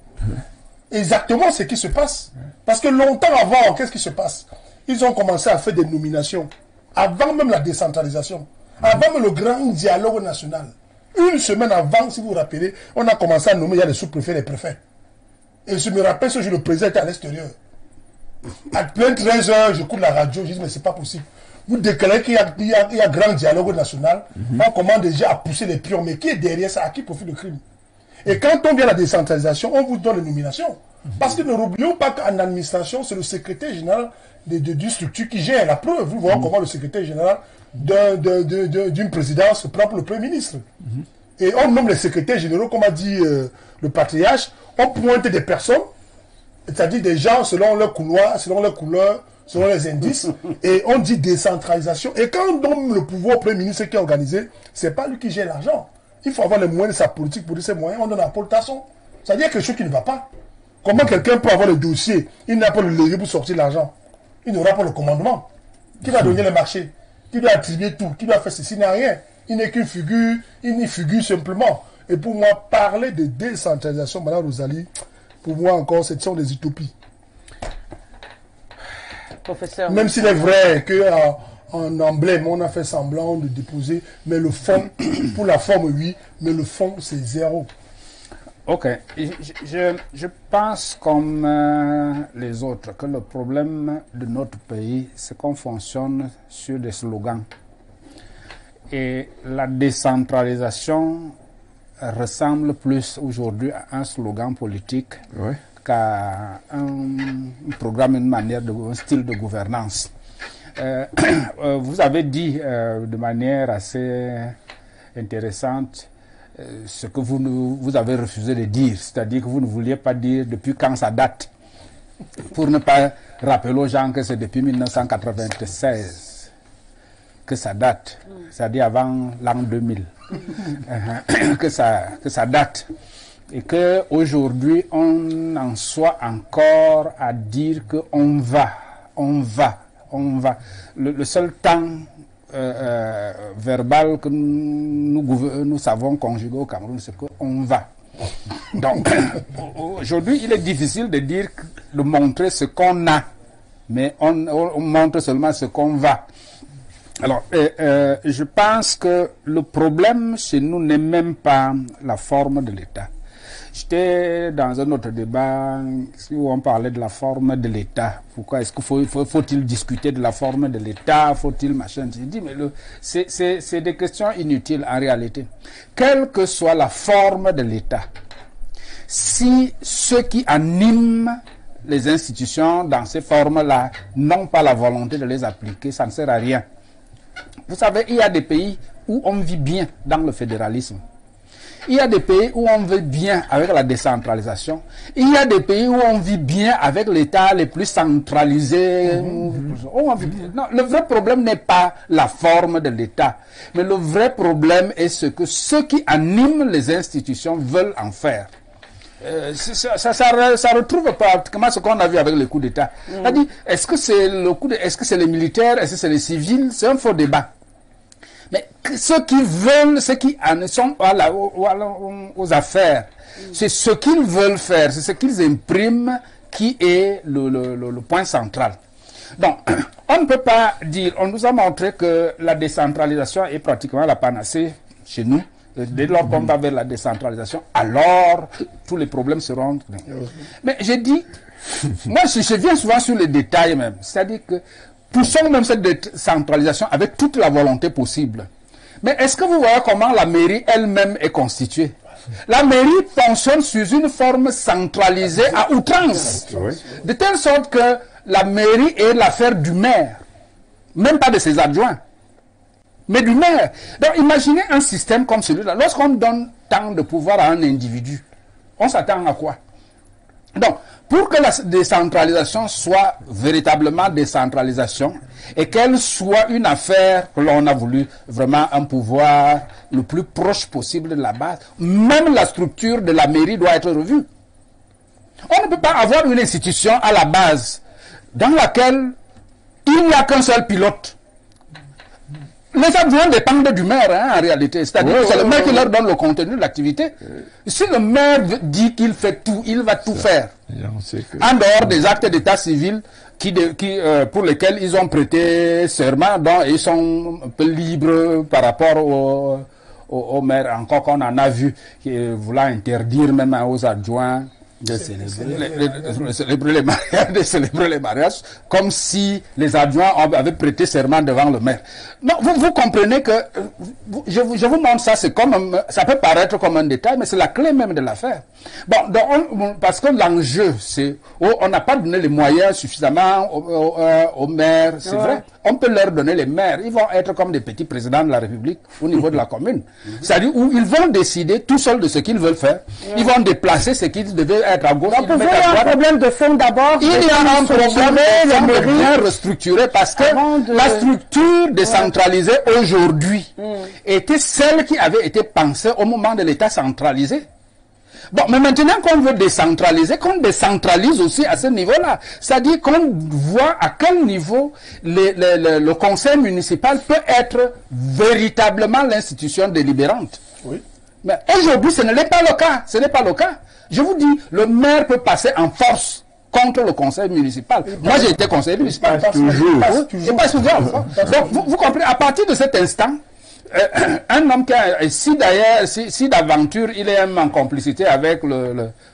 Exactement ce qui se passe. Parce que longtemps avant, qu'est-ce qui se passe? Ils ont commencé à faire des nominations. Avant même la décentralisation. Avant même le grand dialogue national. Une semaine avant, si vous vous rappelez, on a commencé à nommer, il y a les sous-préfets et les préfets. Et je me rappelle ce jour, le président était à l'extérieur. À plein 13 heures, j'écoute la radio, je dis, mais c'est pas possible. Vous déclarez qu'il y a grand dialogue national, on commence déjà à pousser les pions, mais qui est derrière ça? À qui profite le crime? Et quand on vient à la décentralisation, on vous donne les nominations. Parce que ne n'oublions pas qu'en administration, c'est le secrétaire général d'une structure qui gère la preuve. Vous voyez comment le secrétaire général d'une présidence prend pour le Premier ministre. Et on nomme les secrétaires généraux, comme a dit le patriarche, on pointe des personnes, c'est-à-dire des gens selon leur couloir, selon leur couleur, selon les indices, et on dit décentralisation. Et quand on donne le pouvoir au Premier ministre qui est organisé, c'est pas lui qui gère l'argent. Il faut avoir les moyens de sa politique. Pour ces moyens, on donne à Paul Tasson. C'est-à-dire quelque chose qui ne va pas. Comment quelqu'un peut avoir le dossier, il n'a pas le levier pour sortir l'argent, il n'aura pas le commandement. Qui va donner le marché? Qui doit attribuer tout? Qui doit faire ceci? Il n'a rien. Il n'est qu'une figure, il n'y figure simplement. Et pour moi, parler de décentralisation, Madame Rosalie, pour moi encore, ce sont des utopies. Professeur. Même s'il est vrai qu'en emblème, on a fait semblant de déposer, mais le fond, pour la forme, oui, mais le fond, c'est zéro. Ok, je pense comme les autres que le problème de notre pays, c'est qu'on fonctionne sur des slogans. Et la décentralisation ressemble plus aujourd'hui à un slogan politique qu'à un programme, une manière, un style de gouvernance. Vous avez dit de manière assez intéressante ce que vous avez refusé de dire, c'est-à-dire que vous ne vouliez pas dire depuis quand ça date, pour ne pas rappeler aux gens que c'est depuis 1996 que ça date, c'est-à-dire avant l'an 2000, que ça date, et qu'aujourd'hui on en soit encore à dire qu'on va. Le seul temps verbal que nous savons conjuguer au Cameroun, c'est qu'on va. Donc, aujourd'hui, il est difficile de montrer ce qu'on a, mais on montre seulement ce qu'on va. Alors, je pense que le problème chez nous n'est même pas la forme de l'État. J'étais dans un autre débat où on parlait de la forme de l'État. Pourquoi est-ce qu'il faut-il discuter de la forme de l'État? Faut-il machin? J'ai dit, mais c'est des questions inutiles en réalité. Quelle que soit la forme de l'État, si ceux qui animent les institutions dans ces formes-là n'ont pas la volonté de les appliquer, ça ne sert à rien. Vous savez, il y a des pays où on vit bien dans le fédéralisme. Il y a des pays où on vit bien avec la décentralisation. Il y a des pays où on vit bien avec l'État les plus centralisés. Non, le vrai problème n'est pas la forme de l'État. Mais le vrai problème est ce que ceux qui animent les institutions veulent en faire. Ça retrouve pratiquement ce qu'on a vu avec le coup d'État. C'est-à-dire, est-ce que c'est est-ce que c'est les militaires, est-ce que c'est les civils? C'est un faux débat. Mais ceux qui veulent, ceux qui en sont aux affaires, c'est ce qu'ils veulent faire, c'est ce qu'ils impriment qui est le point central. Donc, on ne peut pas dire, on nous a montré que la décentralisation est pratiquement la panacée chez nous. Dès lors qu'on va vers la décentralisation, alors tous les problèmes seront... Mais j'ai dit, moi je viens souvent sur les détails même, c'est-à-dire que poussons même cette décentralisation avec toute la volonté possible. Mais est-ce que vous voyez comment la mairie elle-même est constituée? La mairie fonctionne sous une forme centralisée à outrance. De telle sorte que la mairie est l'affaire du maire. Même pas de ses adjoints. Mais du maire. Donc imaginez un système comme celui-là. Lorsqu'on donne tant de pouvoir à un individu, on s'attend à quoi? Donc, pour que la décentralisation soit véritablement décentralisation et qu'elle soit une affaire que l'on a voulu vraiment un pouvoir le plus proche possible de la base, même la structure de la mairie doit être revue. On ne peut pas avoir une institution à la base dans laquelle il n'y a qu'un seul pilote. Les adjoints dépendent du maire, en réalité. C'est-à-dire que c'est le maire qui leur donne le contenu de l'activité. Si le maire dit qu'il fait tout, il va tout faire. En dehors des actes d'état civil pour lesquels ils ont prêté serment, donc ils sont un peu libres par rapport au maire. Encore qu'on en a vu voulant interdire même aux adjoints de célébrer les mariages, comme si les adjoints avaient prêté serment devant le maire. Non, vous comprenez que je vous montre ça, ça peut paraître comme un détail, mais c'est la clé même de l'affaire. Bon, donc parce que l'enjeu, c'est on n'a pas donné les moyens suffisamment aux maires, c'est vrai. On peut leur donner les maires, ils vont être comme des petits présidents de la République au niveau de la commune. C'est-à-dire où ils vont décider tout seuls de ce qu'ils veulent faire. Ils vont déplacer ce qu'ils devaient être à gauche. Donc, il y a un problème de fond d'abord. Il y a un problème de bien restructuré parce que la structure décentralisée aujourd'hui était celle qui avait été pensée au moment de l'État centralisé. Bon, mais maintenant qu'on veut décentraliser, qu'on décentralise aussi à ce niveau-là. C'est-à-dire qu'on voit à quel niveau le conseil municipal peut être véritablement l'institution délibérante. Oui. Mais aujourd'hui, ce n'est pas le cas. Ce n'est pas le cas. Je vous dis, le maire peut passer en force contre le conseil municipal. Moi, j'ai été conseiller municipal. Toujours. Et pas souvent. Donc, vous comprenez, à partir de cet instant, un homme qui a, si d'ailleurs, si d'aventure il est en complicité avec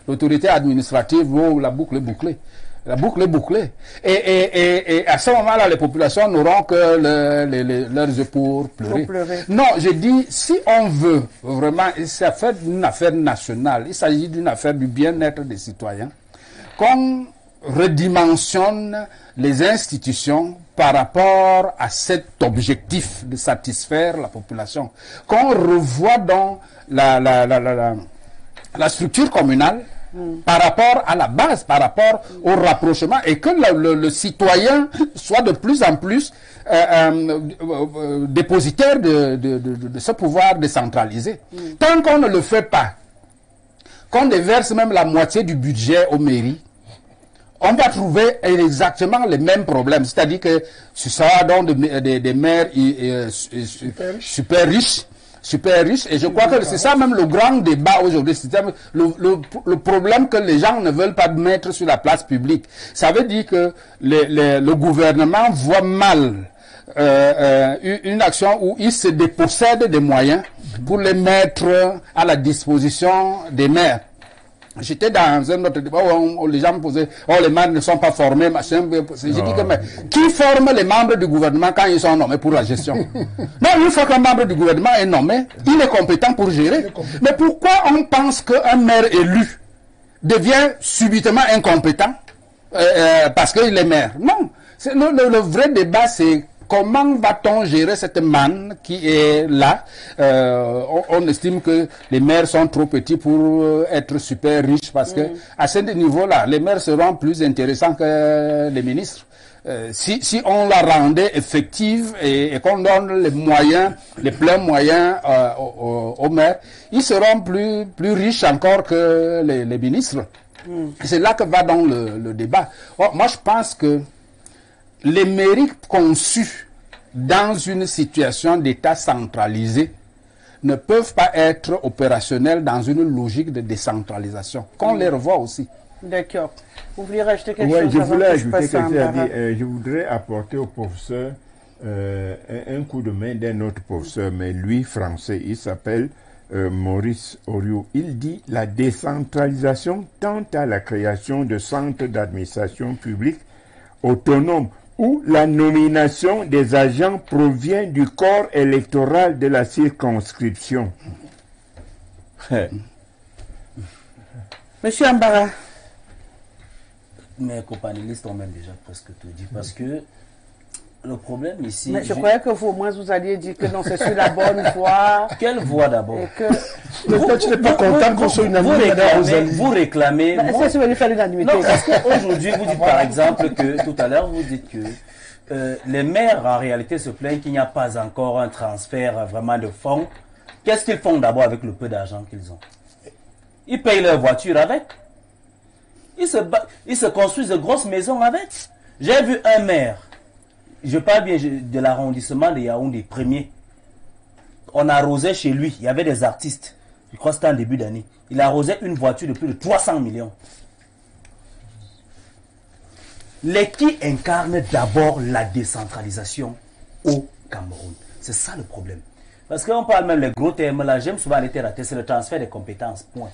l'autorité administrative, où la boucle est bouclée. La boucle est bouclée. Et à ce moment-là, les populations n'auront que leurs yeux pour pleurer. Non, je dis, si on veut vraiment, c'est une affaire nationale, il s'agit d'une affaire du bien-être des citoyens, qu'on redimensionne les institutions par rapport à cet objectif de satisfaire la population, qu'on revoie dans la structure communale par rapport à la base, par rapport au rapprochement, et que le citoyen soit de plus en plus dépositaire de ce pouvoir décentralisé. Tant qu'on ne le fait pas, qu'on déverse même la moitié du budget aux mairies, on va trouver exactement les mêmes problèmes. C'est-à-dire que ce sera donc des maires super riches, et je crois que c'est ça même le grand débat aujourd'hui. C'est le problème que les gens ne veulent pas mettre sur la place publique. Ça veut dire que le gouvernement voit mal une action où il se dépossède des moyens pour les mettre à la disposition des maires. J'étais dans un autre débat où les gens me posaient, oh, les membres ne sont pas formés, machin. J'ai dit que, mais qui forme les membres du gouvernement quand ils sont nommés pour la gestion? Non, une fois qu'un membre du gouvernement est nommé, il est compétent pour gérer. Mais pourquoi on pense qu'un maire élu devient subitement incompétent parce qu'il est maire? Non. Le vrai débat, c'est comment va-t-on gérer cette manne qui est là? On estime que les maires sont trop petits pour être super riches parce que à ce niveau-là, les maires seront plus intéressants que les ministres. Si on la rendait effective et qu'on donne les moyens, les pleins moyens aux maires, ils seront plus riches encore que les ministres. C'est là que va donc le débat. Moi, je pense que les mairies conçues dans une situation d'État centralisé ne peuvent pas être opérationnelles dans une logique de décentralisation. Qu'on les revoie aussi. D'accord. Vous vouliez rajouter quelque chose? Je voulais ajouter quelque chose. Je voudrais apporter au professeur un coup de main d'un autre professeur, mais lui, français, il s'appelle Maurice Oriou. Il dit « La décentralisation tend à la création de centres d'administration publique autonomes où la nomination des agents provient du corps électoral de la circonscription. » Monsieur Ambara. Mes companélistes ont même déjà presque tout dit, parce que le problème ici... Mais je croyais que vous, au moins, vous alliez dire que non, c'est sur la bonne voie. Quelle voie d'abord? Pourquoi tu n'es pas content qu'on soit unanimité? Vous réclamez... Est-ce que tu veux lui faire l'unanimité? Non, parce qu'aujourd'hui, vous dites par exemple que, tout à l'heure, vous dites que les maires, en réalité, se plaignent qu'il n'y a pas encore un transfert vraiment de fonds. Qu'est-ce qu'ils font d'abord avec le peu d'argent qu'ils ont? Ils payent leur voiture avec. Ils se construisent de grosses maisons avec. J'ai vu un maire, je parle bien de l'arrondissement de Yaoundé, premier. On arrosait chez lui, il y avait des artistes. Je crois que c'était en début d'année. Il arrosait une voiture de plus de 300 millions. Les qui incarnent d'abord la décentralisation au Cameroun. C'est ça le problème. Parce qu'on parle même les gros termes là, j'aime souvent les terrater, c'est le transfert des compétences, point.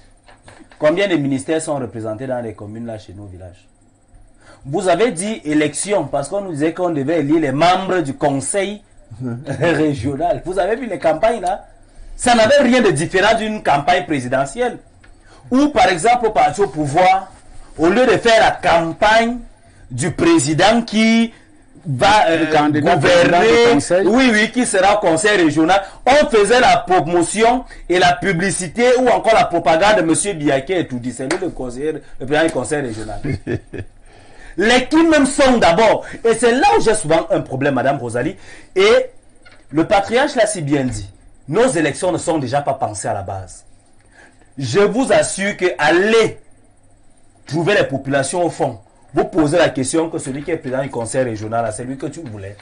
Combien de ministères sont représentés dans les communes là chez nos villages? Vous avez dit élection, parce qu'on nous disait qu'on devait élire les membres du conseil régional. Vous avez vu les campagnes là? Ça n'avait rien de différent d'une campagne présidentielle. Ou par exemple au parti au pouvoir, au lieu de faire la campagne du président qui va gouverner, qui sera au conseil régional, on faisait la promotion et la publicité ou encore la propagande de M. Biaké et tout dit. C'est lui le président du conseil régional. Les qui même sont d'abord, et c'est là où j'ai souvent un problème, Madame Rosalie, et le patriarche l'a si bien dit, nos élections ne sont déjà pas pensées à la base. Je vous assure que aller trouver les populations au fond, vous posez la question que celui qui est président du conseil régional, c'est lui que tu voulais.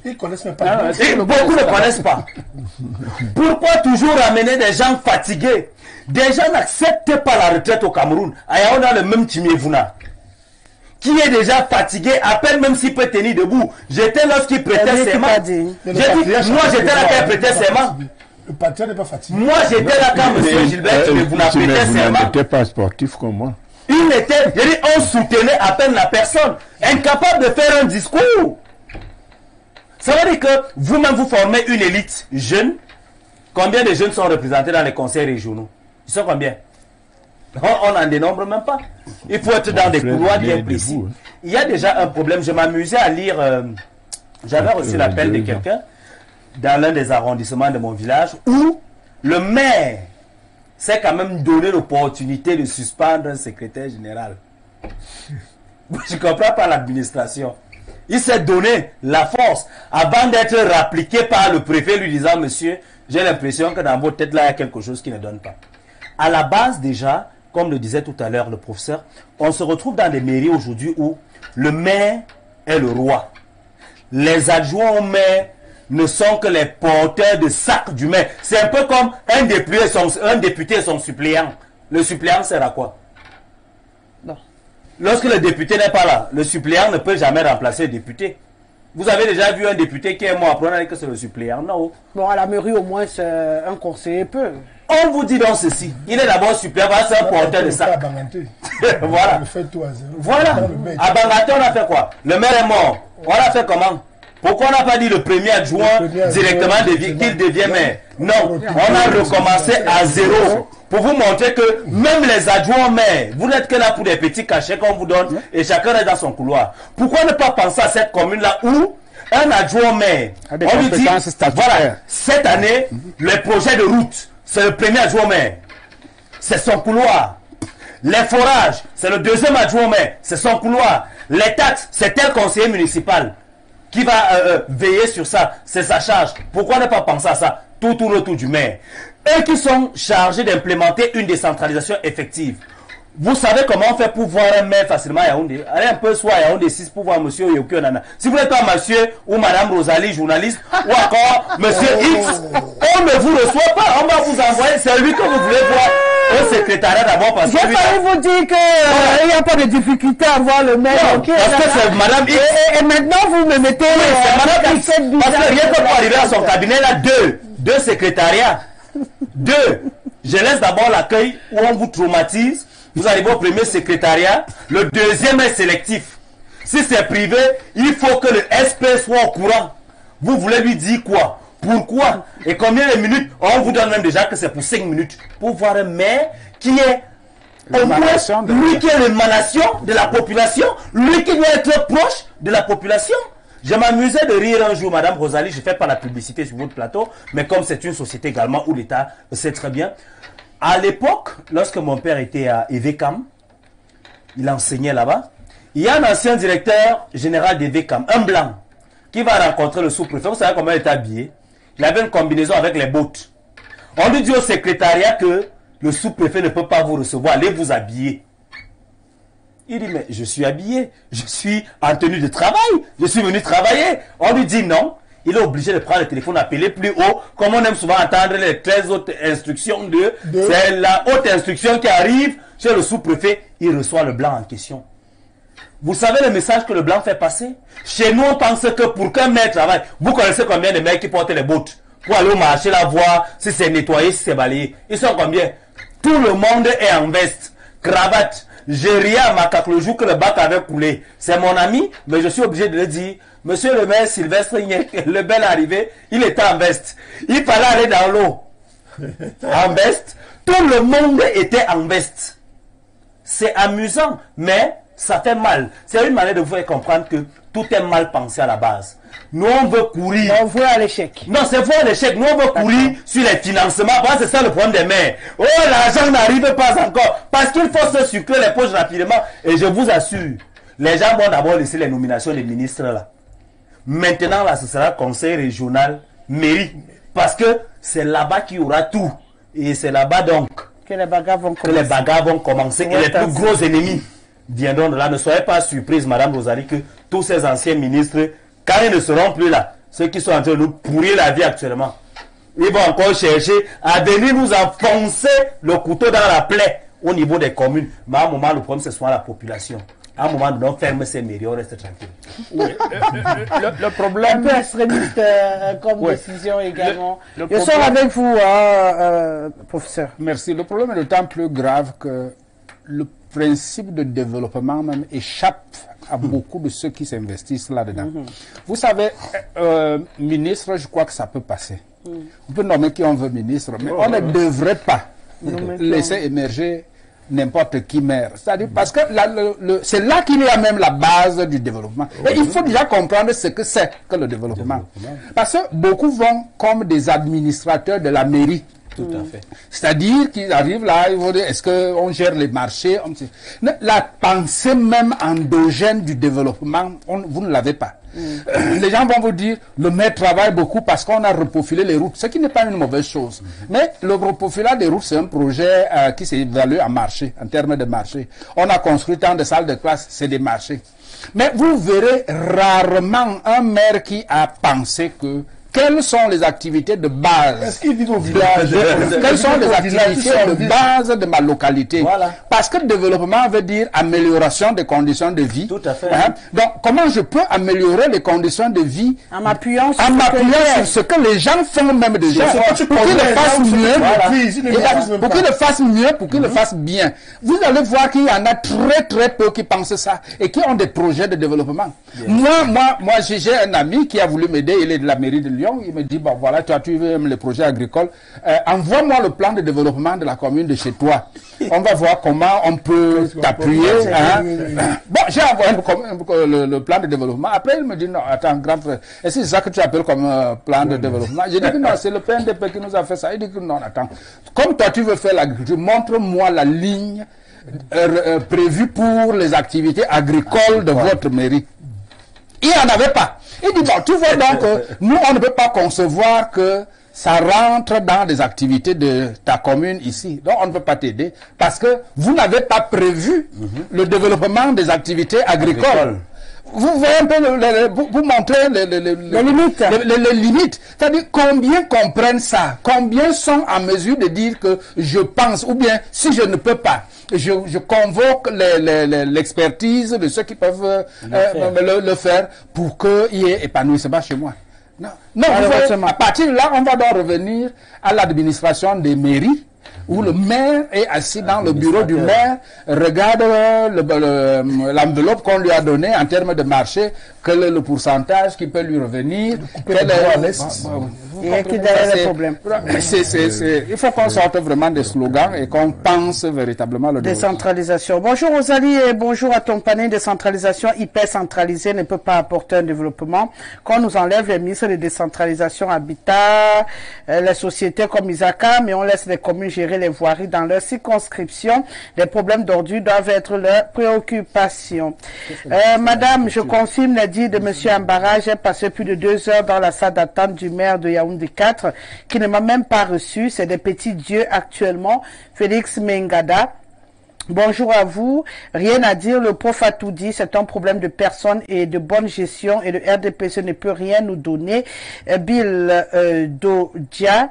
Ils ne connaissent même pas. Beaucoup ne connaissent pas. Pourquoi toujours amener des gens fatigués? Des gens n'acceptent pas la retraite au Cameroun. Aïe, on a le même Timiévouna. qui est déjà fatigué, à peine même s'il peut tenir debout. J'étais lorsqu'il prêtait serment. J'ai dit, moi j'étais là quand il prêtait serment. Le patriote n'est pas fatigué. Moi j'étais là quand M. Gilbert vous n'a prêté serment. Vous n'étiez pas sportif comme moi. Il était, j'ai dit, on soutenait à peine la personne, incapable de faire un discours. Ça veut dire que vous-même vous formez une élite jeune. Combien de jeunes sont représentés dans les conseils régionaux? Ils sont combien? On n'en dénombre même pas. Il faut être dans des couloirs bien précis. Il y a déjà un problème. Je m'amusais à lire, j'avais reçu l'appel de quelqu'un dans l'un des arrondissements de mon village où le maire s'est quand même donné l'opportunité de suspendre un secrétaire général. Je ne comprends pas l'administration. Il s'est donné la force avant d'être rappliqué par le préfet lui disant, monsieur, j'ai l'impression que dans votre tête là, il y a quelque chose qui ne donne pas. À la base déjà, comme le disait tout à l'heure le professeur, on se retrouve dans des mairies aujourd'hui où le maire est le roi. Les adjoints au maire ne sont que les porteurs de sacs du maire. C'est un peu comme un député et son suppléant. Le suppléant sert à quoi? Non. Lorsque le député n'est pas là, le suppléant ne peut jamais remplacer le député. Vous avez déjà vu un député qui est mort, après on a dit que c'est le suppléant, non? Bon, à la mairie au moins, c'est un conseiller peu. On vous dit donc ceci. Il est d'abord suppléant, c'est un porteur de sac. Voilà. Voilà. À Bangaté, on a fait quoi? Le maire est mort. On a fait comment? Pourquoi on n'a pas dit le premier adjoint directement qu'il devient maire? Non, on a recommencé à zéro. Pour vous montrer que même les adjoints maires, vous n'êtes que là pour des petits cachets qu'on vous donne et chacun est dans son couloir. Pourquoi ne pas penser à cette commune-là où un adjoint maire, on lui dit, voilà, cette année, les projets de route, c'est le premier adjoint maire. C'est son couloir. Les forages, c'est le deuxième adjoint maire. C'est son couloir. Les taxes, c'est tel conseiller municipal qui va veiller sur ça. C'est sa charge. Pourquoi ne pas penser à ça? Tout tourne autour du maire. Eux qui sont chargés d'implémenter une décentralisation effective. Vous savez comment on fait pour voir un maire facilement à Yaoundé? Allez un peu soit à Yaoundé 6 pour voir monsieur Yoko Nana. Si vous n'êtes pas monsieur ou madame Rosalie, journaliste, ou encore monsieur X, on ne vous reçoit pas. On va vous envoyer, c'est lui que vous voulez voir au secrétariat d'abord parce que... J'ai failli vous dire qu'il n'y a pas de difficulté à voir le maire. Non, okay, parce que c'est madame X. Et maintenant vous me mettez... c'est madame X. Parce que rien que pour arriver à son cabinet, là, deux secrétariats. Je laisse d'abord l'accueil où on vous traumatise. Vous arrivez au premier secrétariat. Le deuxième est sélectif. Si c'est privé, il faut que le SP soit au courant. Vous voulez lui dire quoi? Pourquoi? Et combien de minutes? On vous donne même déjà que c'est pour 5 minutes. Pour voir un maire qui est lui qui est l'émanation de la population, lui qui doit être proche de la population. Je m'amusais de rire un jour, madame Rosalie, je ne fais pas la publicité sur votre plateau, mais comme c'est une société également où l'État sait très bien. À l'époque, lorsque mon père était à EVCAM, il enseignait là-bas, il y a un ancien directeur général d'EVCAM, un blanc, qui va rencontrer le sous-préfet. Vous savez comment il était habillé? Il avait une combinaison avec les bottes. On lui dit au secrétariat que le sous-préfet ne peut pas vous recevoir, allez vous habiller. Il dit, mais je suis habillé, je suis en tenue de travail, je suis venu travailler. On lui dit non. Il est obligé de prendre le téléphone, appeler plus haut, comme on aime souvent entendre les 13 autres instructions c'est la haute instruction qui arrive chez le sous-préfet, il reçoit le blanc en question. Vous savez le message que le blanc fait passer? Chez nous, on pense que pour qu'un maire travaille, vous connaissez combien de mecs qui portent les bottes pour aller au marché, la voir, si c'est nettoyé, si c'est balayé. Ils sont combien? Tout le monde est en veste, cravate. J'ai ri à Macaque le jour que le bac avait coulé. C'est mon ami, mais je suis obligé de le dire. Monsieur le maire Sylvestre, le bel arrivé, il était en veste. Il fallait aller dans l'eau. En veste. Tout le monde était en veste. C'est amusant, mais ça fait mal. C'est une manière de vous faire comprendre que tout est mal pensé à la base. Nous, on veut courir. On veut à l'échec. Non, c'est pour l'échec. Nous, on veut courir sur les financements. C'est ça le problème des maires. Oh, l'argent n'arrive pas encore. Parce qu'il faut se sucrer les poches rapidement. Et je vous assure, les gens vont d'abord laisser les nominations des ministres là. Maintenant, là, ce sera conseil régional, mairie. Parce que c'est là-bas qu'il y aura tout. Et c'est là-bas donc que les bagarres vont commencer. Et les plus gros ennemis viendront de là. Ne soyez pas surprise, madame Rosalie, que tous ces anciens ministres, quand ils ne seront plus là, ceux qui sont en train de nous pourrir la vie actuellement, ils vont encore chercher à venir nous enfoncer le couteau dans la plaie au niveau des communes. Mais à un moment, le problème, c'est soit la population. À un moment donné, on ferme ces mairies, on reste tranquille. Oui. Le problème... Un peu extrémiste comme décision également. Le Je sors avec vous, professeur. Merci. Le problème est d'autant plus grave que le principe de développement même échappe à beaucoup de ceux qui s'investissent là-dedans. Vous savez, ministre, je crois que ça peut passer. On peut nommer qui on veut ministre, mais on ne devrait pas laisser émerger n'importe qui maire. C'est-à-dire parce que c'est là qu'il y a même la base du développement. Et il faut déjà comprendre ce que c'est que le développement. Parce que beaucoup vont comme des administrateurs de la mairie. Tout à fait. C'est-à-dire qu'ils arrivent là, ils vont dire, est-ce qu'on gère les marchés? La pensée même endogène du développement, vous ne l'avez pas. Les gens vont vous dire, le maire travaille beaucoup parce qu'on a reprofilé les routes, ce qui n'est pas une mauvaise chose. Mais le reprofilage des routes, c'est un projet qui s'évalue en marché, en termes de marché. On a construit tant de salles de classe, c'est des marchés. Mais vous verrez rarement un maire qui a pensé que quelles sont les activités de base? Est-ce qu'ils vivent au village? Quelles sont les activités de base de ma localité? Voilà. Parce que le développement veut dire amélioration des conditions de vie. Tout à fait. Hein? Donc, comment je peux améliorer les conditions de vie En m'appuyant sur, sur ce que les gens font même déjà. Pour qu'ils le fassent mieux, pour qu'ils le fassent mieux, pour qu'ils le fassent bien. Vous allez voir qu'il y en a très peu qui pensent ça et qui ont des projets de développement. Moi, j'ai un ami qui a voulu m'aider, il est de la mairie de Lyon. Il me dit, bon voilà, tu veux les projets agricoles, envoie-moi le plan de développement de la commune de chez toi. On va voir comment on peut t'appuyer. Bon, j'ai envoyé le plan de développement. Après, il me dit, non, attends, grand frère, est-ce que c'est ça que tu appelles comme plan de développement? J'ai dit que non, c'est le PNDP qui nous a fait ça. Il dit que non, attends, comme toi tu veux faire l'agriculture, montre-moi la ligne prévue pour les activités agricoles de votre mairie. Il n'y en avait pas. Il dit, bon, tu vois donc, nous, on ne peut pas concevoir que ça rentre dans les activités de ta commune ici. Donc, on ne peut pas t'aider parce que vous n'avez pas prévu le développement des activités agricoles. Vous voyez un peu, vous montrez les limites. Les limites. C'est-à-dire, combien comprennent ça? Combien sont en mesure de dire que je pense, ou bien, si je ne peux pas, je convoque l'expertise de ceux qui peuvent le faire pour qu'il y ait épanouissement chez moi. Non, vous voyez, à partir de là, on va donc revenir à l'administration des mairies, où le maire est assis dans le bureau du maire, regarde l'enveloppe qu'on lui a donnée en termes de marché, quel est le pourcentage qui peut lui revenir, quel est le problème. Il faut qu'on sorte vraiment des slogans et qu'on pense véritablement le décentralisation. Bonjour Rosalie et bonjour à ton panel. Décentralisation hyper centralisée ne peut pas apporter un développement. Quand on nous enlève les ministres de décentralisation, habitat, les sociétés comme Isaka, mais on laisse les communes gérer les voiries dans leur circonscription, les problèmes d'ordure doivent être leur préoccupation. Madame, je confirme les dires de M. Ambara. J'ai passé plus de 2 heures dans la salle d'attente du maire de Yaoundé 4 qui ne m'a même pas reçu. C'est des petits dieux actuellement. Félix Mengada. Bonjour à vous. Rien à dire, le prof a tout dit. C'est un problème de personnes et de bonne gestion et le RDPC ne peut rien nous donner. Bill Dodia.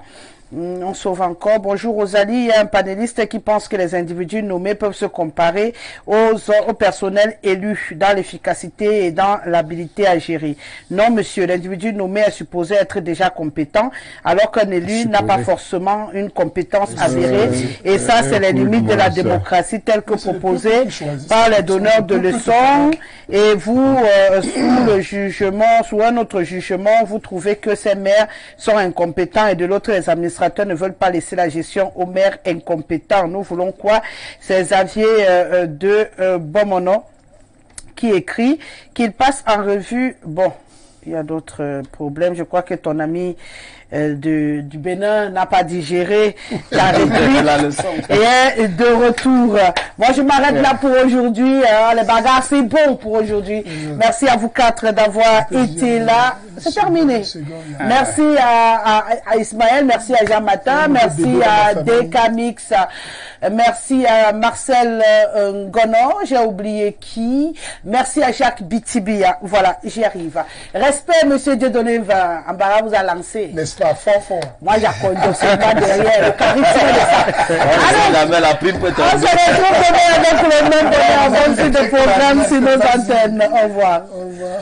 On sauve encore. Bonjour Rosalie, il y a un panéliste qui pense que les individus nommés peuvent se comparer au personnel élu dans l'efficacité et dans l'habilité à gérer. Non monsieur, l'individu nommé est supposé être déjà compétent alors qu'un élu n'a pas forcément une compétence avérée et ça c'est les limites de la démocratie telle que proposée par les donneurs de leçons et vous sous le jugement, sous un autre jugement, vous trouvez que ces maires sont incompétents et de l'autre les administrateurs ne veulent pas laisser la gestion aux maires incompétents. Nous voulons quoi? C'est Xavier de Bomono qui écrit qu'il passe en revue. Bon, il y a d'autres problèmes. Je crois que ton ami du Bénin n'a pas digéré la réplique et est de retour. Moi, je m'arrête là pour aujourd'hui. Les bagarres, c'est bon pour aujourd'hui. Merci à vous 4 d'avoir été là. C'est terminé. Merci à Ismaël, merci à Jean Matin, merci à Dekamix, merci à Marcel Ngono, j'ai oublié qui. Merci à Jacques Bitibia. Voilà, j'y arrive. Respect, monsieur Dieudonné Ambara vous a lancé. pas, fort. Moi, j'accorde seulement derrière le charisme de ça. La prime peut On se retrouve demain avec le même bonheur. Bonne suite de programme sur nos antennes. Au revoir. Au revoir.